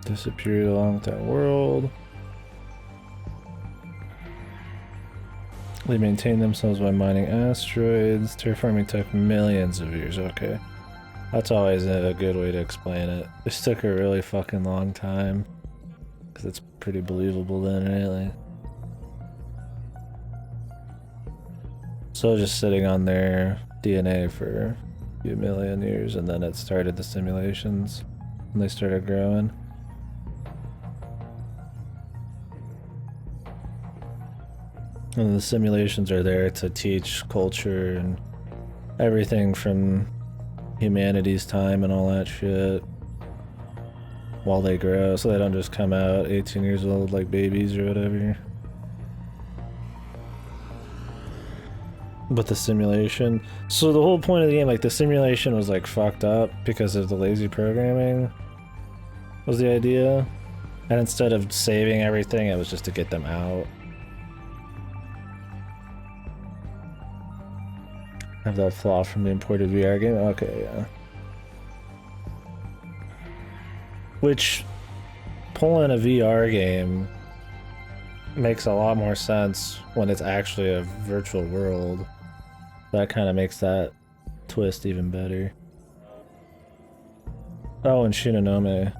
Disappeared along with that world. They maintain themselves by mining asteroids. Terraforming took millions of years. Okay. That's always a good way to explain it. This took a really fucking long time. Because it's pretty believable then, really. So just sitting on their DNA for a few million years and then it started the simulations. And they started growing. And the simulations are there to teach culture and everything from humanity's time and all that shit while they grow, so they don't just come out 18 years old like babies or whatever. But the simulation, so the whole point of the game, like the simulation was like fucked up because of the lazy programming was the idea, and instead of saving everything it was just to get them out. Have that flaw from the imported VR game? Okay, yeah. Which, pulling a VR game makes a lot more sense when it's actually a virtual world. That kind of makes that twist even better. Oh, and Shinonome.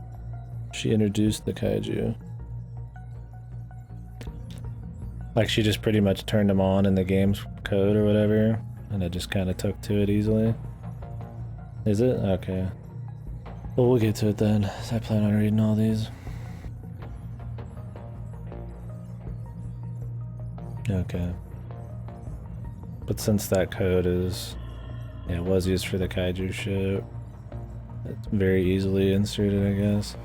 She introduced the kaiju. Like, she just pretty much turned them on in the game's code or whatever, and it just kind of took to it easily. Is it? Okay. Well, we'll get to it then. I plan on reading all these. Okay. But since that code is... yeah, was used for the kaiju shit, it's very easily inserted, I guess.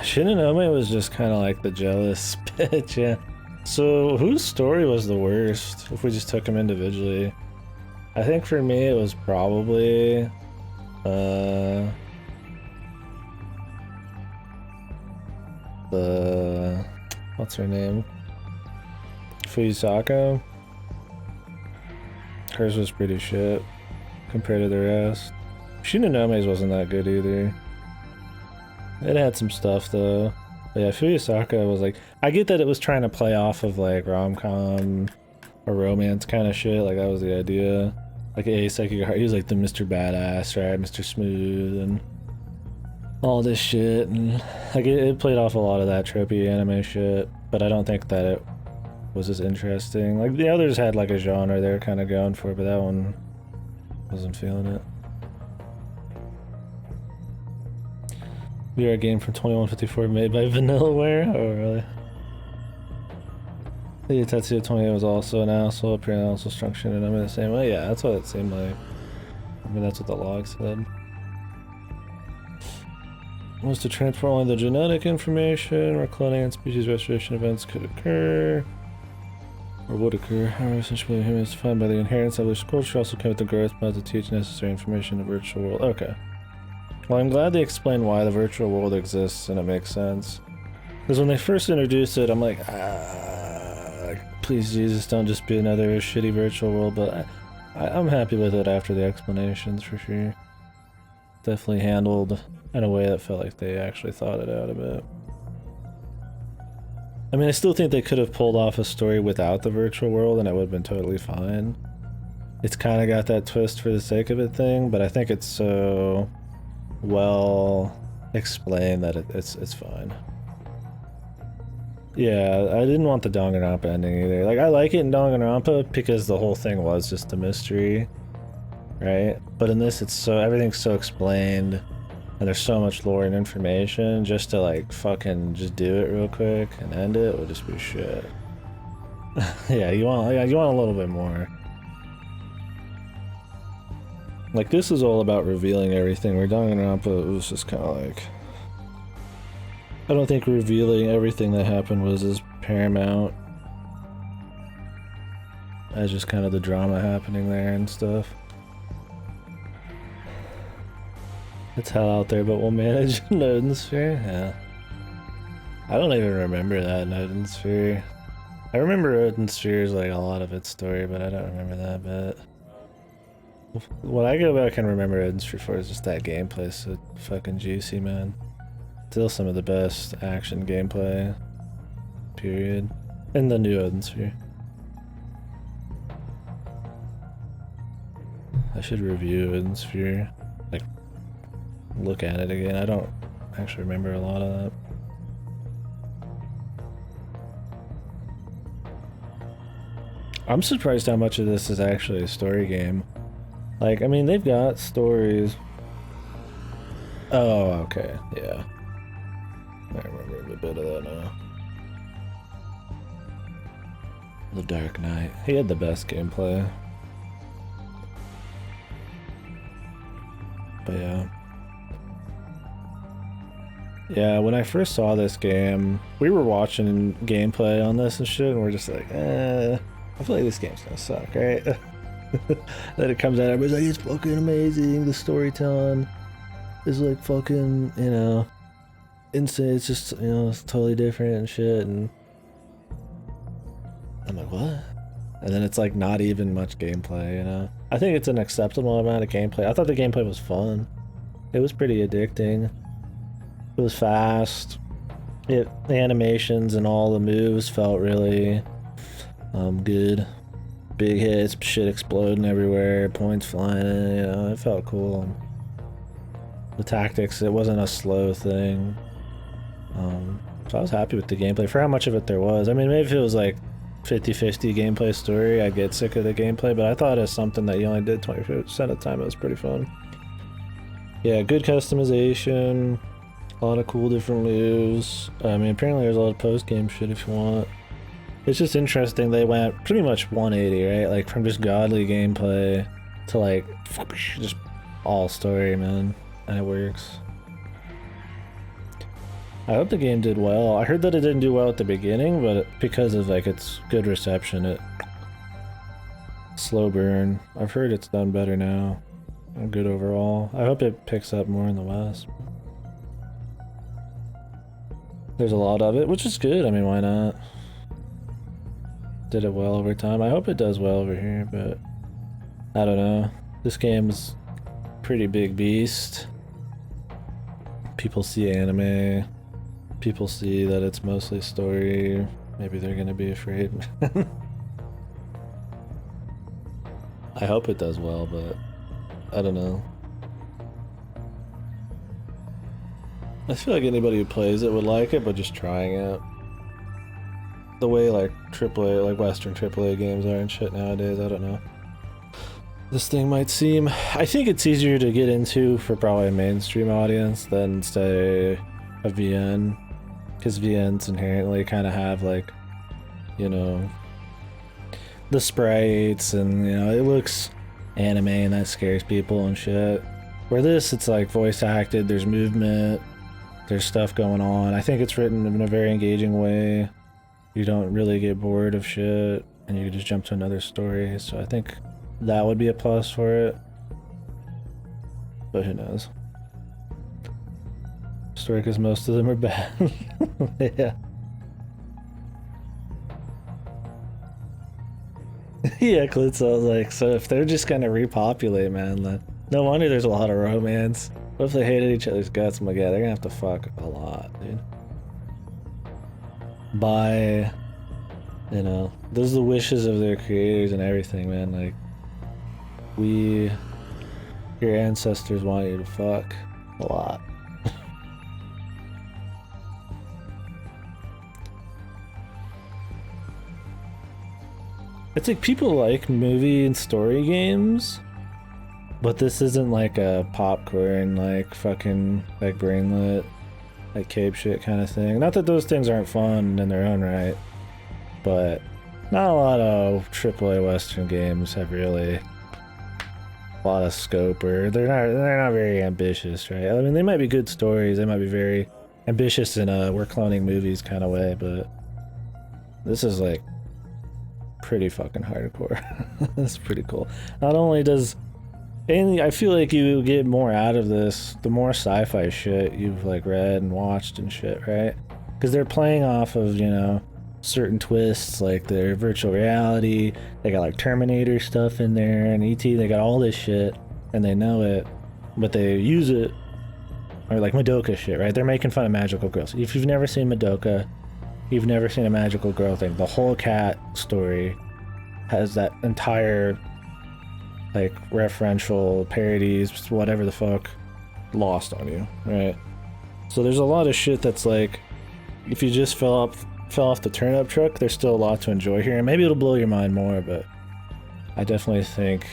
Shinonome was just kind of like the jealous bitch, yeah. So, whose story was the worst, if we just took them individually? I think for me it was probably... what's her name? Fuyusaka? Hers was pretty shit, compared to the rest. Shinonome's wasn't that good either. It had some stuff though. But yeah, Fuyusaka was like... I get that it was trying to play off of like rom-com or romance kind of shit, like that was the idea. Like Sekigahara, he was like the Mr. Badass, right? Mr. Smooth and all this shit, and like it played off a lot of that tropey anime shit, but I don't think that it was as interesting. Like the others had like a genre they were kind of going for, but that one wasn't feeling it. VR game from 2154 made by Vanillaware? Oh really? The Tetsuya 28 was also an asshole, apparently also structured and I'm in the same way. Yeah, that's what it seemed like. I mean, that's what the log said. Was to transfer only the genetic information, where cloning and species restoration events could occur, or would occur. However, essentially, human is defined by the inherent established culture, also came with the growth mod to teach necessary information in the virtual world. Okay. Well, I'm glad they explained why the virtual world exists, and it makes sense. Because when they first introduced it, I'm like, please Jesus, don't just be another shitty virtual world, but I'm happy with it after the explanations, for sure. Definitely handled in a way that felt like they actually thought it out a bit. I mean, I still think they could have pulled off a story without the virtual world and it would have been totally fine. It's kind of got that twist for the sake of it thing, but I think it's so well explained that it's fine. Yeah, I didn't want the Danganronpa ending either. Like, I like it in Danganronpa because the whole thing was just a mystery, right? But in this, it's so everything's so explained, and there's so much lore and information. Just to like fucking just do it real quick and end it would just be shit. Yeah, you want a little bit more. Like, this is all about revealing everything. Where Danganronpa was just kind of like, I don't think revealing everything that happened was as paramount as just kind of the drama happening there and stuff. It's hell out there, but we'll manage Nodensphere. Yeah. I don't even remember that Nodensphere. I remember Nodensphere's like a lot of its story, but I don't remember that bit. What I go back and remember Nodensphere for is just that gameplay, so fucking juicy, man. Still some of the best action gameplay, period, in the new Nodensphere. I should review Nodensphere, like, look at it again. I don't actually remember a lot of that. I'm surprised how much of this is actually a story game. Like, I mean, they've got stories. Oh, okay, yeah. I remember a bit of that now. The Dark Knight. He had the best gameplay. But yeah. Yeah, when I first saw this game, we were watching gameplay on this and shit, and we're just like, I feel like this game's gonna suck, right? Then it comes out, everybody's like, it's fucking amazing, the storytelling is like fucking, you know, insane, it's just, you know, it's totally different and shit, and I'm like, what? And then it's like not even much gameplay, you know? I think it's an acceptable amount of gameplay. I thought the gameplay was fun. It was pretty addicting. It was fast. The animations and all the moves felt really good. Big hits, shit exploding everywhere, points flying in, you know, it felt cool. the tactics. It wasn't a slow thing. So I was happy with the gameplay for how much of it there was. I mean, maybe if it was like 50-50 gameplay story, I'd get sick of the gameplay, but I thought as something that you only did 20% of the time, it was pretty fun. Yeah, good customization, a lot of cool different moves. I mean, apparently there's a lot of post-game shit if you want. It's just interesting, they went pretty much 180, right? Like from just godly gameplay to like just all story, man. And it works. I hope the game did well. I heard that it didn't do well at the beginning, but because of like its good reception, it slow burn. I've heard it's done better now. Good overall. I hope it picks up more in the West. There's a lot of it, which is good. I mean, why not? Did it well over time. I hope it does well over here, but I don't know. This game's pretty big beast. People see anime. People see that it's mostly story. Maybe they're gonna be afraid. I hope it does well, but I don't know. I feel like anybody who plays it would like it, but just trying it. The way like AAA, like Western AAA games are and shit nowadays, I don't know. This thing might seem... I think it's easier to get into for probably a mainstream audience than, say, a VN. Because VNs inherently kind of have, like, you know, the sprites and, you know, it looks anime and that scares people and shit. Where this, it's like voice acted, there's movement, there's stuff going on. I think it's written in a very engaging way. You don't really get bored of shit and you can just jump to another story. So I think that would be a plus for it. But who knows? Story, because most of them are bad. Yeah. Yeah, Klitz, I was like, so if they're just gonna repopulate, man, then no wonder there's a lot of romance. What if they hated each other's guts? I'm like, yeah, they're gonna have to fuck a lot, dude. By, you know, those are the wishes of their creators and everything, man. Like, your ancestors want you to fuck a lot. It's like people like movie and story games, but this isn't like a popcorn, like fucking, like brainlet, like cape shit kind of thing. Not that those things aren't fun in their own right, but not a lot of AAA Western games have really a lot of scope, or they're not very ambitious, right? I mean, they might be good stories, they might be very ambitious in a we're cloning movies kind of way, but this is like pretty fucking hardcore. That's pretty cool. Not only does, and I feel like you get more out of this the more sci-fi shit you've like read and watched and shit, right? Because they're playing off of, you know, certain twists, like their virtual reality. They got like Terminator stuff in there and ET. They got all this shit and they know it, but they use it, or like Madoka shit, right? They're making fun of magical girls. If you've never seen Madoka, you've never seen a magical girl thing. The whole cat story has that entire like referential parodies, whatever the fuck, lost on you, right? So there's a lot of shit that's like, if you just fell off the turnip truck, there's still a lot to enjoy here, and maybe it'll blow your mind more, but I definitely think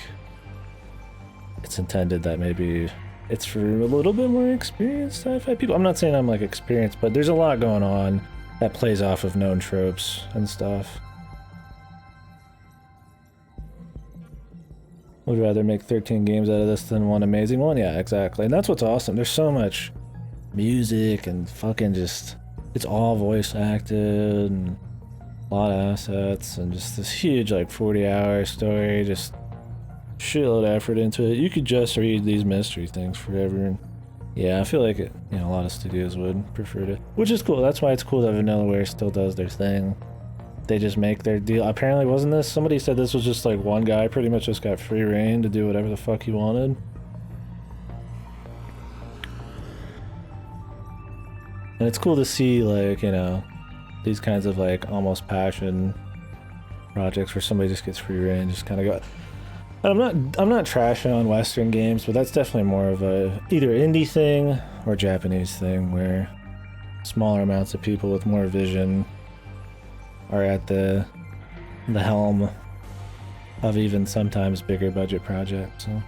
it's intended that maybe it's for a little bit more experienced sci-fi people. I'm not saying I'm like experienced, but there's a lot going on that plays off of known tropes and stuff. Would rather make 13 games out of this than one amazing one. Yeah, exactly. And that's what's awesome. There's so much music and fucking just, it's all voice acted and a lot of assets and just this huge like 40-hour story, just shitload of effort into it. You could just read these mystery things forever, and yeah, I feel like it, you know, a lot of studios would prefer to, which is cool. That's why it's cool that Vanillaware still does their thing. They just make their deal. Apparently, wasn't this, somebody said this was just like one guy pretty much just got free reign to do whatever the fuck he wanted. And it's cool to see, like, you know, these kinds of like almost passion projects where somebody just gets free reign, just kind of go, I'm not trashing on Western games, but that's definitely more of a either indie thing or Japanese thing where smaller amounts of people with more vision are at the helm of even sometimes bigger budget projects. So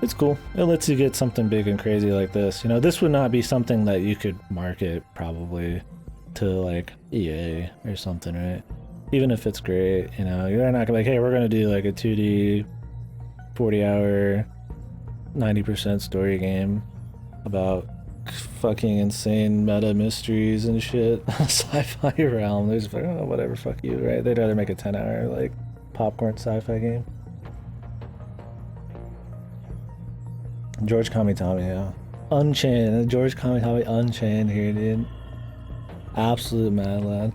it's cool. It lets you get something big and crazy like this. You know, this would not be something that you could market probably to like EA or something, right? Even if it's great, you know, you're not gonna like, hey, we're gonna do like a 2D 40-hour 90% story game about fucking insane meta mysteries and shit. Sci-fi realm. There's like, oh, whatever, fuck you, right? They'd rather make a 10-hour like popcorn sci-fi game. George Kamitami, yeah. Unchained. George Kamitami Unchained here, dude. Absolute mad lad.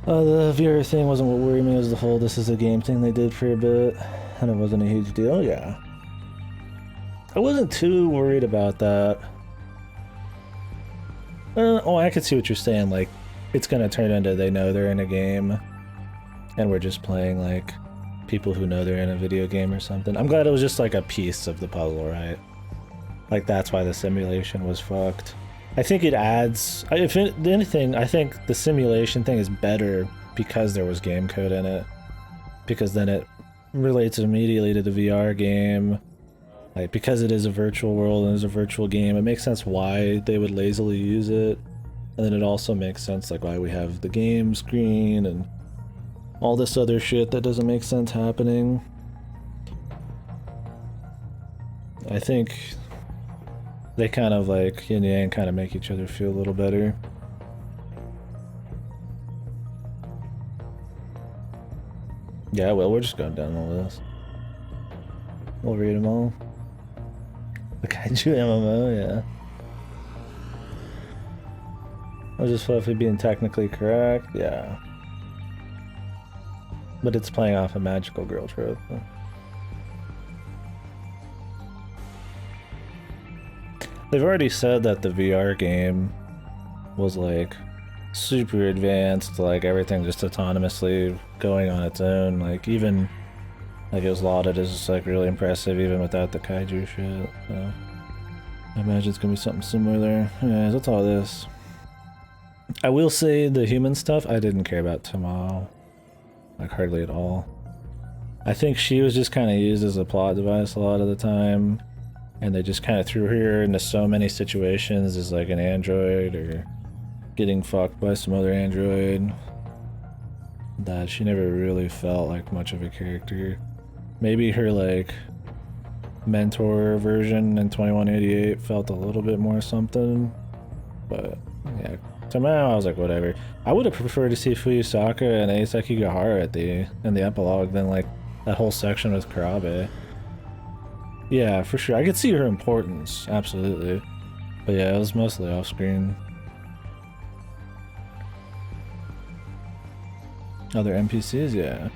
The VR thing wasn't what worried me, it was the whole this is a game thing they did for a bit, and it wasn't a huge deal. Yeah. I wasn't too worried about that. Oh, I could see what you're saying, like, it's gonna turn into they know they're in a game, and we're just playing, like, people who know they're in a video game or something. I'm glad it was just, like, a piece of the puzzle, right? Like, that's why the simulation was fucked. I think it adds, if anything, I think the simulation thing is better because there was game code in it. Because then it relates immediately to the VR game. Like, because it is a virtual world and it's a virtual game, it makes sense why they would lazily use it. And then it also makes sense, like, why we have the game screen and all this other shit that doesn't make sense happening. I think they kind of like yin yang kind of make each other feel a little better. Yeah, well, we're just going down all this. We'll read them all. The Kaiju MMO, yeah. I was just fluffy being technically correct, yeah. But it's playing off a magical girl trope. So. They've already said that the VR game was like super advanced, like everything just autonomously going on its own, like even like it was lauded as just like really impressive even without the kaiju shit. So I imagine it's gonna be something similar there. Anyways, that's all this. I will say the human stuff I didn't care about tomorrow, like hardly at all. I think she was just kind of used as a plot device a lot of the time. And they just kind of threw her into so many situations as like an android or getting fucked by some other android that she never really felt like much of a character. Maybe her like mentor version in 2188 felt a little bit more something, but yeah, somehow I was like whatever. I would have preferred to see Fuyusaka and Ei Sekigahara in the epilogue than like that whole section with Karabe. Yeah, for sure. I could see her importance, absolutely. But yeah, it was mostly off screen. Other NPCs, yeah.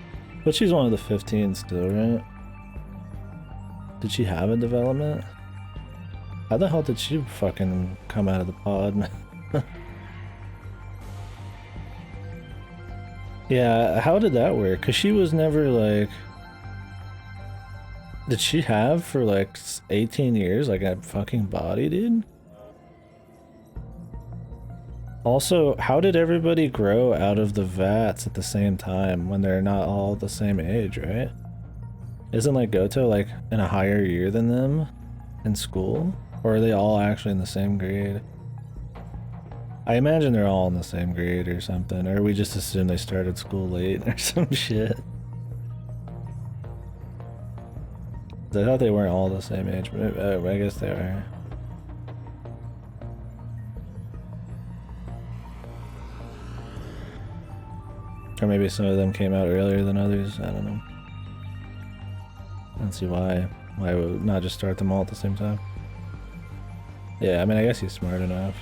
But she's one of the 15 still, right? Did she have a development? How the hell did she fucking come out of the pod, man? Yeah, how did that work? Because she was never like... Did she have for like 18 years like a fucking body, dude? Also, how did everybody grow out of the vats at the same time when they're not all the same age, right? Isn't like Goto like in a higher year than them in school? Or are they all actually in the same grade? I imagine they're all in the same grade or something, or we just assume they started school late or some shit. I thought they weren't all the same age, but I guess they are. Or maybe some of them came out earlier than others, I don't know. I don't see why would not just start them all at the same time. Yeah, I mean, I guess he's smart enough.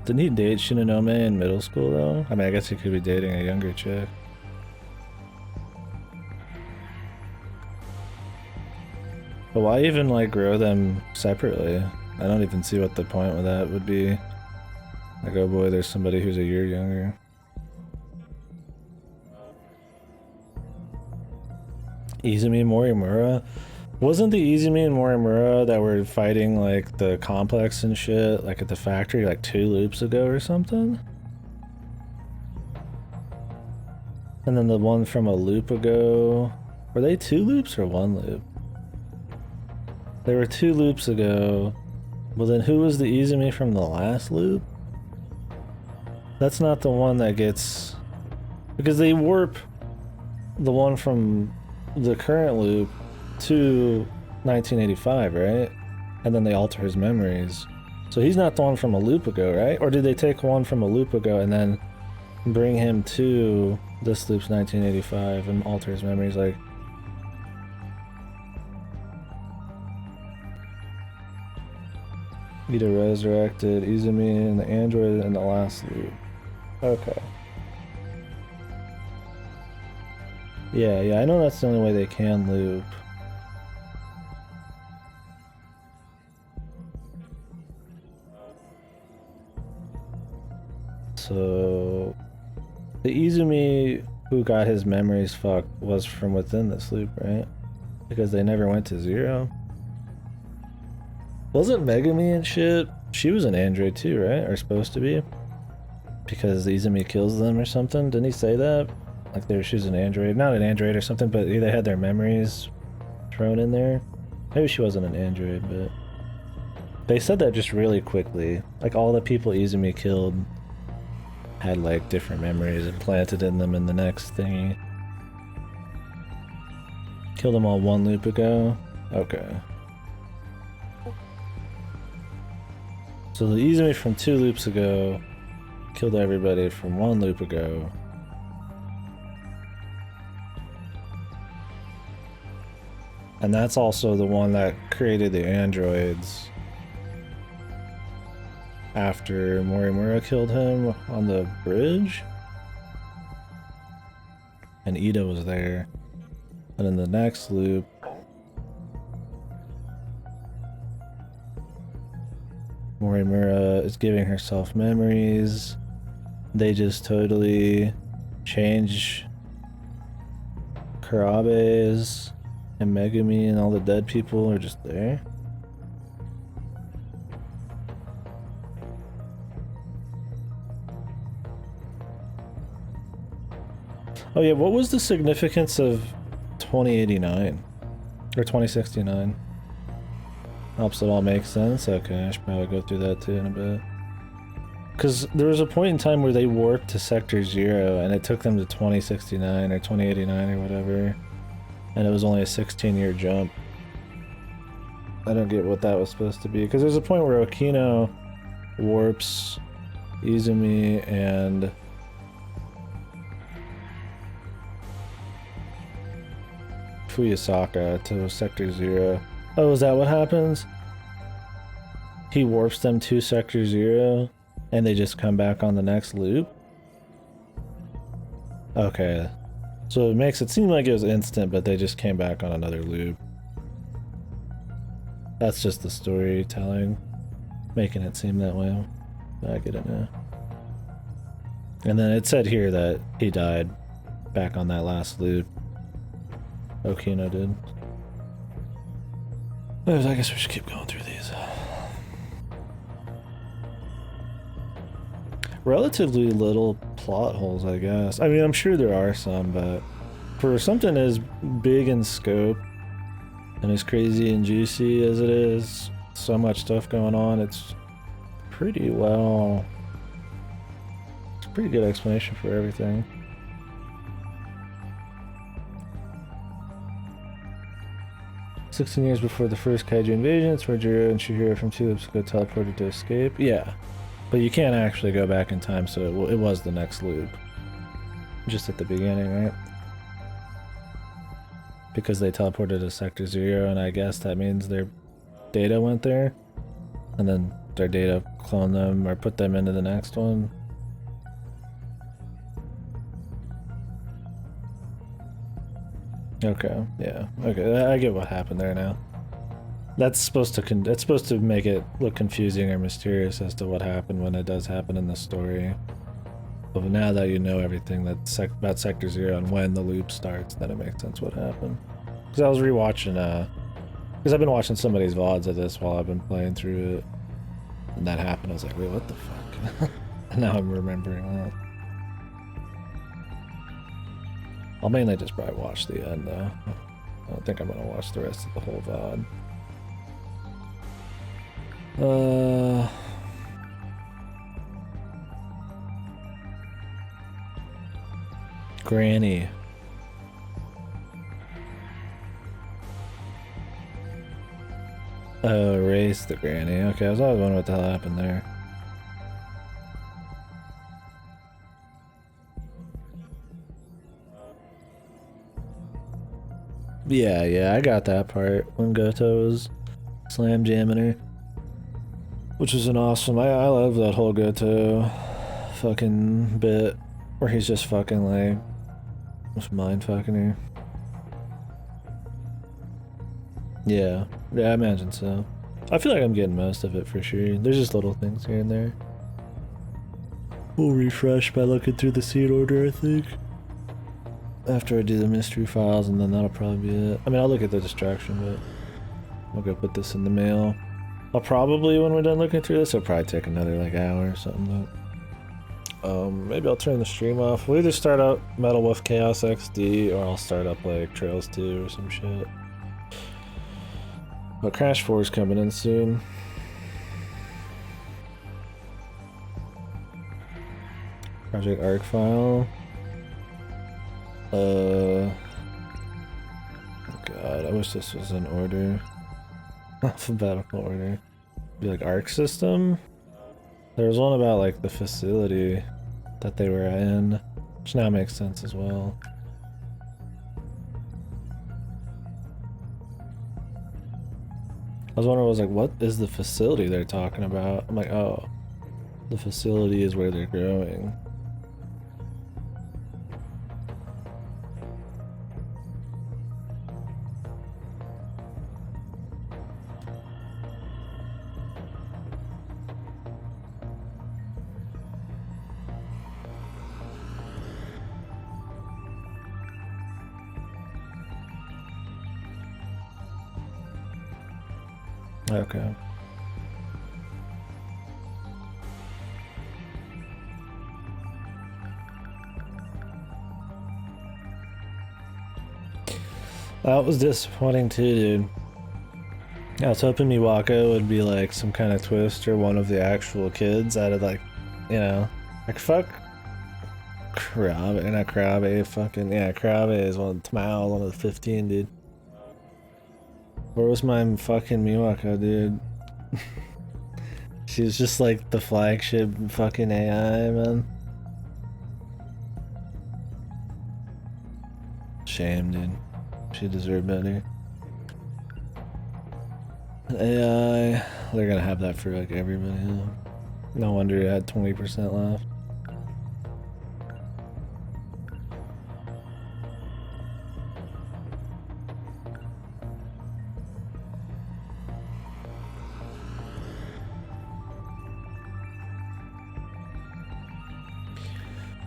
Didn't he date Shinonome in middle school though? I mean, I guess he could be dating a younger chick. But why even like grow them separately? I don't even see what the point with that would be. Like, oh boy, there's somebody who's a year younger. Izumi Morimura? Wasn't the Izumi and Morimura that were fighting like the complex and shit, like at the factory, like 2 loops ago or something? And then the one from a loop ago, were they 2 loops or 1 loop? They were 2 loops ago. Well, then who was the Izumi from the last loop? That's not the one that gets... Because they warp the one from the current loop to 1985, right? And then they alter his memories. So he's not the one from a loop ago, right? Or did they take one from a loop ago and then bring him to this loop's 1985 and alter his memories? Like... Ida resurrected Izumi and the android in the last loop. Okay. Yeah, I know that's the only way they can loop. So... The Izumi who got his memories fucked was from within this loop, right? Because they never went to 0. Wasn't Megami and shit? She was an android too, right? Or supposed to be? Because Izumi kills them or something? Didn't he say that? Like she was an android. Not an android or something, but they had their memories thrown in there. Maybe she wasn't an android, but... They said that just really quickly. Like all the people Izumi killed had like different memories implanted in them in the next thingy. Killed them all 1 loop ago? Okay. So the Izumi from 2 loops ago killed everybody from 1 loop ago. And that's also the one that created the androids after Morimura killed him on the bridge. And Ida was there. And in the next loop, Morimura is giving herself memories. They just totally change Kurabe's and Megami, and all the dead people are just there. Oh yeah, what was the significance of 2089? Or 2069? Helps it all make sense? Okay, I should probably go through that too in a bit. Because there was a point in time where they warped to Sector 0 and it took them to 2069 or 2089 or whatever. And it was only a 16-year jump. I don't get what that was supposed to be. Because there's a point where Okino warps Izumi and... Fuyasaka to Sector 0. Oh, is that what happens? He warps them to Sector 0 and they just come back on the next loop? Okay. So it makes it seem like it was instant, but they just came back on another loop. That's just the storytelling, making it seem that way. I get it now. And then it said here that he died back on that last loop. Okino did. Anyways, I guess we should keep going through these. Relatively little plot holes, I guess. I mean, I'm sure there are some, but for something as big in scope and as crazy and juicy as it is, so much stuff going on, it's pretty well... It's a pretty good explanation for everything. "16 years before the first kaiju invasion, it's where Jiro and Shihiro from 2 loops ago teleported to escape." Yeah, but you can't actually go back in time, so it was the next loop. Just at the beginning, right? Because they teleported to Sector 0, and I guess that means their data went there. And then their data cloned them or put them into the next one. Okay, yeah. Okay, I get what happened there now. That's supposed to make it look confusing or mysterious as to what happened when it does happen in the story. But now that you know everything about Sector 0 and when the loop starts, then it makes sense what happened. Because I was rewatching, because I've been watching somebody's VODs of this while I've been playing through it. And that happened, I was like, wait, what the fuck? And now I'm remembering that. I'll mainly just probably watch the end, though. I don't think I'm gonna watch the rest of the whole VOD. Granny. Oh, erase the granny. Okay, I was always wondering what the hell happened there. Yeah, I got that part when Goto was slam jamming her. Which was an awesome, I love that whole Goto fucking bit where he's just fucking like, just mind fucking her. Yeah, I imagine so. I feel like I'm getting most of it for sure. There's just little things here and there. We'll refresh by looking through the seed order, I think. After I do the mystery files, and then that'll probably be it. I mean, I'll look at the distraction, but I'll go put this in the mail. I'll probably, when we're done looking through this, it'll probably take another like hour or something. But, maybe I'll turn the stream off. We'll either start up Metal Wolf Chaos XD, or I'll start up like Trails 2 or some shit. But Crash 4 is coming in soon. Project Arc file. Oh god, I wish this was in order. Alphabetical order. Be like Arc system? There was one about like the facility that they were in, which now makes sense as well. I was wondering, I was like, what is the facility they're talking about? I'm like, oh, the facility is where they're growing. Okay. That was disappointing too, dude. I was hoping Miwako would be like some kind of twist or one of the actual kids out of like, you know, like fuck Karabe, not Karabe, fucking, yeah, Karabe is one of the Tamao, one of the 15, dude. Where was my fucking Miwako, dude? She was just like the flagship fucking AI, man. Shame, dude. She deserved better. AI, they're gonna have that for like everybody. Huh? No wonder it had 20% left.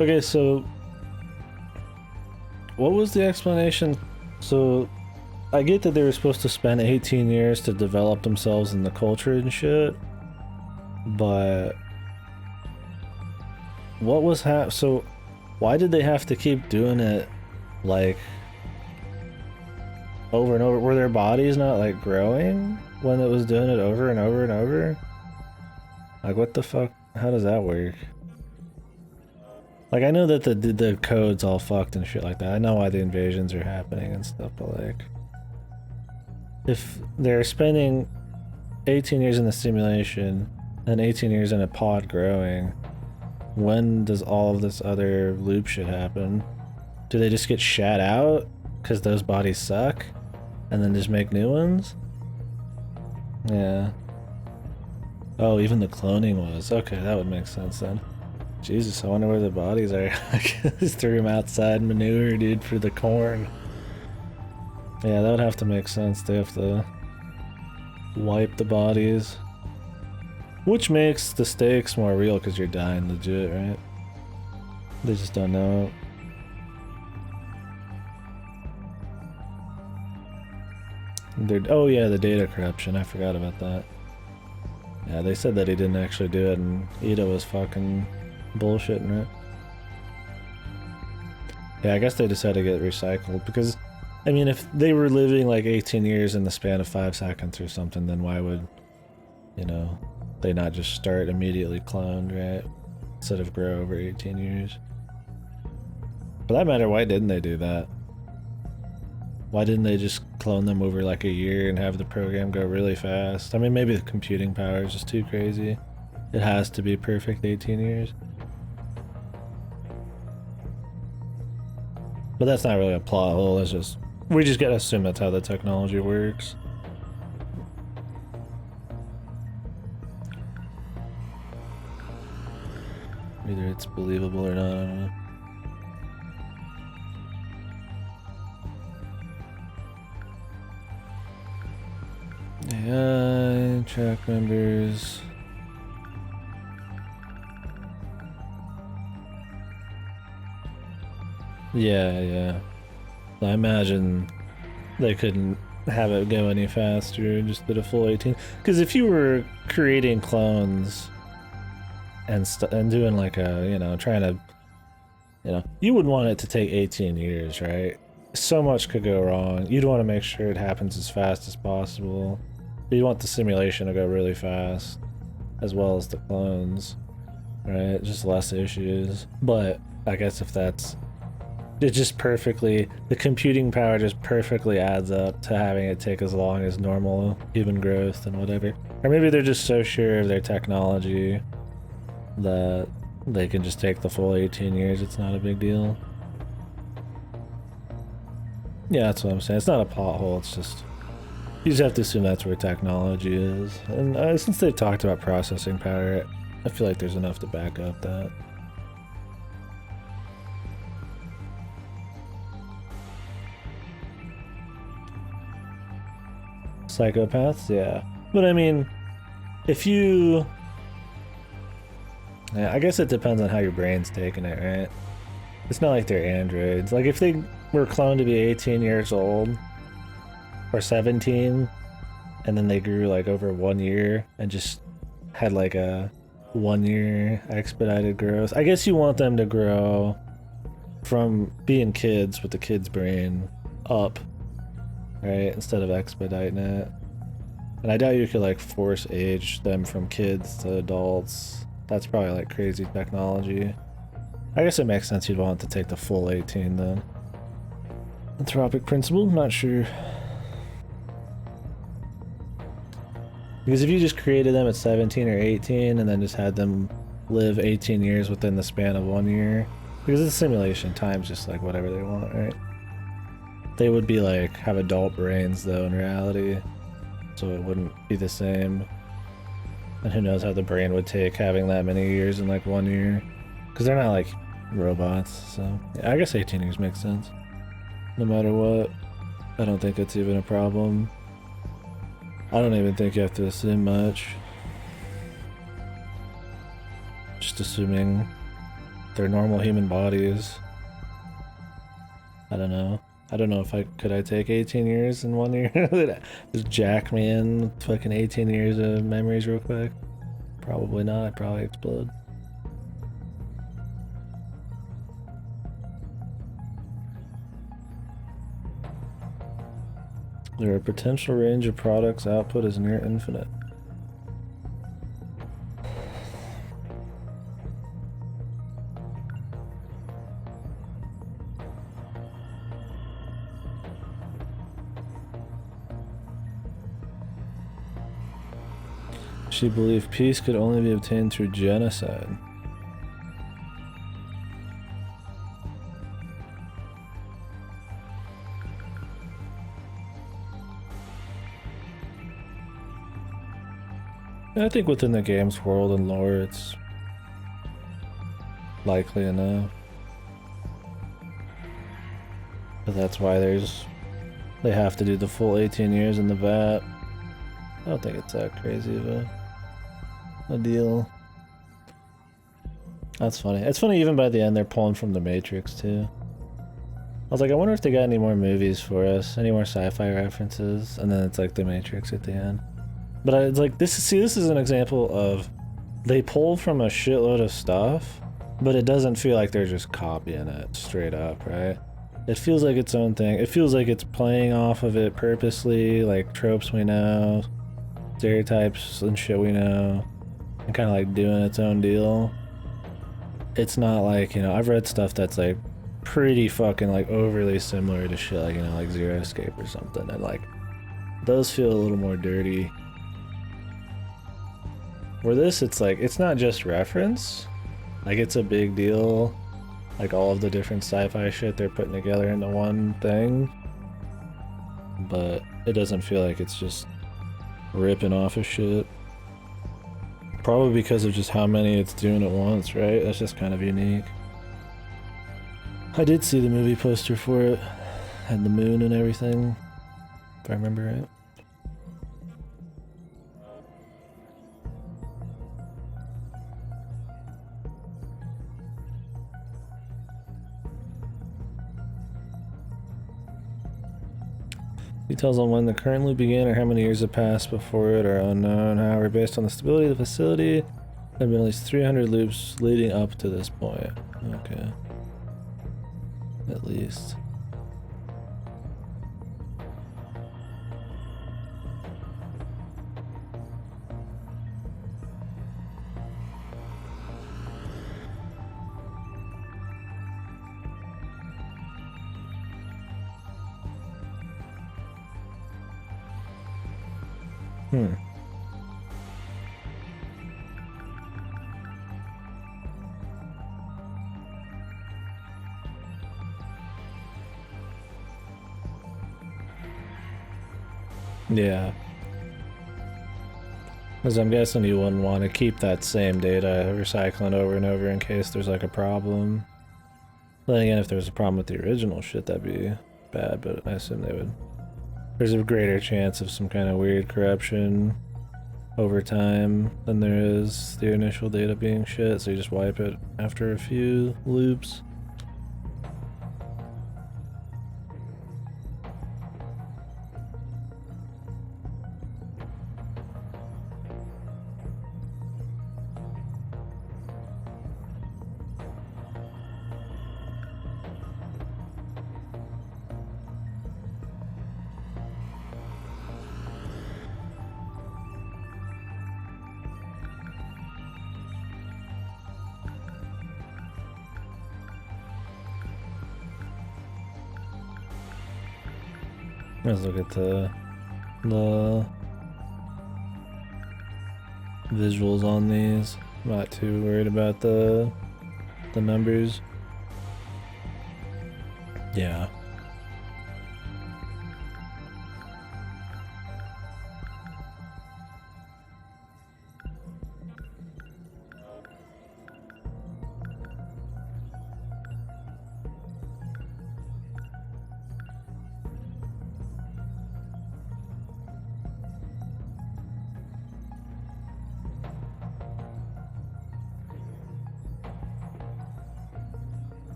Okay, so what was the explanation? So I get that they were supposed to spend 18 years to develop themselves in the culture and shit, but what was so why did they have to keep doing it like over and over? Were their bodies not like growing when it was doing it over and over and over? Like what the fuck? How does that work? Like, I know that the code's all fucked and shit like that. I know why the invasions are happening and stuff, but like, if they're spending 18 years in the simulation and 18 years in a pod growing, when does all of this other loop shit happen? Do they just get shat out because those bodies suck and then just make new ones? Yeah. Oh, even the cloning was. Okay, that would make sense then. Jesus, I wonder where the bodies are. I just threw them outside manure, dude, for the corn. Yeah, that would have to make sense. They have to wipe the bodies. Which makes the stakes more real because you're dying legit, right? They just don't know. Oh yeah, the data corruption. I forgot about that. Yeah, they said that he didn't actually do it, and Ida was fucking bullshitting it. Yeah, I guess they just had to get recycled because, I mean, if they were living like 18 years in the span of 5 seconds or something, then why would, you know, they not just start immediately cloned, right? Instead of grow over 18 years. For that matter, why didn't they do that? Why didn't they just clone them over like a year and have the program go really fast? I mean, maybe the computing power is just too crazy. It has to be perfect 18 years. But that's not really a plot hole, it's just... We just gotta assume that's how the technology works. Either it's believable or not, I don't know. AI, track members... Yeah. I imagine they couldn't have it go any faster, just did a full 18. Because if you were creating clones and doing like a, you know, trying to, you know, you wouldn't want it to take 18 years, right? So much could go wrong. You'd want to make sure it happens as fast as possible. You want the simulation to go really fast, as well as the clones, right? Just less issues. But I guess if that's... It just perfectly, the computing power just perfectly adds up to having it take as long as normal human growth and whatever. Or maybe they're just so sure of their technology that they can just take the full 18 years, it's not a big deal. Yeah, that's what I'm saying. It's not a plot hole, it's just... You just have to assume that's where technology is. And since they've talked about processing power, I feel like there's enough to back up that. Psychopaths, yeah. But I mean, if you... Yeah, I guess it depends on how your brain's taking it, right? It's not like they're androids. Like, if they were cloned to be 18 years old, or 17, and then they grew, like, over 1 year, and just had, like, a 1 year expedited growth. I guess you want them to grow from being kids with the kid's brain up, right, instead of expediting it. And I doubt you could like force age them from kids to adults. That's probably like crazy technology. I guess it makes sense you'd want to take the full 18 then. Anthropic principle? I'm not sure. Because if you just created them at 17 or 18 and then just had them live 18 years within the span of 1 year, because it's a simulation, time's just like whatever they want, right? They would be like, have adult brains though in reality, so it wouldn't be the same. And who knows how the brain would take having that many years in like 1 year, because they're not like robots, so yeah, I guess 18 years makes sense. No matter what, I don't think it's even a problem. I don't even think you have to assume much. Just assuming they're normal human bodies. I don't know. I don't know if I take 18 years in 1 year? Just jack me in with fucking 18 years of memories real quick? Probably not. I'd probably explode. Their potential range of products output is near infinite. She believed peace could only be obtained through genocide. I think within the game's world and lore, it's likely enough. But that's why they have to do the full 18 years in the vat. I don't think it's that crazy of a deal. That's funny. It's funny even by the end they're pulling from the Matrix too. was like, I wonder if they got any more movies for us, any more sci-fi references, and then it's like the Matrix at the end. But it's like this is an example of they pull from a shitload of stuff, but it doesn't feel like they're just copying it straight up, right? It feels like its own thing. It feels like it's playing off of it purposely, like tropes we know, stereotypes and shit we know, and kind of like doing its own deal. It's not like, you know, I've read stuff that's like pretty fucking like overly similar to shit like, you know, like Zero Escape or something, and like those feel a little more dirty. For this, it's like, it's not just reference, like it's a big deal, like all of the different sci-fi shit they're putting together into one thing, but it doesn't feel like it's just ripping off of shit. Probably because of just how many it's doing at once, right? That's just kind of unique. I did see the movie poster for it. Had the moon and everything, if I remember right. Details on when the current loop began or how many years have passed before it are unknown. However, based on the stability of the facility, there have been at least 300 loops leading up to this point. Okay. At least. Yeah. Because I'm guessing you wouldn't want to keep that same data recycling over and over in case there's like a problem. Then again, if there's a problem with the original shit, that'd be bad, but I assume they would. There's a greater chance of some kind of weird corruption over time than there is the initial data being shit, so you just wipe it after a few loops. Let's look at the visuals on these. I'm not too worried about the numbers. Yeah.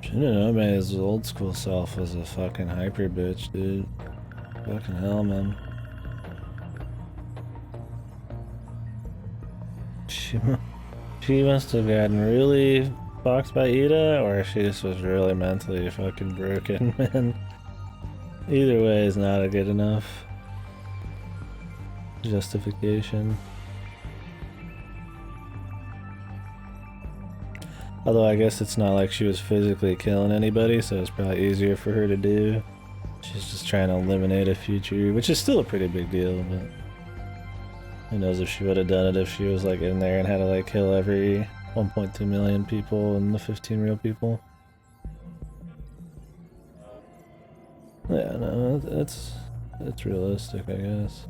Shouldn't know, man. His old school self was a fucking hyper bitch, dude. Fucking hell, man. She must have gotten really fucked by Ida, or she just was really mentally fucking broken, man. Either way is not a good enough justification. Although I guess it's not like she was physically killing anybody, so it's probably easier for her to do. She's just trying to eliminate a future, which is still a pretty big deal, but who knows if she would have done it if she was like in there and had to like kill every 1.2 million people and the 15 real people. Yeah, no, it's realistic, I guess.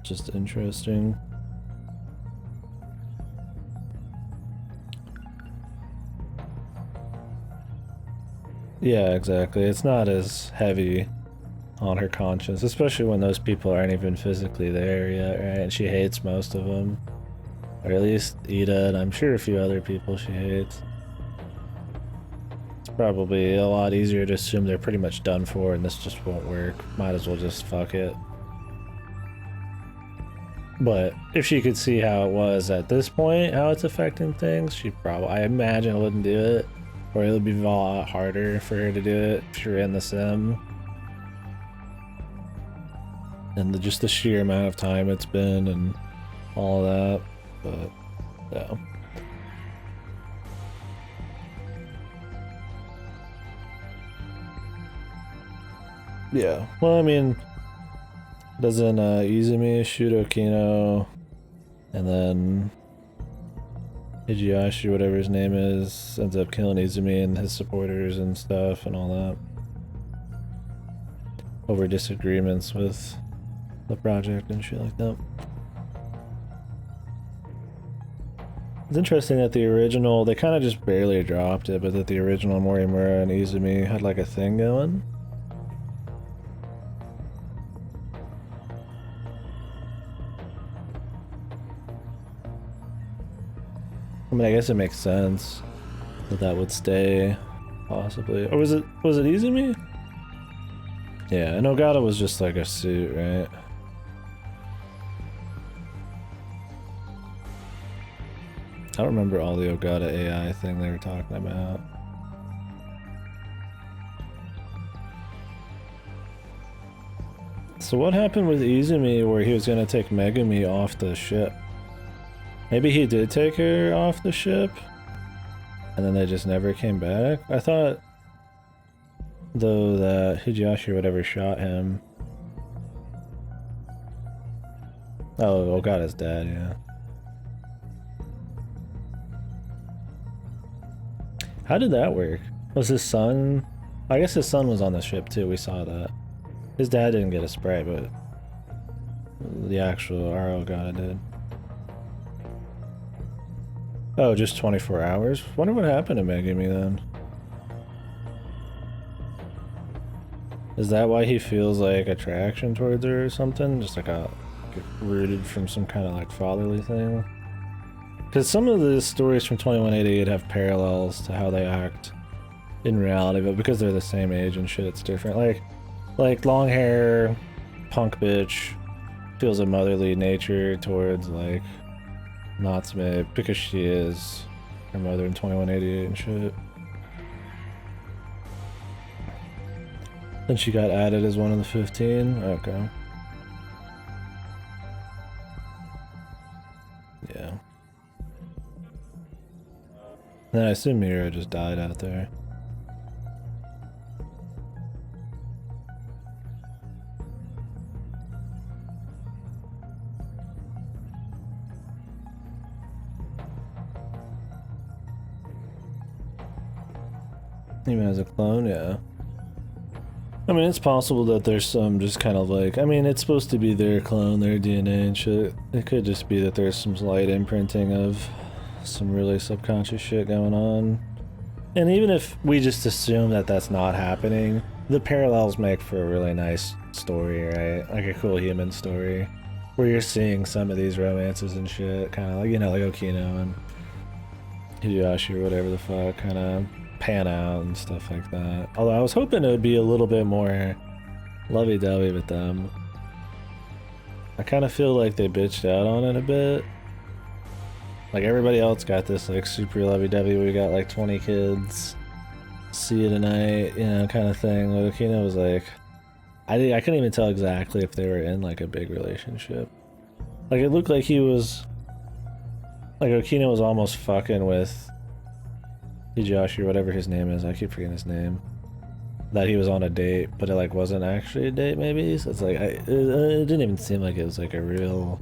Just interesting. Yeah, exactly. It's not as heavy on her conscience, especially when those people aren't even physically there yet, right? And she hates most of them. Or at least Ida, and I'm sure a few other people she hates. It's probably a lot easier to assume they're pretty much done for and this just won't work. Might as well just fuck it. But if she could see how it was at this point, how it's affecting things, she probably, I imagine, wouldn't do it. Or it would be a lot harder for her to do it if she were in the sim. And just the sheer amount of time it's been and all that. But, yeah. Yeah, well, I mean, doesn't Izumi shoot Okino, and then Hideyoshi, whatever his name is, ends up killing Izumi and his supporters and stuff and all that. Over disagreements with the project and shit like that. It's interesting that the original, they kind of just barely dropped it, but that the original Morimura and Izumi had like a thing going. I mean, I guess it makes sense that that would stay, possibly. Or was it Izumi? Yeah, and Ogata was just like a suit, right? I don't remember all the Ogata AI thing they were talking about. So what happened with Izumi where he was gonna take Megumi off the ship? Maybe he did take her off the ship, and then they just never came back? I thought, though, that Hideyoshi or whatever shot him. Oh, Ogata's dad, yeah. How did that work? Was his son... I guess his son was on the ship too, we saw that. His dad didn't get a spray, but the actual Ogata did. Oh, just 24 hours? Wonder what happened to Megumi then. Is that why he feels like attraction towards her or something? Just like rooted from some kind of like fatherly thing? Because some of the stories from 2188 have parallels to how they act in reality, but because they're the same age and shit, it's different. Like long hair, punk bitch feels a motherly nature towards like Natsume because she is her mother in 2188 and shit. Then she got added as one of the 15? Okay. Yeah. Then I assume Mira just died out there. Even as a clone, yeah. I mean, it's possible that there's some just kind of like, I mean, it's supposed to be their clone, their DNA and shit. It could just be that there's some slight imprinting of some really subconscious shit going on. And even if we just assume that that's not happening, the parallels make for a really nice story, right? Like a cool human story. Where you're seeing some of these romances and shit, kind of like, you know, like Okino and Hideyoshi or whatever the fuck, kind of pan out and stuff like that. Although I was hoping it would be a little bit more lovey-dovey with them. I kind of feel like they bitched out on it a bit. Like everybody else got this like super lovey-dovey, we got like 20 kids, see you tonight, you know, kind of thing. But Okino was like, I couldn't even tell exactly if they were in like a big relationship. Like it looked like he was, like Okino was almost fucking with Hideyoshi or whatever his name is. I keep forgetting his name. That he was on a date, but it like wasn't actually a date maybe. So it's like, it didn't even seem like it was like a real,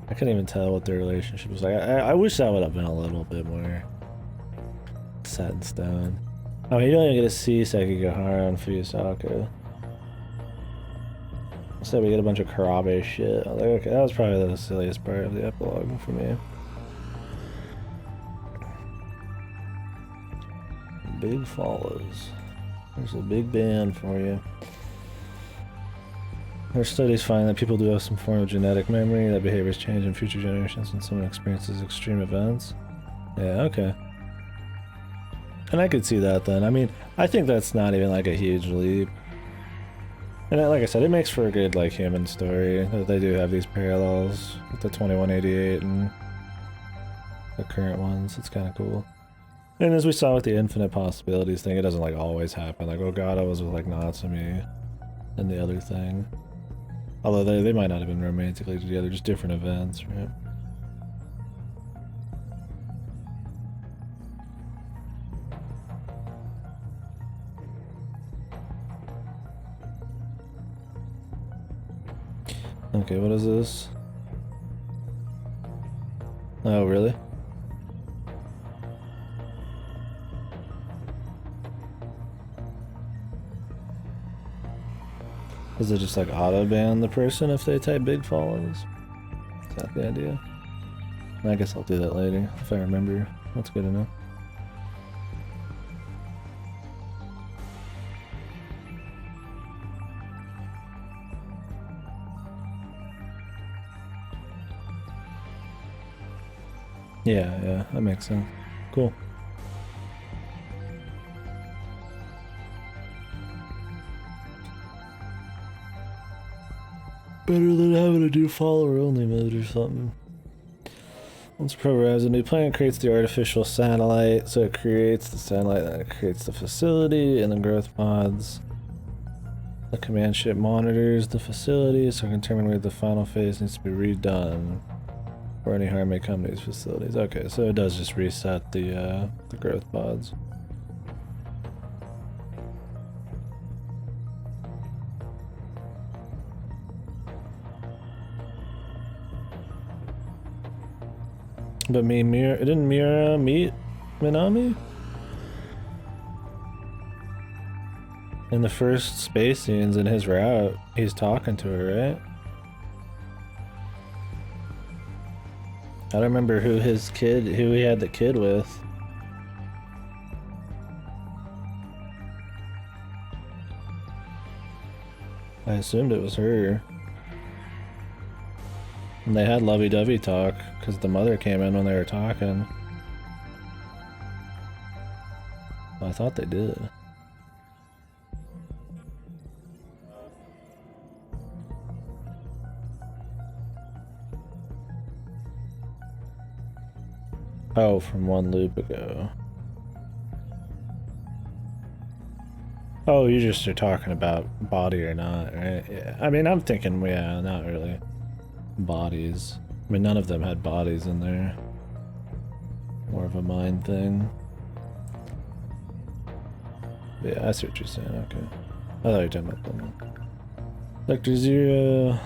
I couldn't even tell what their relationship was like. I wish that would have been a little bit more set in stone. I mean, you don't even get to see Sekigahara and Fuyusaka. So we get a bunch of Karabe shit. I was like, okay, that was probably the silliest part of the epilogue for me. Big follows. There's a big band for you. Our studies find that people do have some form of genetic memory, that behaviors change in future generations when someone experiences extreme events. Yeah, okay. And I could see that then. I mean, I think that's not even like a huge leap. And like I said, it makes for a good like human story that they do have these parallels with the 2188 and the current ones. It's kind of cool. And as we saw with the infinite possibilities thing, it doesn't like always happen. Like Ogata was with like Natsumi and the other thing. Although they might not have been romantically together, just different events, right? Okay, what is this? Oh, really? Is it just like auto ban the person if they type big follows? Is that the idea? I guess I'll do that later if I remember. That's good enough. Yeah, that makes sense. Cool. Better than having to do follower only mode or something. Once programmed, a new planet creates the artificial satellite, so it creates the satellite, then it creates the facility and the growth pods. The command ship monitors the facility, so it can determine where the final phase needs to be redone, or any harm may come to these facilities. Okay, so it does just reset the growth pods. But didn't Mira meet Minami? In the first space scenes in his route, he's talking to her, right? I don't remember who he had the kid with. I assumed it was her. And they had lovey-dovey talk, because the mother came in when they were talking. Well, I thought they did. Oh, from one loop ago. Oh, you just are talking about body or not, right? Yeah. I mean, I'm thinking, yeah, not really. Bodies. I mean, none of them had bodies in there. More of a mind thing. But yeah, I see what you're saying, okay. I thought you were talking about them. Dr. Zero.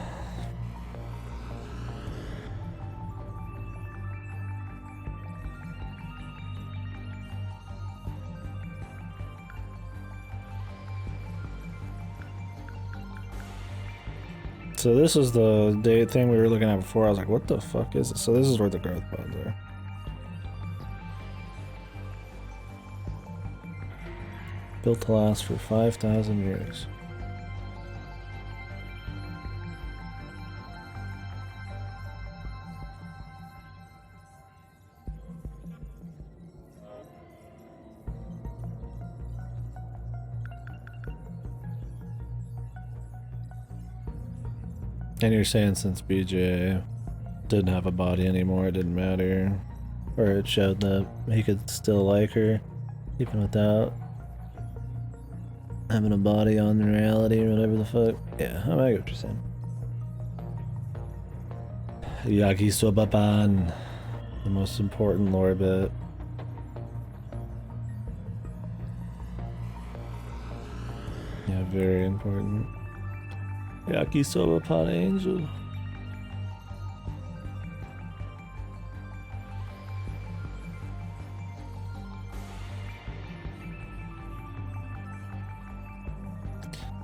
So this is the date thing we were looking at before. I was like, what the fuck is it? So this is where the growth pods are. Built to last for 5,000 years. And you're saying since BJ didn't have a body anymore, it didn't matter. Or it showed that he could still like her, even without having a body on the reality or whatever the fuck. Yeah, I get what you're saying. Yakisobapan, the most important lore bit. Yeah, very important. Yakisoba pot angel.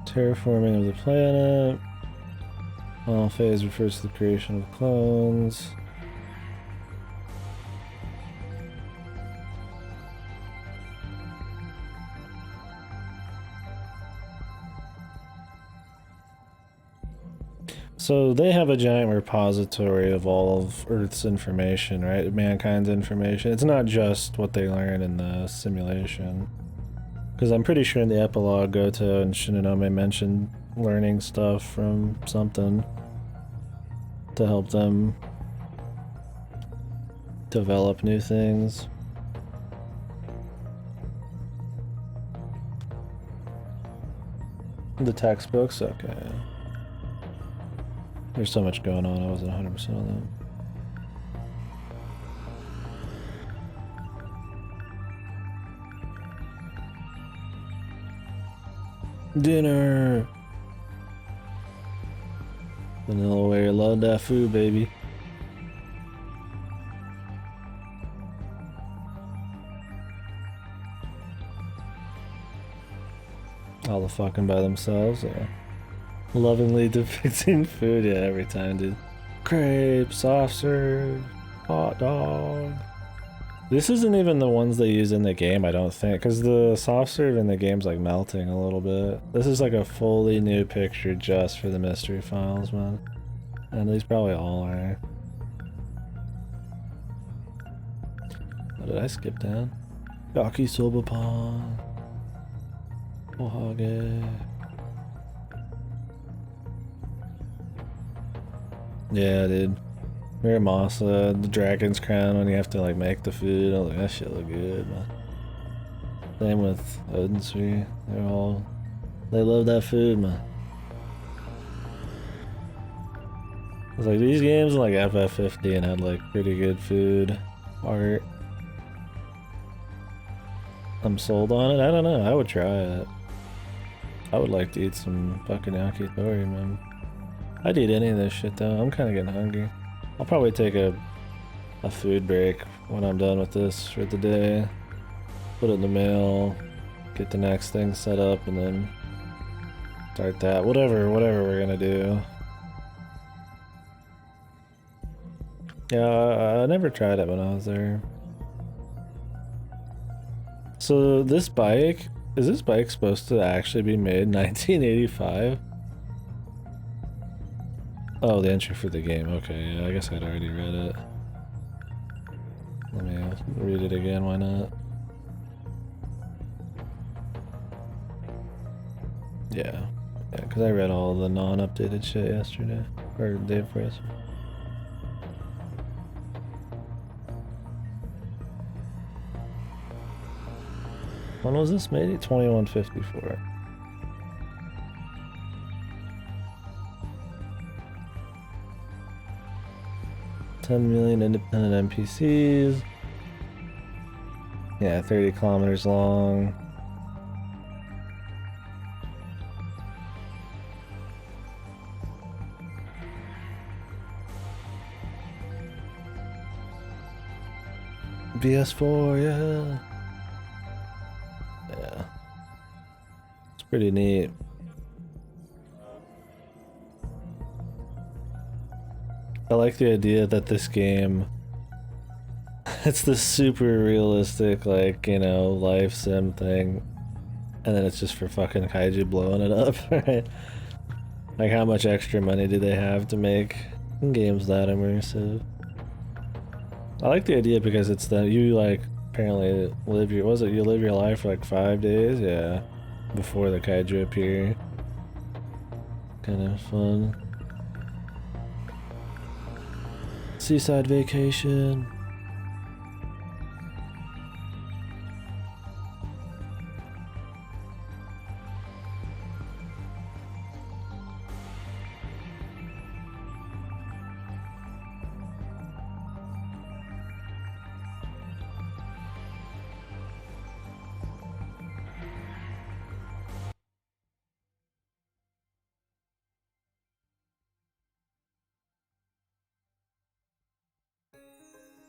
Terraforming of the planet. Final phase refers to the creation of clones. So they have a giant repository of all of Earth's information, right? Mankind's information. It's not just what they learn in the simulation. Because I'm pretty sure in the epilogue, Goto and Shinonome mentioned learning stuff from something to help them develop new things. The textbooks? Okay. There's so much going on, I wasn't 100% on that. Dinner! Vanilla Ware, love that food, baby. All the fucking by themselves, yeah. Lovingly depicting food, yeah, every time, dude. Crepe, soft serve, hot dog. This isn't even the ones they use in the game, I don't think, because the soft serve in the game's like melting a little bit. This is like a fully new picture just for the mystery files, man. And these probably all are. What did I skip down? Yakisoba pan. Ohage. Yeah, dude. Miramasa, the dragon's crown when you have to like make the food. I was like, that shit look good, man. Same with Odensui. They love that food, man. I was like, these games like FF15 had like pretty good food art. I'm sold on it. I don't know. I would try it. I would like to eat some fucking yakitori, man. I'd eat any of this shit though. I'm kind of getting hungry. I'll probably take a food break when I'm done with this for the day. Put it in the mail, get the next thing set up, and then start that. Whatever we're gonna do. Yeah, I never tried it when I was there. So this bike, is this bike supposed to actually be made in 1985? Oh, the entry for the game. Okay, yeah, I guess I'd already read it. Let me read it again, why not? Yeah, because I read all the non-updated shit yesterday, or the day before yesterday. When was this made? 2154. $10 million independent NPCs. Yeah, 30 kilometers long. BS4, yeah. Yeah. It's pretty neat. I like the idea that this game, it's this super realistic, like, you know, life sim thing, and then it's just for fucking kaiju blowing it up, right? Like, how much extra money do they have to make games that immersive? I like the idea because it's that you, like, apparently live your, you live your life for like 5 days? Yeah. Before the kaiju appear. Kind of fun. Seaside vacation.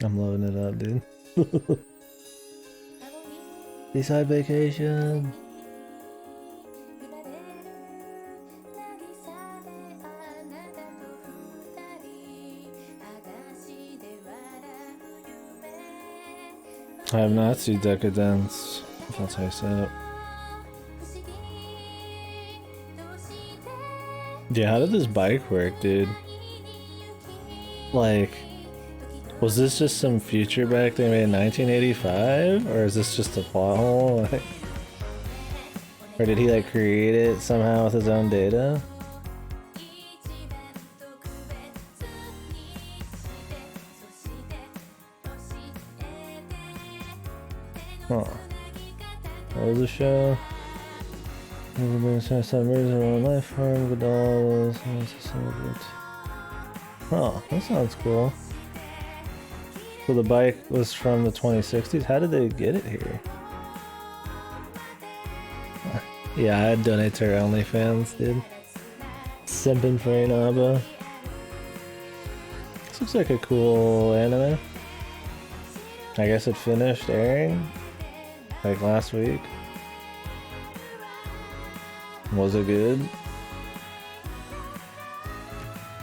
I'm loving it up, dude. Seaside vacation. I have not seen Decadence, if that's how you say it. Yeah, how did this bike work, dude? Like, was this just some future bike they made in 1985? Or is this just a plot hole? Or did he like create it somehow with his own data? Huh. What was the show? Never been summers around life form, but all oh, that sounds cool. So the bike was from the 2060s. How did they get it here? Yeah, I'd donate to her OnlyFans, dude. Simping for Inaba. This looks like a cool anime. I guess it finished airing like last week. Was it good?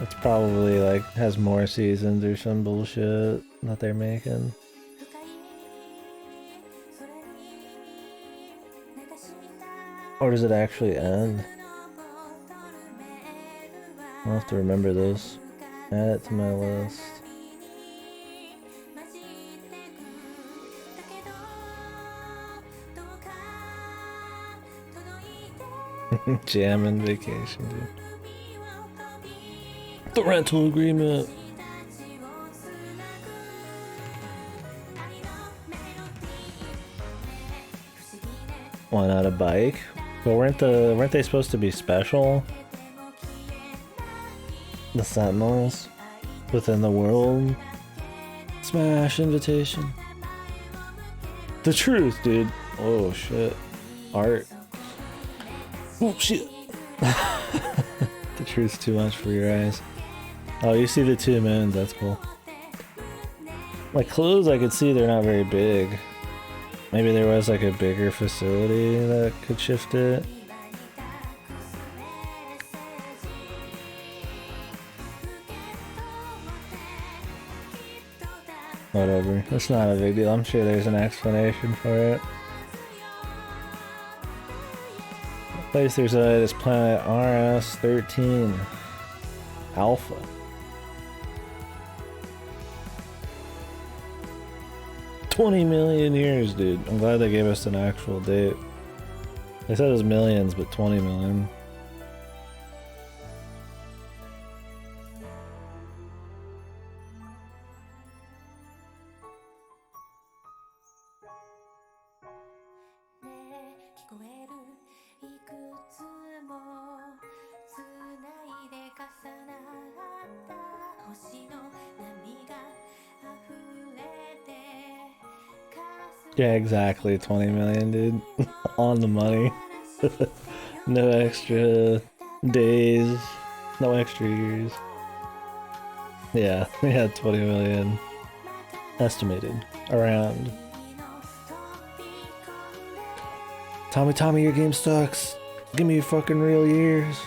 It's probably like has more seasons or some bullshit that they're making. Or does it actually end? I'll have to remember this. Add it to my list. Jamming vacation, dude. The rental agreement. Why not a bike? But weren't they supposed to be special? The Sentinels within the world. Smash invitation. The truth, dude. Oh shit. Art. Oh shit. The truth's too much for your eyes. Oh, you see the two moons, that's cool. Like clothes I could see they're not very big. Maybe there was like a bigger facility that could shift it. Whatever, it's not a big deal. I'm sure there's an explanation for it. The place there's this planet RS-13 Alpha. $20 million years, dude. I'm glad they gave us an actual date. They said it was millions, but 20 million. Yeah, exactly. 20 million, dude. On the money. No extra days. No extra years. Yeah, we had 20 million estimated around. Tommy, your game sucks. Give me your fucking real years.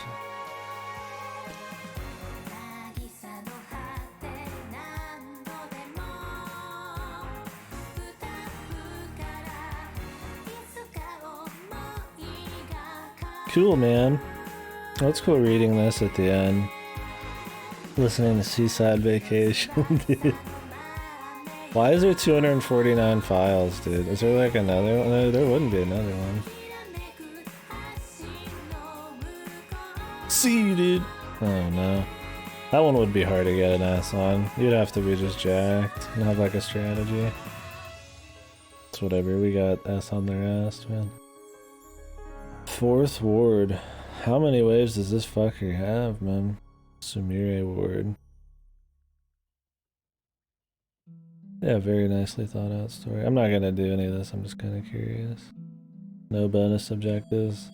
Cool, man. That's cool reading this at the end. Listening to Seaside Vacation, dude. Why is there 249 files, dude? Is there like another one? No, there wouldn't be another one. See you, dude. Oh no. That one would be hard to get an S on. You'd have to be just jacked and have like a strategy. It's whatever, we got S on the rest, man. Fourth ward. How many waves does this fucker have, man? Sumire ward. Yeah, very nicely thought out story. I'm not gonna do any of this, I'm just kinda curious. No bonus objectives.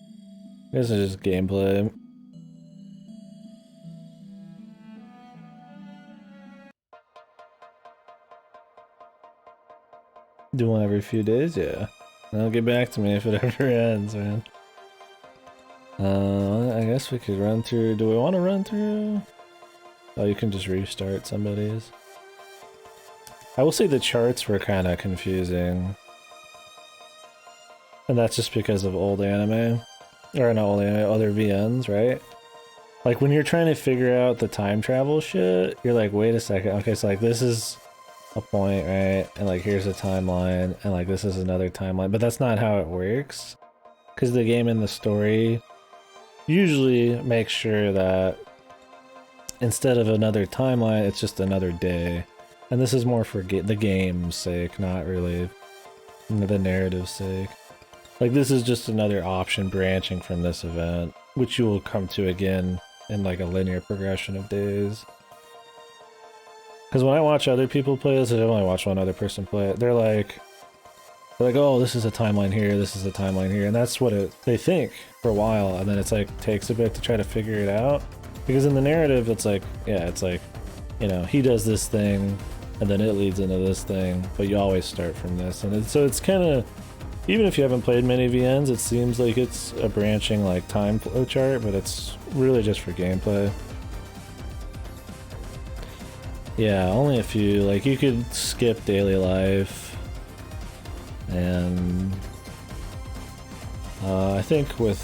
This is just gameplay. Do one every few days, yeah. Now get back to me if it ever ends, man. I guess we could run through. Do we want to run through? Oh, you can just restart somebody's. I will say the charts were kind of confusing. And that's just because of old anime. Or not old anime, other VNs, right? Like when you're trying to figure out the time travel shit, you're like, wait a second. Okay, so like this is a point, right? And like here's a timeline, and like this is another timeline. But that's not how it works. Because the game and the story usually makes sure that instead of another timeline, it's just another day. And this is more for the game's sake, not really the narrative's sake. Like this is just another option branching from this event, which you will come to again in like a linear progression of days. Because when I watch other people play this, I've only watched one other person play it, they're like, oh, this is a timeline here, this is a timeline here, and that's what they think for a while, and then it's like takes a bit to try to figure it out. Because in the narrative, it's like, yeah, it's like, you know, he does this thing, and then it leads into this thing, but you always start from this, and so it's kind of, even if you haven't played many VNs, it seems like it's a branching like time flow chart, but it's really just for gameplay. Yeah, only a few. Like you could skip daily life, and I think with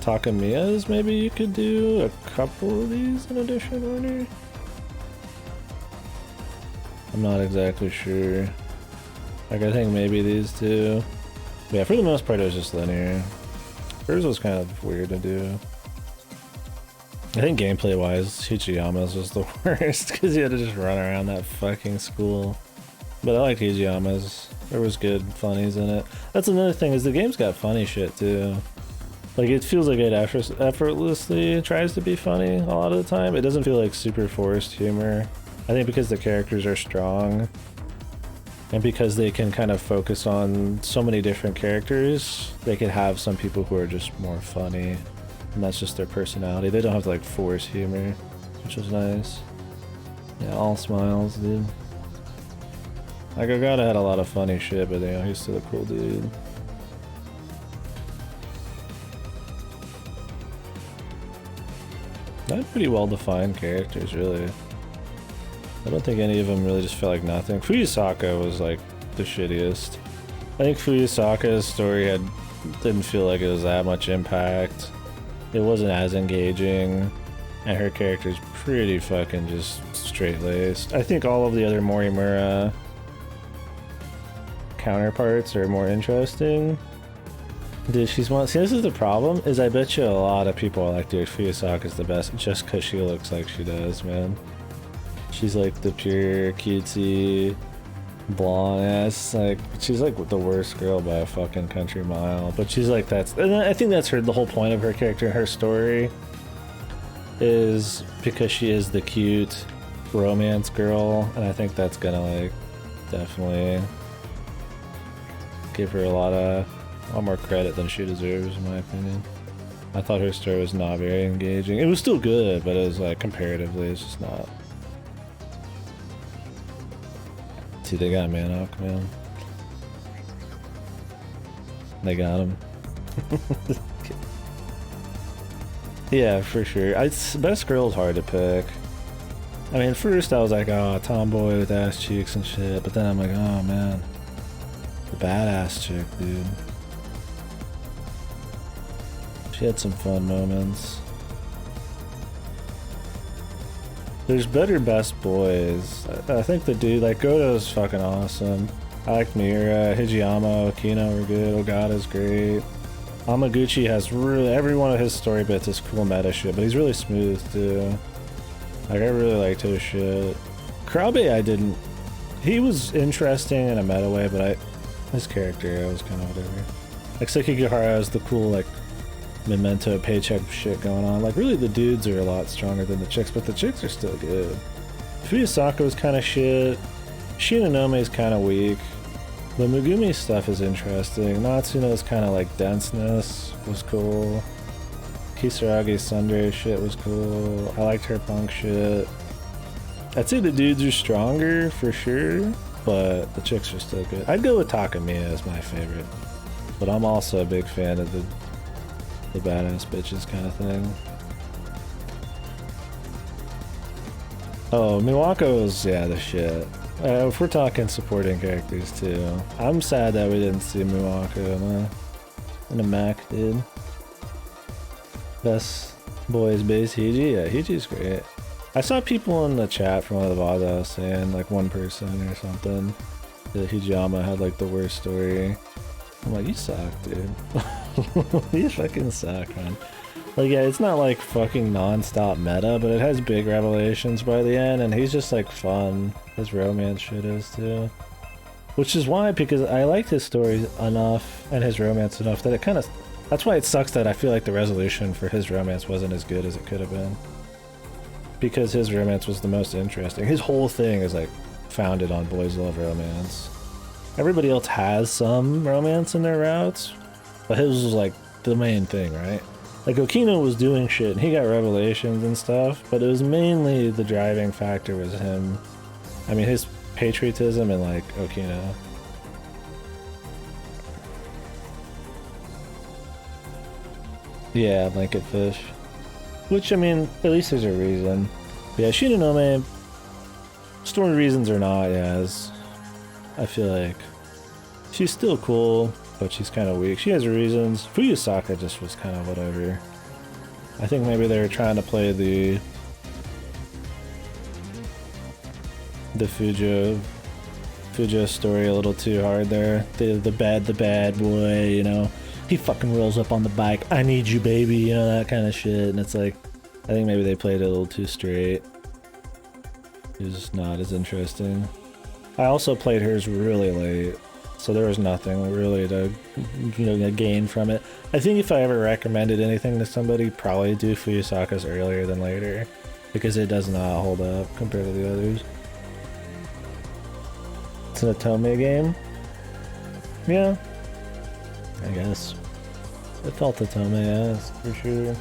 Takamiya's maybe you could do a couple of these in a different order. I'm not exactly sure. Like I think maybe these two. Yeah, for the most part it was just linear. Hers was kind of weird to do. I think gameplay wise, Hijiyama's was the worst because you had to just run around that fucking school. But I liked Hijiyama's. There was good funnies in it. That's another thing, is the game's got funny shit too. Like it feels like it effortlessly tries to be funny a lot of the time. It doesn't feel like super forced humor. I think because the characters are strong and because they can kind of focus on so many different characters, they could have some people who are just more funny, and that's just their personality. They don't have to like force humor, which was nice. Yeah, all smiles, dude. Like Ogata had a lot of funny shit, but you know, he's still a cool dude. Not pretty well defined characters, really. I don't think any of them really just felt like nothing. Fuyusaka was like the shittiest. I think Fuyusaka's story didn't feel like it was that much impact. It wasn't as engaging, and her character's pretty fucking just straight-laced. I think all of the other Morimura counterparts are more interesting. See, this is the problem, is I bet you a lot of people are like, dude, Fuyusaka's the best just because she looks like she does, man. She's like the pure, cutesy, blonde ass, like, she's like the worst girl by a fucking country mile. But she's like, and I think that's the whole point of her character and her story, is because she is the cute romance girl, and I think that's gonna like definitely give her a lot more credit than she deserves, in my opinion. I thought her story was not very engaging. It was still good, but it was like comparatively, it's just not. See, they got Manok, man. They got him. Yeah, for sure. Best girl's hard to pick. I mean, first I was like, oh, tomboy with ass cheeks and shit, but then I'm like, oh man, the badass chick, dude. She had some fun moments. There's better best boys. I think the dude, like, Goto's fucking awesome. I like Miura, Hijiyama, Okino were good, Ogata's great. Amaguchi has really, every one of his story bits is cool meta shit, but he's really smooth too. Like, I really liked his shit. Kurabe, he was interesting in a meta way, but his character, I was kind of whatever. Like, Sekigahara has the cool, like, Memento paycheck shit going on. Like, really the dudes are a lot stronger than the chicks, but the chicks are still good. Fuyusaka was kind of shit. Shinonome is kind of weak. The Megumi stuff is interesting. Natsuno's kind of like denseness was cool. Kisaragi's Sunday shit was cool. I liked her punk shit. I'd say the dudes are stronger for sure, but the chicks are still good. I'd go with Takamiya as my favorite, but I'm also a big fan of the badass bitches kind of thing. Oh, Miwako's, yeah, the shit. If we're talking supporting characters too, I'm sad that we didn't see Miwako in a mech, dude. Best Boys base Hiji? Yeah, Hiji's great. I saw people in the chat from one of the VODs I was saying, like one person or something, that Hijiyama had like the worst story. I'm like, you suck, dude. You fucking suck, man. Like, yeah, it's not like fucking non-stop meta, but it has big revelations by the end, and he's just like fun. His romance shit is too. Which is why, because I liked his story enough, and his romance enough, that it kind of... That's why it sucks that I feel like the resolution for his romance wasn't as good as it could have been. Because his romance was the most interesting. His whole thing is like founded on boys love romance. Everybody else has some romance in their routes, but his was like the main thing, right? Like Okino was doing shit and he got revelations and stuff, but it was mainly the driving factor was him. I mean, his patriotism and like Okino. Yeah, blanket fish. Which, I mean, at least there's a reason. But yeah, Shinonome, story reasons or not, yes. I feel like she's still cool, but she's kind of weak. She has reasons. Fuyusaka just was kind of whatever. I think maybe they were trying to play the Fujo story a little too hard there. The bad boy, you know. He fucking rolls up on the bike. I need you, baby. You know, that kind of shit. And it's like, I think maybe they played it a little too straight. It was not as interesting. I also played hers really late, so there was nothing really to, you know, gain from it. I think if I ever recommended anything to somebody, probably do Fuyusaka's earlier than later, because it does not hold up compared to the others. It's an Otome game? Yeah, I guess. It felt Otome, yes, for sure.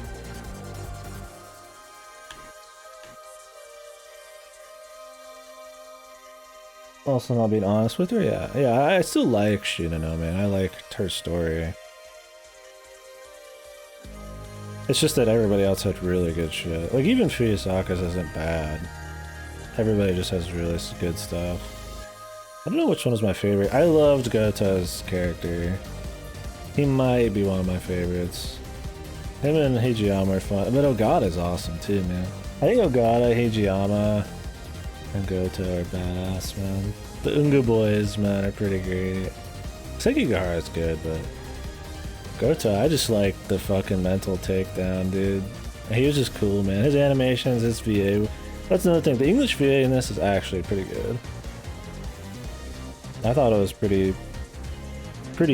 Also not being honest with her, yeah, I still like Shinonome, I liked her story. It's just that everybody else had really good shit. Like, even Fuyusaka's isn't bad. Everybody just has really good stuff. I don't know which one was my favorite. I loved Gota's character. He might be one of my favorites. Him and Hijiyama are fun, but Ogata's awesome too, man. I think Ogata, Hijiyama, and Gota are badass, man. The Unga boys, man, are pretty great. Sekigahara's good, but Gota, I just like the fucking mental takedown, dude. He was just cool, man. His animations, his VA. That's another thing. The English VA in this is actually pretty good. I thought it was pretty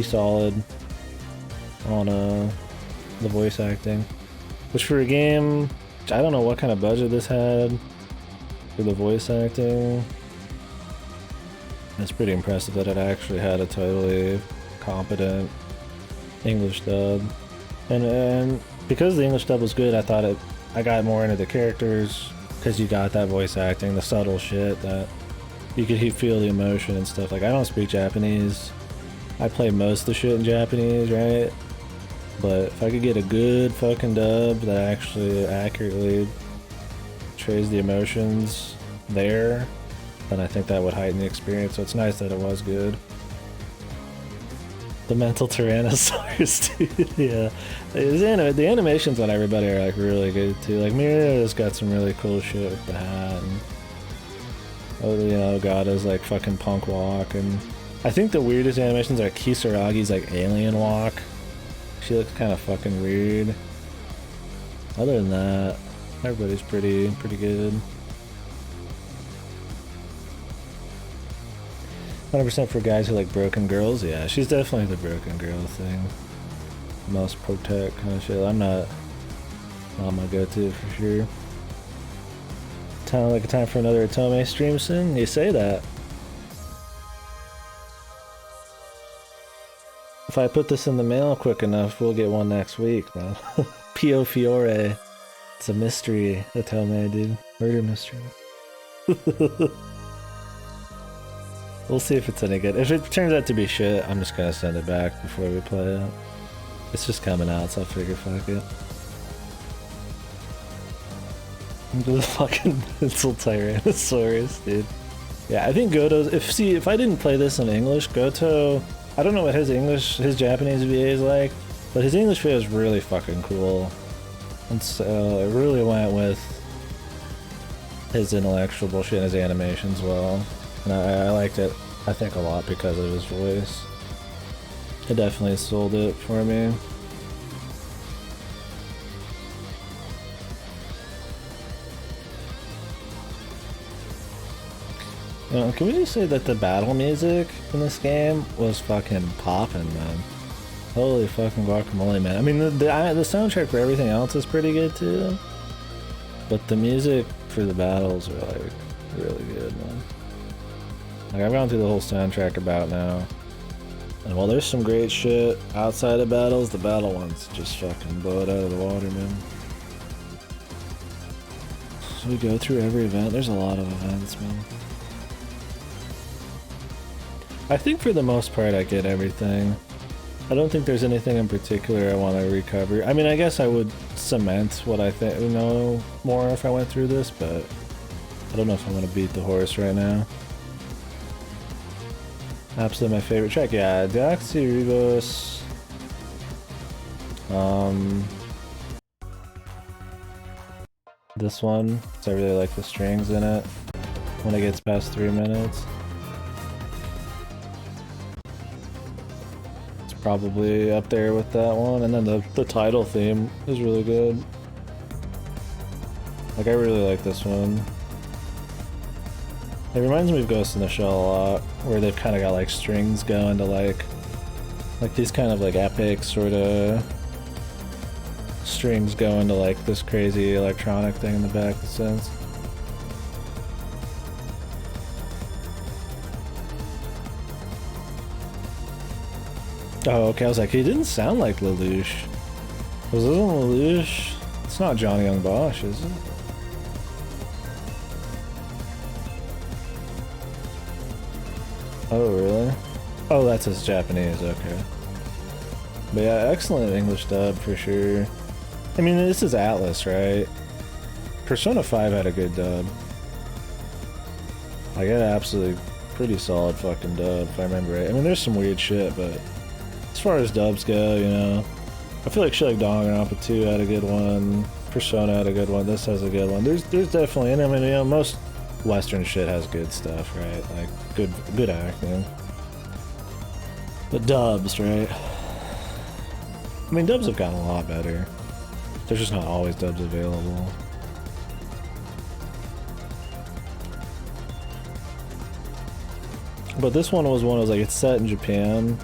solid on the voice acting. Which for a game, I don't know what kind of budget this had for the voice acting. It's pretty impressive that it actually had a totally competent English dub. And because the English dub was good, I got more into the characters, because you got that voice acting, the subtle shit that you could feel the emotion and stuff. Like, I don't speak Japanese. I play most of the shit in Japanese, right? But if I could get a good fucking dub that actually accurately portrays the emotions there, then I think that would heighten the experience. So it's nice that it was good. The mental Tyrannosaurus, dude. Yeah. The animations on everybody are like really good too. Like Mira's got some really cool shit with the hat, and you know, Gata's like fucking punk walk, and I think the weirdest animations are Kisaragi's like alien walk. She looks kind of fucking weird. Other than that, everybody's pretty good. 100% for guys who like broken girls. Yeah, she's definitely the broken girl thing. Most protect kind of shit. I'm not my go-to for sure. Sound like a time for another Otome stream soon? You say that. If I put this in the mail quick enough, we'll get one next week, man. Pio Fiore. It's a mystery, Otome, dude. Murder mystery. We'll see if it's any good. If it turns out to be shit, I'm just gonna send it back before we play it. It's just coming out, so I figure fuck it. The fucking mental Tyrannosaurus, dude. Yeah, I think Goto's... If I didn't play this in English, Goto... I don't know what his Japanese VA is like, but his English VA is really fucking cool. And so it really went with his intellectual bullshit and his animations well. And I liked it, I think, a lot because of his voice. It definitely sold it for me. You know, can we just say that the battle music in this game was fucking poppin', man? Holy fucking guacamole, man. I mean, the soundtrack for everything else is pretty good too, but the music for the battles are like really good, man. Like, I've gone through the whole soundtrack about now, and while there's some great shit outside of battles, the battle ones just fucking blow it out of the water, man. So we go through every event. There's a lot of events, man. I think for the most part I get everything. I don't think there's anything in particular I want to recover. I mean, I guess I would cement what I think, you know, more if I went through this, but I don't know if I'm gonna beat the horse right now. Absolutely my favorite track, yeah, Deoxyribos. This one, so I really like the strings in it when it gets past 3 minutes. Probably up there with that one, and then the title theme is really good. Like, I really like this one. It reminds me of Ghost in the Shell a lot, where they've kind of got like strings going to like these kind of like epic sort of strings going to like this crazy electronic thing in the back of the synths. Oh, okay, I was like, he didn't sound like Lelouch. Was this Lelouch? It's not Johnny Young Bosch, is it? Oh, really? Oh, that's his Japanese, okay. But yeah, excellent English dub for sure. I mean, this is Atlas, right? Persona 5 had a good dub. Like, it had absolutely pretty solid fucking dub, if I remember right. I mean, there's some weird shit, but as far as dubs go, you know, I feel like shit like Danganronpa 2 had a good one, Persona had a good one, this has a good one. There's definitely, and I mean, you know, most Western shit has good stuff, right? Like, good acting. But dubs, right? I mean, dubs have gotten a lot better. There's just not always dubs available. But this one was like, it's set in Japan,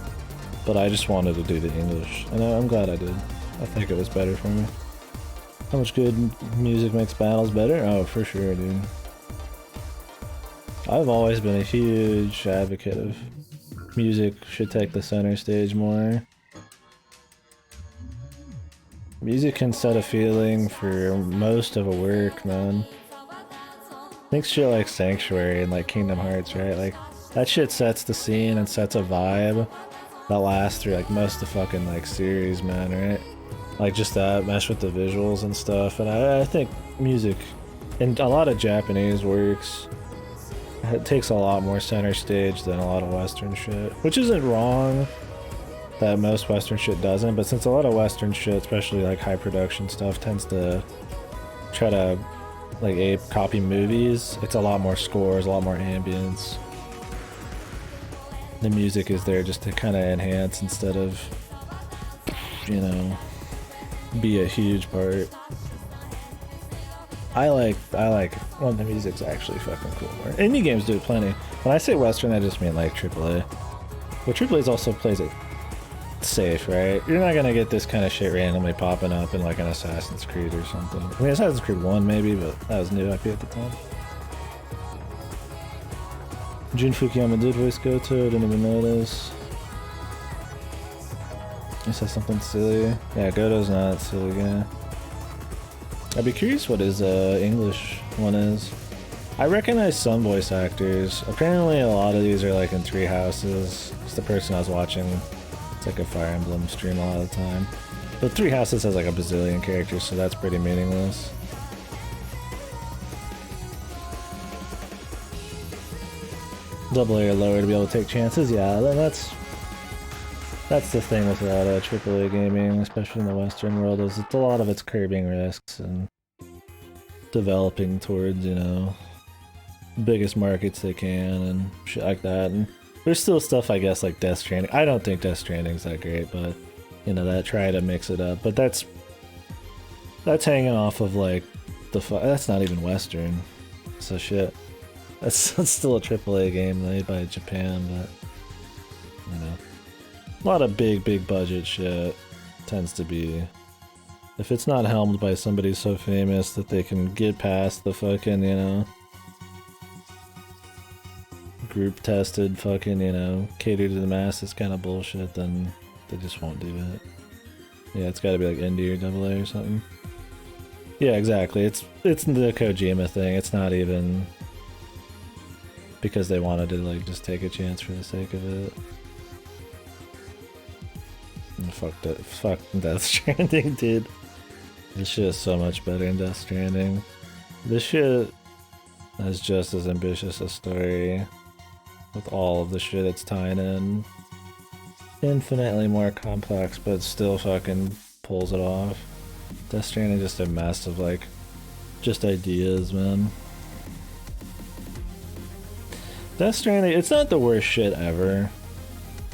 but I just wanted to do the English, and I'm glad I did. I think it was better for me. How much good music makes battles better? Oh, for sure, dude. I've always been a huge advocate of music should take the center stage more. Music can set a feeling for most of a work, man. Think shit like Sanctuary and like Kingdom Hearts, right? Like, that shit sets the scene and sets a vibe that lasts through like most of the fucking like series, man, right? Like, just that, mesh with the visuals and stuff. And I think music in a lot of Japanese works, it takes a lot more center stage than a lot of Western shit, which isn't wrong that most Western shit doesn't, but since a lot of Western shit, especially like high production stuff, tends to try to like copy movies, it's a lot more scores, a lot more ambience. The music is there just to kind of enhance instead of, you know, be a huge part. I like when the music's actually fucking cool. Indie games do it plenty. When I say Western, I just mean like AAA. But AAA also plays it safe, right? You're not gonna get this kind of shit randomly popping up in like an Assassin's Creed or something. I mean, Assassin's Creed 1 maybe, but that was new IP at the time. Jun Fukuyama did voice Goto, didn't even notice. He said something silly. Yeah, Goto's not silly guy. I'd be curious what his English one is. I recognize some voice actors. Apparently a lot of these are like in Three Houses. It's the person I was watching. It's like a Fire Emblem stream a lot of the time. But Three Houses has like a bazillion characters, so that's pretty meaningless. Double A or lower to be able to take chances, yeah, then that's That's the thing with a lot of AAA gaming, especially in the Western world, is it's a lot of it's curbing risks and developing towards, you know, biggest markets they can and shit like that. And there's still stuff, I guess, like Death Stranding. I don't think Death Stranding's that great, but you know, that try to mix it up. But that's hanging off of like that's not even Western. So shit. That's still a AAA game made by Japan, but you know, a lot of big budget shit tends to be, if it's not helmed by somebody so famous that they can get past the fucking, you know, group tested fucking, you know, cater to the masses kind of bullshit, then they just won't do it. Yeah, it's gotta be like indie or AA or something. Yeah, exactly. It's the Kojima thing. It's not even because they wanted to like just take a chance for the sake of it. And fuck Death Stranding, dude. This shit is so much better than Death Stranding. This shit has just as ambitious a story with all of the shit it's tying in. Infinitely more complex, but still fucking pulls it off. Death Stranding just a mess of like, just ideas, man. Death Stranding, it's not the worst shit ever.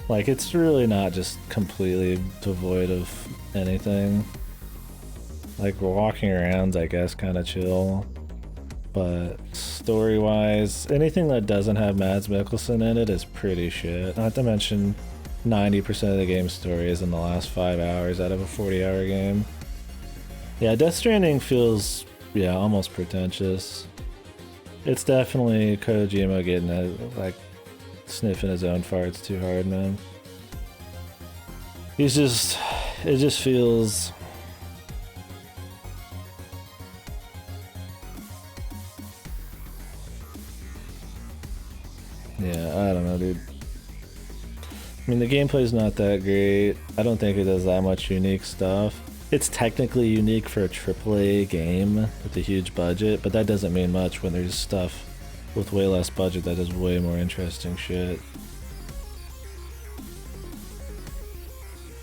Like, it's really not just completely devoid of anything. Like, walking around, I guess, kind of chill. But story-wise, anything that doesn't have Mads Mikkelsen in it is pretty shit. Not to mention, 90% of the game's story is in the last 5 hours out of a 40-hour game. Yeah, Death Stranding feels, yeah, almost pretentious. It's definitely Kojima getting it, like, sniffing his own farts too hard, man. It just feels... Yeah, I don't know, dude. I mean, the gameplay's not that great. I don't think it does that much unique stuff. It's technically unique for a AAA game with a huge budget, but that doesn't mean much when there's stuff with way less budget that does way more interesting shit.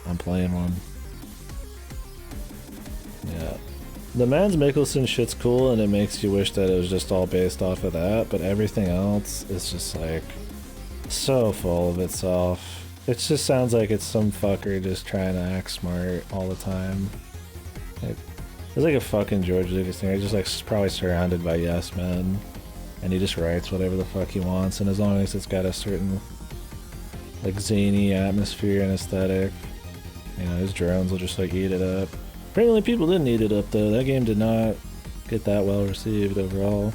I'm playing one. Yeah. The Mads Mikkelsen shit's cool and it makes you wish that it was just all based off of that, but everything else is just like so full of itself. It just sounds like it's some fucker just trying to act smart all the time. It's like a fucking George Lucas thing. He's just like probably surrounded by yes men, and he just writes whatever the fuck he wants. And as long as it's got a certain like zany atmosphere and aesthetic, you know, his drones will just like eat it up. Apparently, people didn't eat it up though. That game did not get that well received overall.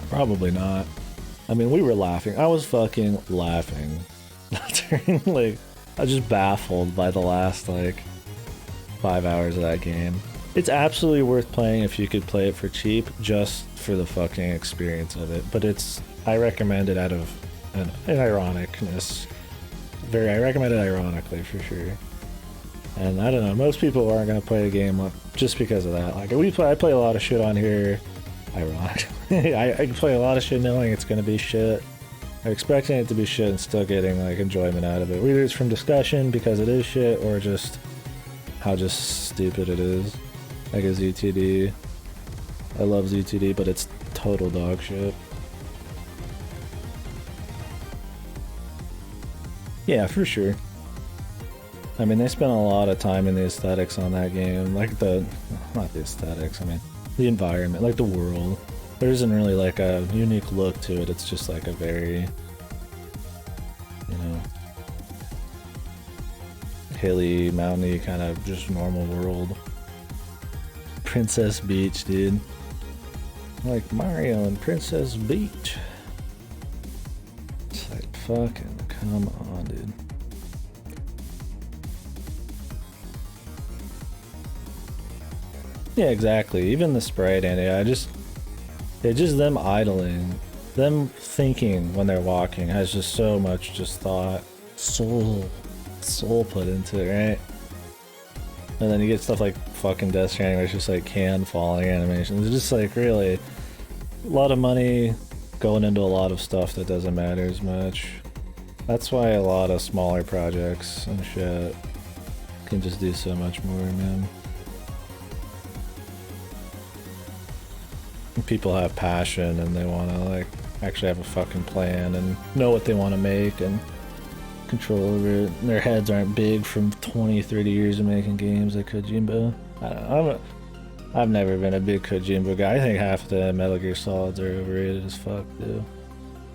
Probably not. I mean, we were laughing. I was fucking laughing. During, like, I was just baffled by the last, like, 5 hours of that game. It's absolutely worth playing if you could play it for cheap, just for the fucking experience of it. But I recommend it out of an ironicness. I recommend it ironically, for sure. And I don't know, most people aren't going to play the game just because of that. Like, I play a lot of shit on here, ironically. I play a lot of shit knowing it's gonna be shit. I'm expecting it to be shit and still getting like enjoyment out of it. Whether it's from discussion because it is shit or just how just stupid it is. Like a ZTD. I love ZTD, but it's total dog shit. Yeah, for sure. I mean, they spent a lot of time in the aesthetics on that game. Like not the aesthetics, I mean, the environment, like the world. There isn't really like a unique look to it. It's just like a very, you know, hilly, mountainy kind of just normal world. Princess Beach, dude. Like Mario and Princess Beach. It's like, fucking come on, dude. Yeah, exactly. Even the sprite and it's just them idling, them thinking when they're walking has just so much just thought, soul put into it, right? And then you get stuff like fucking Death Stranding where it's just like can falling animations. It's just like really a lot of money going into a lot of stuff that doesn't matter as much. That's why a lot of smaller projects and shit can just do so much more, man. People have passion and they want to like actually have a fucking plan and know what they want to make and control over it. And their heads aren't big from 20, 30 years of making games like Kojimbo. I don't know, I've never been a big Kojimbo guy. I think half the Metal Gear Solids are overrated as fuck, dude.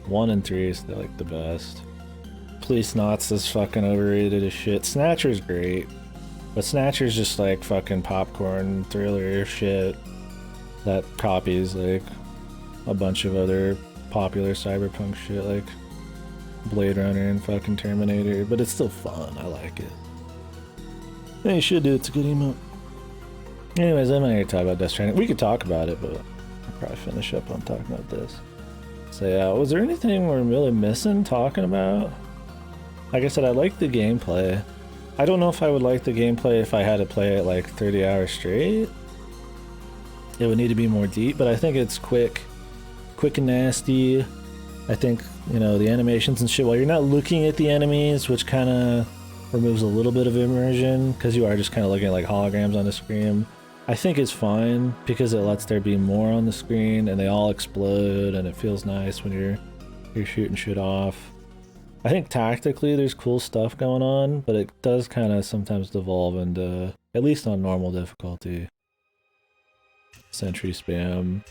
1 and 3 is like the best. Police Knots is fucking overrated as shit. Snatcher's great, but Snatcher's just like fucking popcorn thriller shit that copies like a bunch of other popular cyberpunk shit like Blade Runner and fucking Terminator, but it's still fun. I like it. Yeah, you should do it. It's a good emote. Anyways, I'm not here to talk about Death Stranding. We could talk about it, but I'll probably finish up on talking about this. So yeah, was there anything we're really missing talking about? Like I said, I like the gameplay. I don't know if I would like the gameplay if I had to play it like 30 hours straight. It would need to be more deep, but I think it's quick and nasty. I think, you know, the animations and shit, while you're not looking at the enemies, which kind of removes a little bit of immersion, because you are just kind of looking at like holograms on the screen, I think it's fine, because it lets there be more on the screen, and they all explode, and it feels nice when you're shooting shit off. I think tactically there's cool stuff going on, but it does kind of sometimes devolve into, at least on normal difficulty, sentry spam.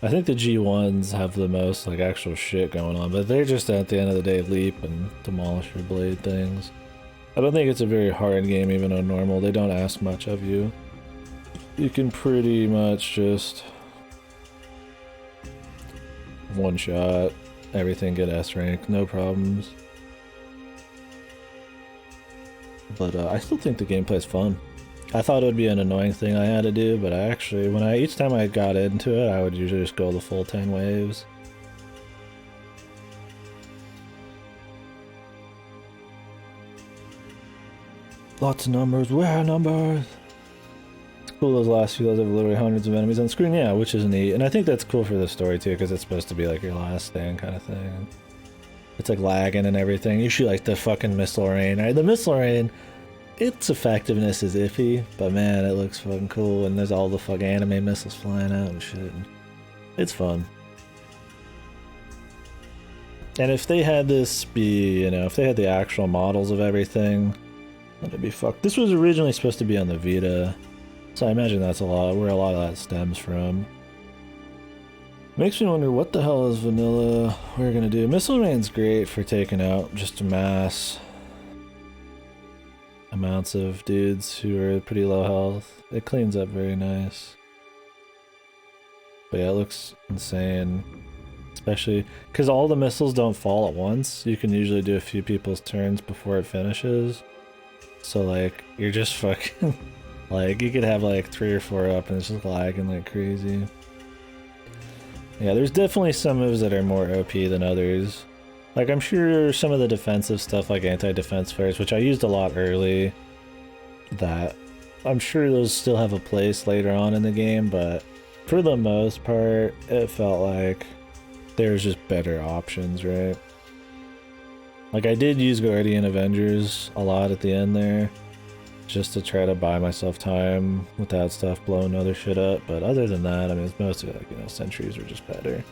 I think the G1s have the most like actual shit going on, but they're just at the end of the day leap and demolish your blade things. I don't think it's a very hard game even on normal. They don't ask much of you. You can pretty much just one shot everything, get S rank, no problems. But I still think the gameplay is fun. I thought it would be an annoying thing I had to do, but I actually, each time I got into it, I would usually just go the full 10 waves. Lots of numbers, where numbers? It's cool those last few levels have literally hundreds of enemies on the screen, yeah, which is neat. And I think that's cool for the story too, because it's supposed to be like your last stand kind of thing. It's like lagging and everything. You shoot like the fucking missile rain, right? The missile rain, its effectiveness is iffy, but man, it looks fucking cool, and there's all the fucking anime missiles flying out and shit. It's fun. And if they had this be, you know, if they had the actual models of everything, that'd be fucked. This was originally supposed to be on the Vita, so I imagine that's where a lot of that stems from. Makes me wonder what the hell is vanilla we're gonna do. Missile Rain's great for taking out just mass amounts of dudes who are pretty low health. It cleans up very nice. But yeah, it looks insane. Especially because all the missiles don't fall at once. You can usually do a few people's turns before it finishes. So like, you're just fucking... like, you could have like 3 or 4 up and it's just lagging like crazy. Yeah, there's definitely some moves that are more OP than others. Like, I'm sure some of the defensive stuff, like anti-defense flares, which I used a lot early, that I'm sure those still have a place later on in the game, but for the most part, it felt like there's just better options, right? Like, I did use Guardian Avengers a lot at the end there, just to try to buy myself time without stuff blowing other shit up, but other than that, I mean, it's mostly like, you know, sentries are just better.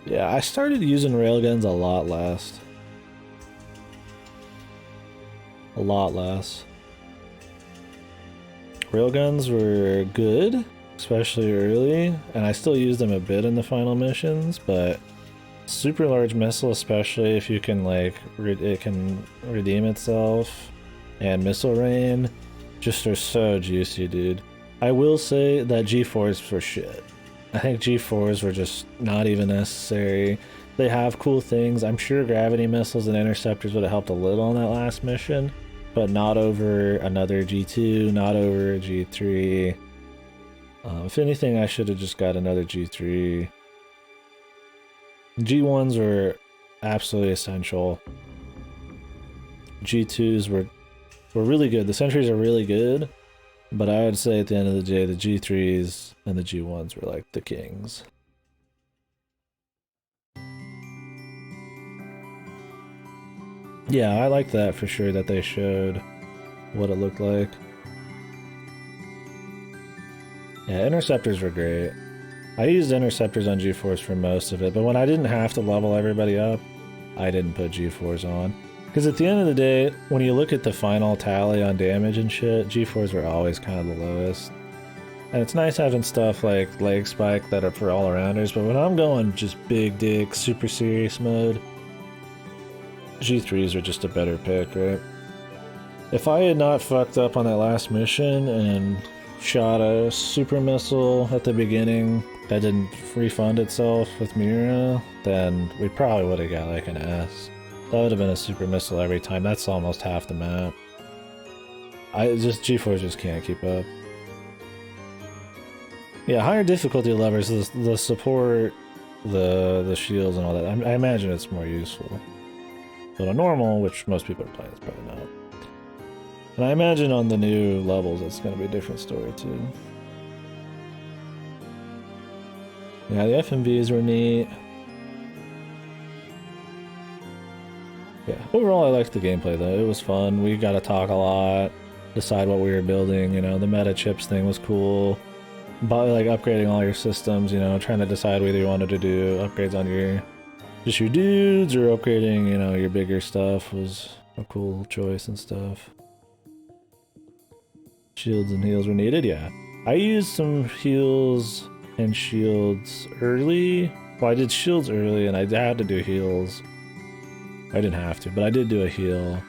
Yeah, I started using railguns a lot less. A lot less. Railguns were good, especially early, and I still use them a bit in the final missions, but super large missile, especially if you can like, it can redeem itself, and missile rain just are so juicy, dude. I will say that G4s were shit. I think G4s were just not even necessary. They have cool things. I'm sure gravity missiles and interceptors would have helped a little on that last mission, but not over another G2, not over a G3. If anything, I should have just got another G3. G1s were absolutely essential. G2s were really good. The sentries are really good, but I would say at the end of the day, the G3s and the G1s were like the kings. Yeah, I like that for sure, that they showed what it looked like. Yeah, interceptors were great. I used interceptors on G-Force for most of it, but when I didn't have to level everybody up, I didn't put G-Force on. Because at the end of the day, when you look at the final tally on damage and shit, G-Force were always kind of the lowest. And it's nice having stuff like Leg Spike that are for all-arounders, but when I'm going just big dick, super serious mode, G3s are just a better pick, right? If I had not fucked up on that last mission and shot a super missile at the beginning that didn't refund itself with Mira, then we probably would have got like an S. That would have been a super missile every time. That's almost half the map. G4 just can't keep up. Yeah, higher difficulty levels, the support, the shields and all that, I imagine it's more useful. But on normal, which most people are playing, it's probably not. And I imagine on the new levels, it's going to be a different story too. Yeah, the FMVs were neat. Yeah, overall I liked the gameplay though. It was fun. We got to talk a lot, decide what we were building, you know, the meta chips thing was cool. But like upgrading all your systems, you know, trying to decide whether you wanted to do upgrades on your just your dudes or upgrading, you know, your bigger stuff was a cool choice and stuff. Shields and heals were needed, yeah. I used some heals and shields early. Well, I did shields early and I had to do heals. I didn't have to, but I did do a heal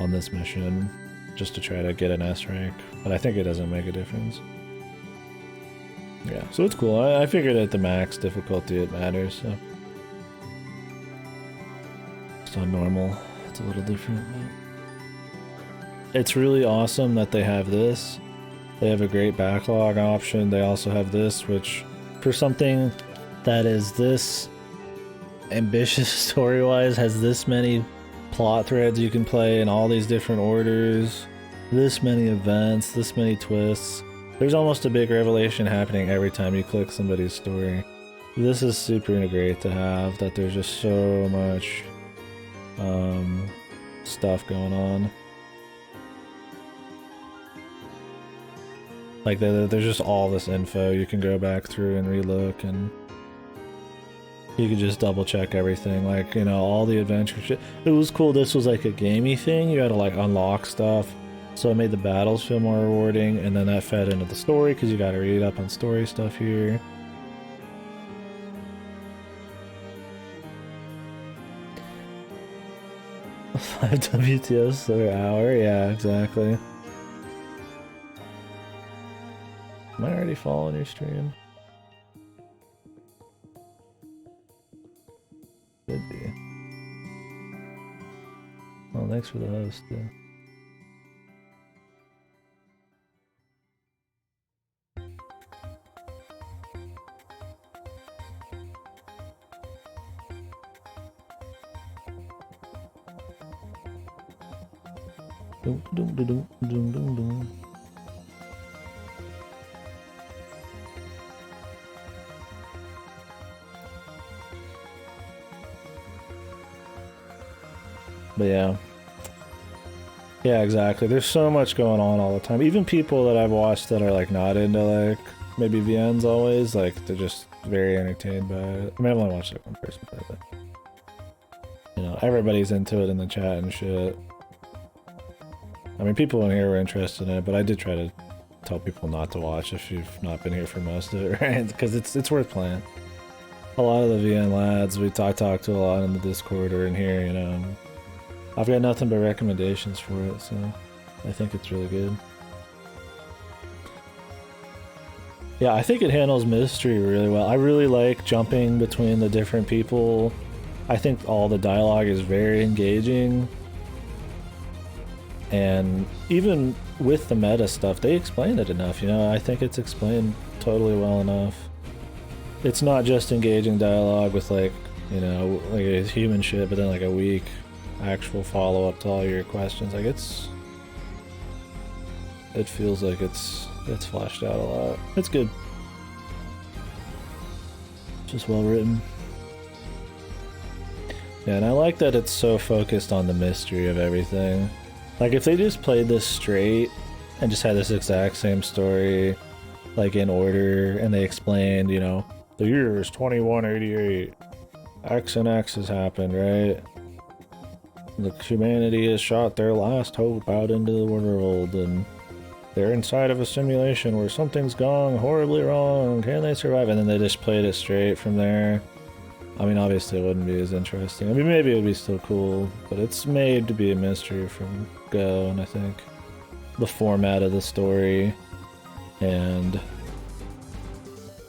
on this mission just to try to get an S rank, but I think it doesn't make a difference. Yeah, so it's cool. I figured at the max difficulty it matters, so. Just on normal, it's a little different. But it's really awesome that they have this. They have a great backlog option. They also have this, which for something that is this ambitious story-wise, has this many plot threads you can play in all these different orders, this many events, this many twists. There's almost a big revelation happening every time you click somebody's story. This is super great to have, that there's just so much stuff going on. Like there's just all this info you can go back through and relook, and you could just double check everything, like, you know, all the adventure shit. It was cool. This was like a gamey thing. You had to like unlock stuff. So it made the battles feel more rewarding, and then that fed into the story because you got to read up on story stuff here. Five WTOs per hour, yeah, exactly. Am I already following your stream? Could be. Well, thanks for the host, too. Dum, dum, dum, dum, dum, dum. But yeah. Yeah, exactly. There's so much going on all the time. Even people that I've watched that are like not into like maybe VNs always, like they're just very entertained by it. I mean, I've only watched like one person play, but you know, everybody's into it in the chat and shit. I mean, people in here were interested in it, but I did try to tell people not to watch if you've not been here for most of it, right? Because it's worth playing. A lot of the VN lads I talk to a lot in the Discord or in here, you know. I've got nothing but recommendations for it, so I think it's really good. Yeah, I think it handles mystery really well. I really like jumping between the different people. I think all the dialogue is very engaging. And even with the meta stuff, they explain it enough, you know? I think it's explained totally well enough. It's not just engaging dialogue with like, you know, like a human shit, but then like a weak actual follow-up to all your questions. Like it feels like it's fleshed out a lot. It's good. Just well written. Yeah, and I like that it's so focused on the mystery of everything. Like, if they just played this straight and just had this exact same story, like, in order, and they explained, you know, the year is 2188, X and X has happened, right? The humanity has shot their last hope out into the world, and they're inside of a simulation where something's gone horribly wrong. Can they survive? And then they just played it straight from there. I mean, obviously it wouldn't be as interesting. I mean, maybe it would be still cool, but it's made to be a mystery from go, and I think the format of the story and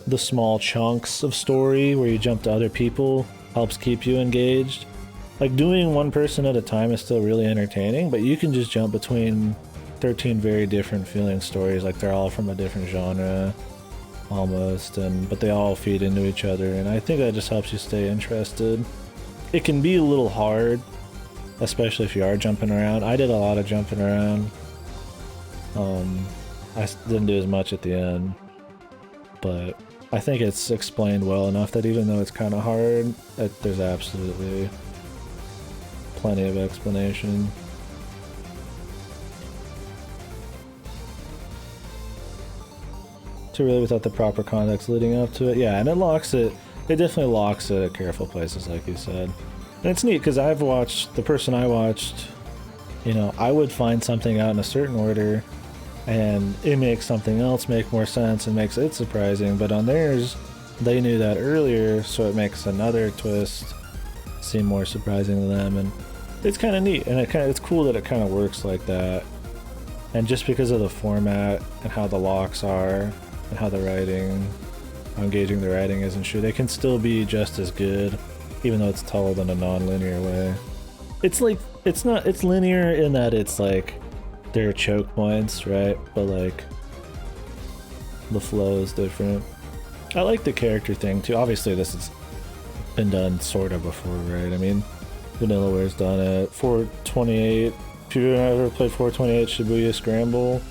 the small chunks of story where you jump to other people helps keep you engaged. Like, doing one person at a time is still really entertaining, but you can just jump between 13 very different feeling stories, like they're all from a different genre almost, but they all feed into each other, and I think that just helps you stay interested. It can be a little hard, especially if you are jumping around. I did a lot of jumping around. I didn't do as much at the end, but I think it's explained well enough that even though it's kind of hard, there's absolutely plenty of explanation. Too really without the proper context leading up to it. Yeah, and it definitely locks it at careful places, like you said. And it's neat because I've watched, the person I watched, you know, I would find something out in a certain order and it makes something else make more sense and makes it surprising, but on theirs, they knew that earlier, so it makes another twist seem more surprising to them, and it's kind of neat, and it's cool that it kind of works like that. And just because of the format and how the locks are, and how the writing, how engaging the writing is and shit, it can still be just as good, even though it's told in a non-linear way. It's like, it's linear in that it's like, there are choke points, right? But like, the flow is different. I like the character thing too. Obviously this has been done sort of before, right? I mean, Vanillaware's done it. 428, if you've ever played 428 Shibuya Scramble,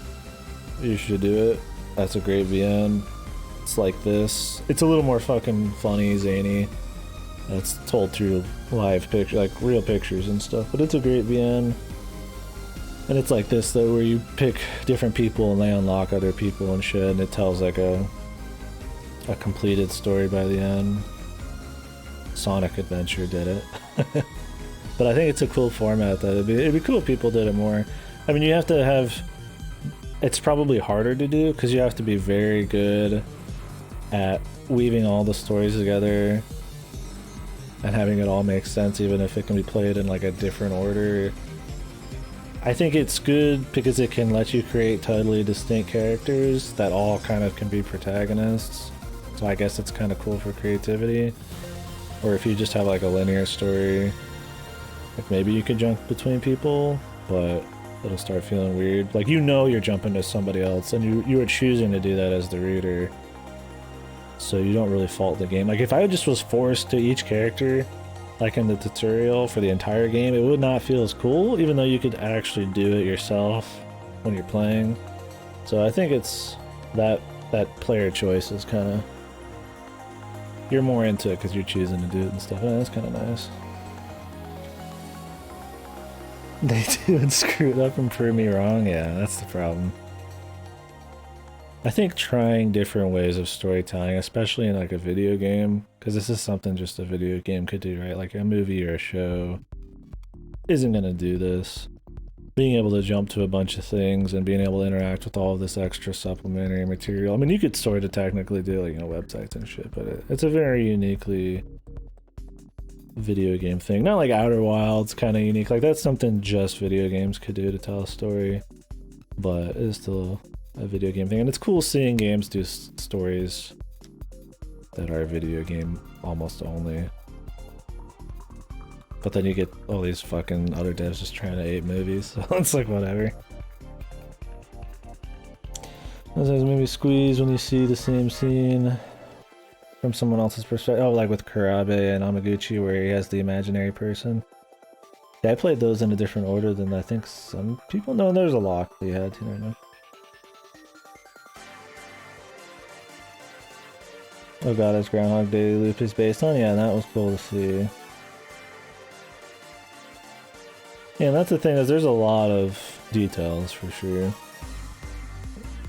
you should do it. That's a great VN. It's like this. It's a little more fucking funny, zany. It's told through live pictures, like real pictures and stuff, but it's a great VN. And it's like this though, where you pick different people and they unlock other people and shit, and it tells like a completed story by the end. Sonic Adventure did it. But I think it's a cool format that it'd be cool if people did it more. I mean, you have to have, it's probably harder to do because you have to be very good at weaving all the stories together and having it all make sense, even if it can be played in like a different order. I think it's good because it can let you create totally distinct characters that all kind of can be protagonists. So I guess it's kind of cool for creativity. Or if you just have like a linear story, like maybe you could jump between people, but it'll start feeling weird. Like, you know, you're jumping to somebody else and you are choosing to do that as the reader. So you don't really fault the game. Like, if I just was forced to each character, like in the tutorial for the entire game, it would not feel as cool, even though you could actually do it yourself when you're playing. So I think it's that player choice is kind of, you're more into it because you're choosing to do it and stuff. And that's kind of nice. They do and screw it up and prove me wrong. Yeah, that's the problem. I think trying different ways of storytelling, especially in like a video game, because this is something just a video game could do, right? Like a movie or a show isn't going to do this. Being able to jump to a bunch of things and being able to interact with all of this extra supplementary material. I mean, you could sort of technically do, like, you know, websites and shit, but it's a very uniquely video game thing. Not like Outer Wilds, kind of unique. Like, that's something just video games could do to tell a story, but it's still a video game thing. And it's cool seeing games do stories that are video game almost only. But then you get all these fucking other devs just trying to ape movies, so it's like whatever. Sometimes maybe squeeze when you see the same scene from someone else's perspective. Oh, like with Kurabe and Amaguchi, where he has the imaginary person. Yeah, I played those in a different order than I think some people know. There's a lock you had, you never know. Oh god, that's Groundhog Day loop is based on? Yeah, that was cool to see. Yeah, that's the thing, is there's a lot of details for sure.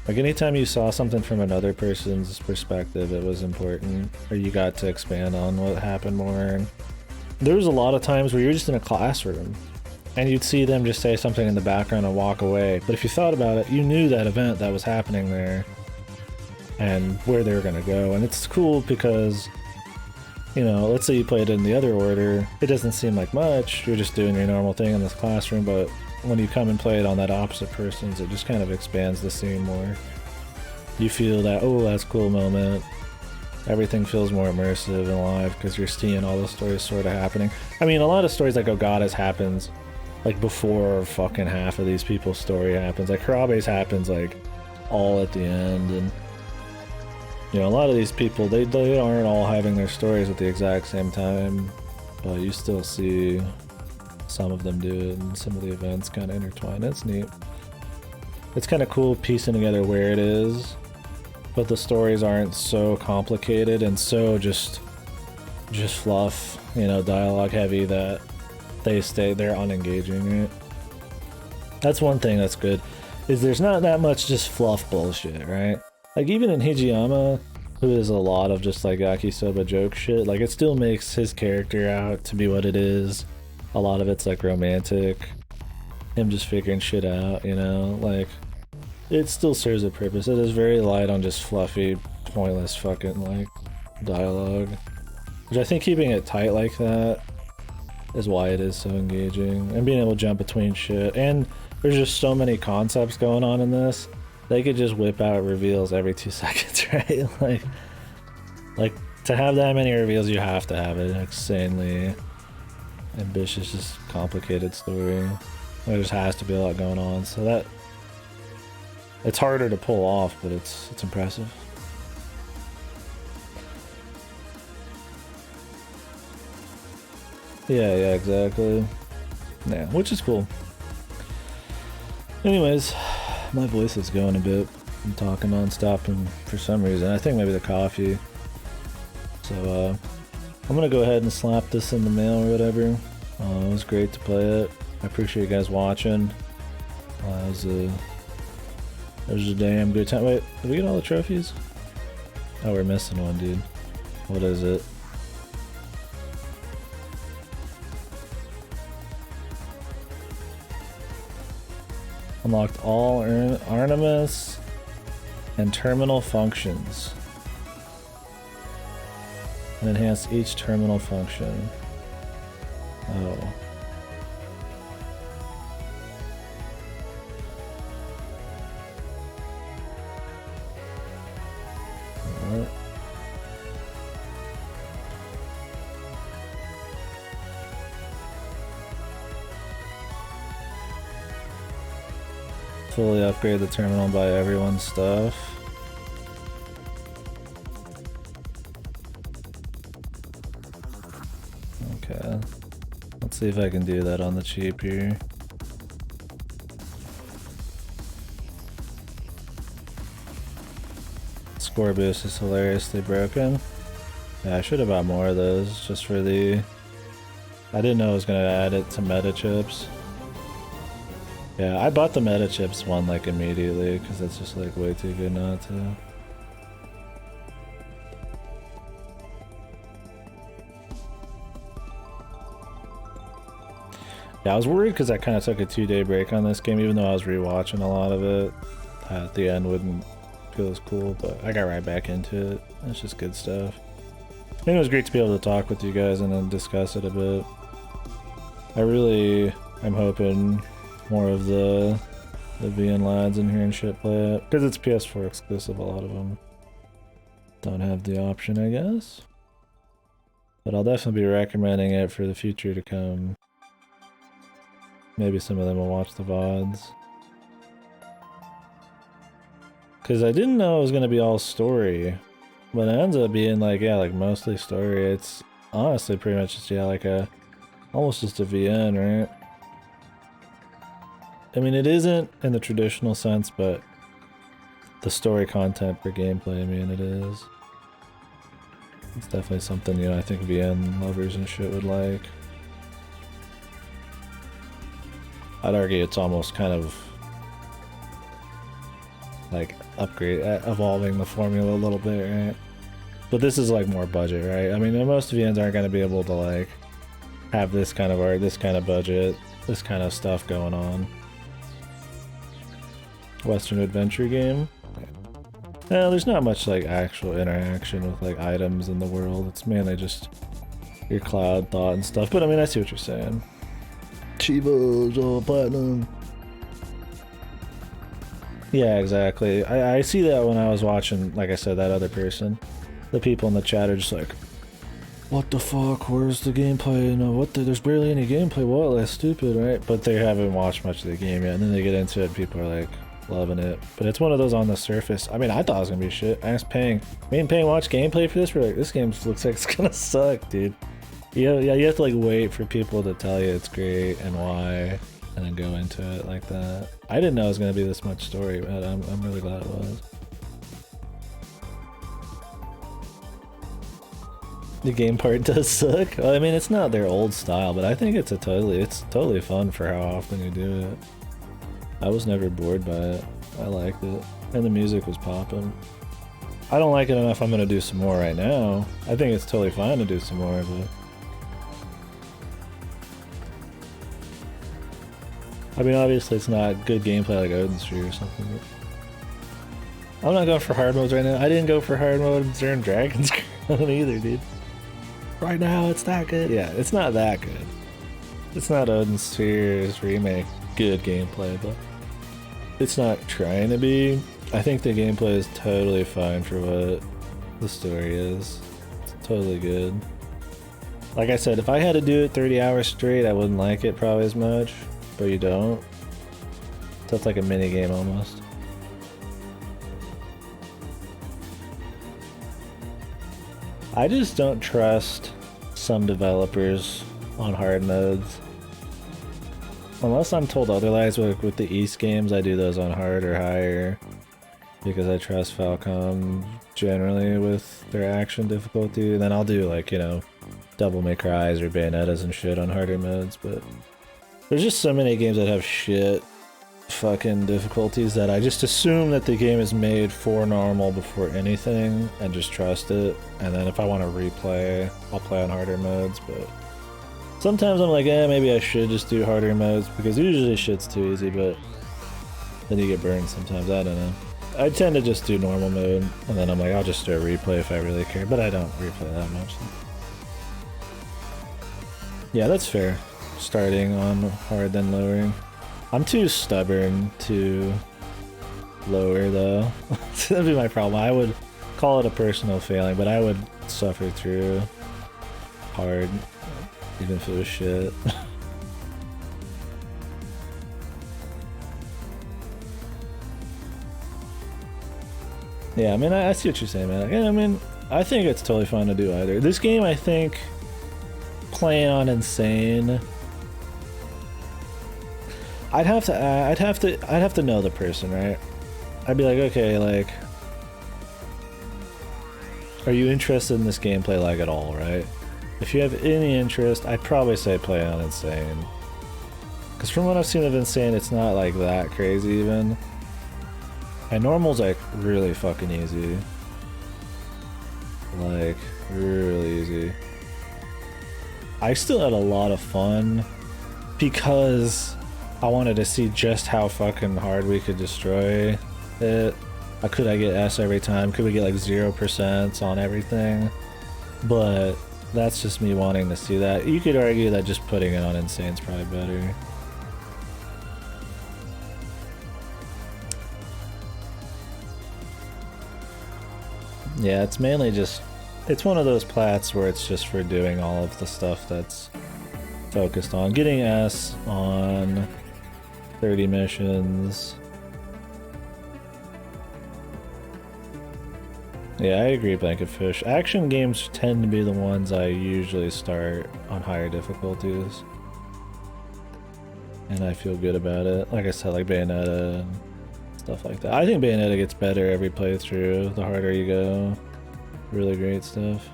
Like anytime you saw something from another person's perspective, it was important, or you got to expand on what happened more. And there was a lot of times where you're just in a classroom and you'd see them just say something in the background and walk away. But if you thought about it, you knew that event that was happening there and where they were going to go. And it's cool because, you know, let's say you played in the other order, it doesn't seem like much, you're just doing your normal thing in this classroom, but when you come and play it on that opposite person's, it just kind of expands the scene more. You feel that, oh, that's a cool moment. Everything feels more immersive and alive because you're seeing all the stories sort of happening. I mean, a lot of stories like Ogata's happens like before fucking half of these people's story happens. Like Karabe's happens like all at the end, and you know, a lot of these people, they aren't all having their stories at the exact same time, but you still see some of them do it, and some of the events kind of intertwine. It's neat. It's kind of cool piecing together where it is, but the stories aren't so complicated and so just fluff, you know, dialogue heavy that they're unengaging, right? That's one thing that's good, is there's not that much just fluff bullshit, right? Like even in Hijiyama, who is a lot of just like yakisoba joke shit, like it still makes his character out to be what it is. A lot of it's like romantic, him just figuring shit out, you know, like it still serves a purpose. It is very light on just fluffy, pointless fucking like dialogue, which I think keeping it tight like that is why it is so engaging, and being able to jump between shit. And there's just so many concepts going on in this. They could just whip out reveals every 2 seconds, right? like to have that many reveals, you have to have an insanely ambitious, just complicated story. There just has to be a lot going on, so that it's harder to pull off, but it's impressive. Yeah, exactly. Yeah, which is cool. Anyways, my voice is going a bit. I'm talking non-stop, and for some reason, I think maybe the coffee. So, I'm gonna go ahead and slap this in the mail or whatever. It was great to play it. I appreciate you guys watching. It was a damn good time. Wait, did we get all the trophies? Oh, we're missing one, dude. What is it? Unlocked all Artemis and terminal functions. And enhanced each terminal function. Oh. What? Fully upgrade the terminal by everyone's stuff. Okay. Let's see if I can do that on the cheap here. Score boost is hilariously broken. Yeah, I should have bought more of those just for the... I didn't know I was going to add it to meta chips. Yeah, I bought the meta chips one like immediately because it's just like way too good not to. Yeah, I was worried because I kind of took a 2-day break on this game, even though I was rewatching a lot of it. At the end wouldn't feel as cool, but I got right back into it. It's just good stuff. I think it was great to be able to talk with you guys and then discuss it a bit. I really am hoping more of the VN lads in here and shit play it, because it's PS4 exclusive. A lot of them don't have the option, I guess, but I'll definitely be recommending it for the future to come. Maybe some of them will watch the VODs, because I didn't know it was gonna be all story, but it ends up being like, yeah, like mostly story. It's honestly pretty much just, yeah, like almost just a VN, right? I mean, it isn't in the traditional sense, but the story content for gameplay, I mean, it is. It's definitely something, you know, I think VN lovers and shit would like. I'd argue it's almost kind of like evolving the formula a little bit, right? But this is like more budget, right? I mean, most VNs aren't going to be able to like have this kind of art, this kind of budget, this kind of stuff going on. Western adventure game. No, there's not much like actual interaction with like items in the world. It's mainly just your cloud thought and stuff. But I mean, I see what you're saying. Chivos all platinum. Yeah, exactly. I see that when I was watching, like I said, that other person. The people in the chat are just like, what the fuck, where's the gameplay? No, what there's barely any gameplay, what, that's stupid, right? But they haven't watched much of the game yet, and then they get into it and people are like, loving it. But it's one of those on the surface. I mean, I thought it was gonna be shit. I was paying watch gameplay for this, we're like, this game looks like it's gonna suck, dude. Yeah, you have to like wait for people to tell you it's great and why, and then go into it like that. I didn't know it was gonna be this much story, but I'm really glad it was. The game part does suck. Well, I mean, it's not their old style, but I think it's totally fun for how often you do it. I was never bored by it. I liked it, and the music was popping. I don't like it enough. I'm gonna do some more right now. I think it's totally fine to do some more, but I mean, obviously it's not good gameplay like Odin Street or something. But I'm not going for hard modes right now. I didn't go for hard modes during Dragon's Crown either, dude. Right now, it's that good. Yeah, it's not that good. It's not Odin Sphere's remake good gameplay, but it's not trying to be. I think the gameplay is totally fine for what the story is. It's totally good. Like I said, if I had to do it 30 hours straight, I wouldn't like it probably as much, but you don't. So it's like a mini game almost. I just don't trust some developers on hard modes. Unless I'm told otherwise, with the East games, I do those on hard or higher. Because I trust Falcom generally with their action difficulty. And then I'll do like, you know, Devil May Cry's or Bayonettas and shit on harder modes, but there's just so many games that have shit fucking difficulties that I just assume that the game is made for normal before anything and just trust it. And then if I want to replay, I'll play on harder modes, but sometimes I'm like, maybe I should just do harder modes because usually shit's too easy, but then you get burned sometimes, I don't know. I tend to just do normal mode and then I'm like, I'll just do a replay if I really care, but I don't replay that much. Yeah, that's fair. Starting on hard then lowering. I'm too stubborn to lower though. That'd be my problem. I would call it a personal failing, but I would suffer through hard even if it was shit. Yeah, I mean, I see what you're saying, man. Yeah, I mean, I think it's totally fun to do either. This game, I think, playing on Insane, I'd have to know the person, right? I'd be like, okay, like, are you interested in this gameplay like at all, right? If you have any interest, I'd probably say play on Insane. Because from what I've seen of Insane, it's not like that crazy even. And normal's like really fucking easy. Like, really easy. I still had a lot of fun because I wanted to see just how fucking hard we could destroy it. Could I get S every time? Could we get like 0% on everything? But that's just me wanting to see that. You could argue that just putting it on Insane's probably better. Yeah, it's mainly just, it's one of those plats where it's just for doing all of the stuff that's focused on getting S on 30 missions. Yeah, I agree, Blanket Fish. Action games tend to be the ones I usually start on higher difficulties. And I feel good about it. Like I said, like Bayonetta and stuff like that. I think Bayonetta gets better every playthrough, the harder you go. Really great stuff.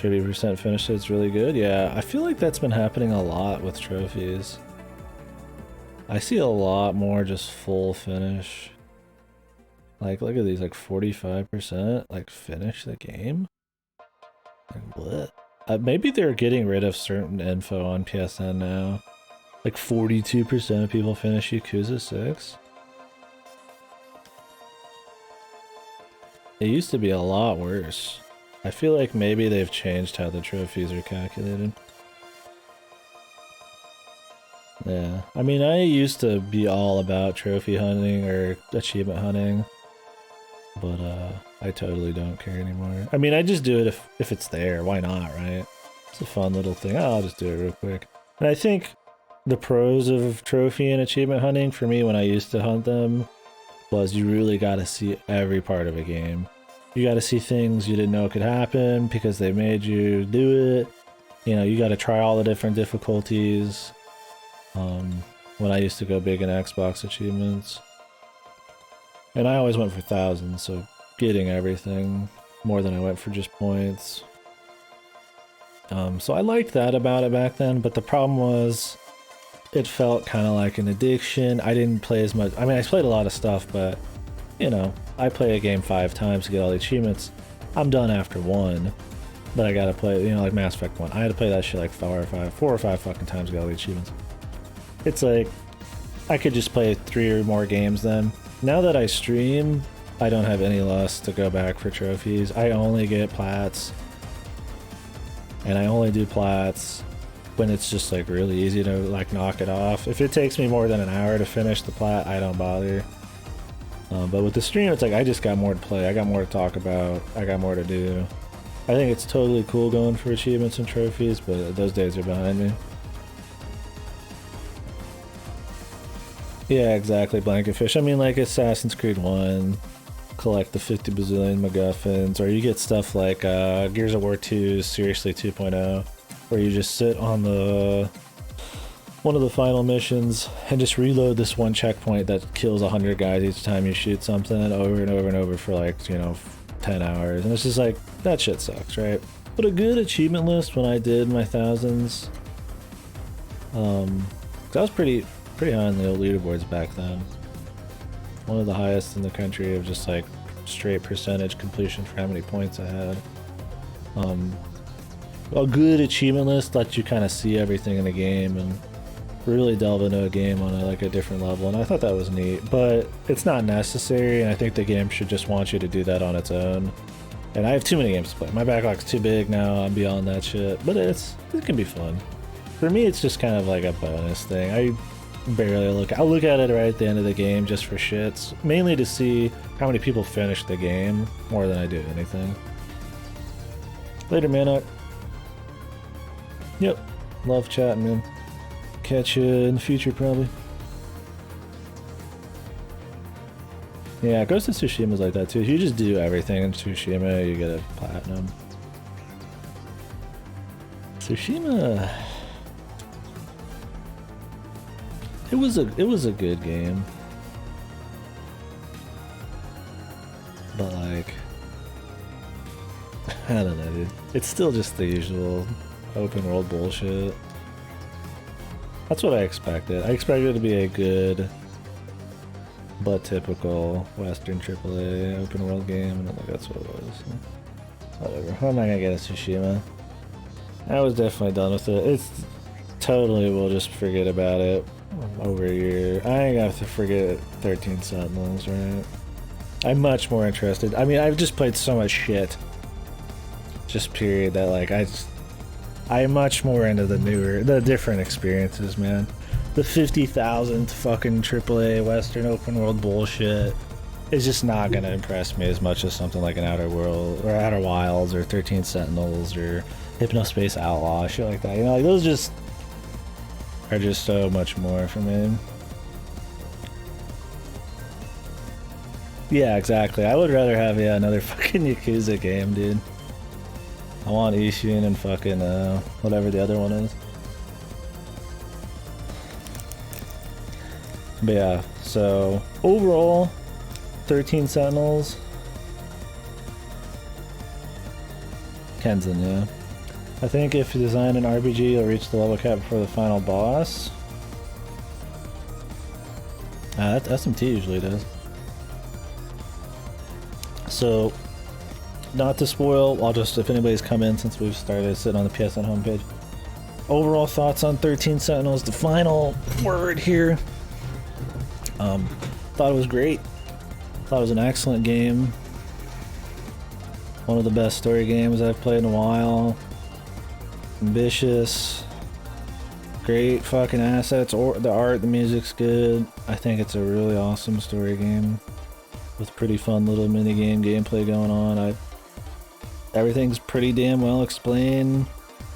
30% finish it's really good. Yeah, I feel like that's been happening a lot with trophies. I see a lot more just full finish. Like, look at these, like 45%, like finish the game? Like, what? Maybe they're getting rid of certain info on PSN now. Like 42% of people finish Yakuza 6. It used to be a lot worse. I feel like maybe they've changed how the trophies are calculated. Yeah, I mean, I used to be all about trophy hunting or achievement hunting, but I totally don't care anymore. I mean, I just do it if it's there. Why not, right? It's a fun little thing. Oh, I'll just do it real quick. And I think the pros of trophy and achievement hunting for me when I used to hunt them was you really got to see every part of a game. You got to see things you didn't know could happen because they made you do it. You know, you got to try all the different difficulties. When I used to go big in Xbox achievements. And I always went for thousands, so getting everything more than I went for just points. So I liked that about it back then, but the problem was it felt kind of like an addiction. I didn't play as much. I mean, I played a lot of stuff, but you know, I play a game 5 times to get all the achievements. I'm done after 1, but I gotta play, you know, like Mass Effect 1. I had to play that shit like 4 or 5 fucking times to get all the achievements. It's like, I could just play 3 or more games then. Now that I stream, I don't have any lust to go back for trophies. I only get plats. And I only do plats when it's just like really easy to like knock it off. If it takes me more than an hour to finish the plat, I don't bother. But with the stream, it's like I just got more to play. I got more to talk about. I got more to do. I think it's totally cool going for achievements and trophies, but those days are behind me. Yeah, exactly, Blankenfish. I mean, like Assassin's Creed 1, collect the 50 bazillion MacGuffins, or you get stuff like Gears of War 2's Seriously 2.0, where you just sit on one of the final missions and just reload this one checkpoint that kills 100 guys each time you shoot something over and over and over for like, you know, 10 hours. And it's just like, that shit sucks, right? But a good achievement list when I did my thousands, 'cause I was pretty high on the old leaderboards back then. One of the highest in the country of just like straight percentage completion for how many points I had. A good achievement list lets you kind of see everything in the game and really delve into a game on a different level, and I thought that was neat, but it's not necessary, and I think the game should just want you to do that on its own. And I have too many games to play. My backlog's too big now, I'm beyond that shit, but it can be fun. For me, it's just kind of like a bonus thing. I'll look at it right at the end of the game just for shits, mainly to see how many people finish the game more than I do anything. Later, man. Yep, love chatting, man. Catch you in the future, probably. Yeah, Ghost of Tsushima's like that too. If you just do everything in Tsushima, you get a platinum. Tsushima, it was a good game, but like, I don't know, dude. It's still just the usual open world bullshit. That's what I expected. I expected it to be a good but typical Western AAA open world game, and that's what it was. Whatever. I'm not gonna get a Tsushima. I was definitely done with it. It's totally, we'll just forget about it over a year. I ain't got to forget 13 Sentinels, right? I'm much more interested. I mean, I've just played so much shit. Just period, that like I'm much more into the different experiences, man. The 50,000th fucking AAA Western open world bullshit is just not gonna impress me as much as something like an Outer Wilds or 13 Sentinels or Hypnospace Outlaw, shit like that. You know, like those just are just so much more for me. Yeah, exactly. I would rather have another fucking Yakuza game, dude. I want Ishin and fucking whatever the other one is. But yeah, so overall, 13 Sentinels. Kenzan, yeah. I think if you design an RPG, you'll reach the level cap before the final boss. That SMT usually does. So, not to spoil, I'll just, if anybody's come in since we've started sitting on the PSN homepage. Overall thoughts on 13 Sentinels, the final word here. Thought it was great. Thought it was an excellent game. One of the best story games I've played in a while. Ambitious. Great fucking assets. Or the art, the music's good. I think it's a really awesome story game with pretty fun little mini game gameplay going on. Everything's pretty damn well explained.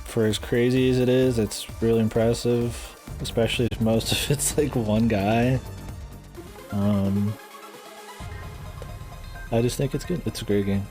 For as crazy as it is, it's really impressive. Especially if most of it's like one guy. I just think it's good. It's a great game.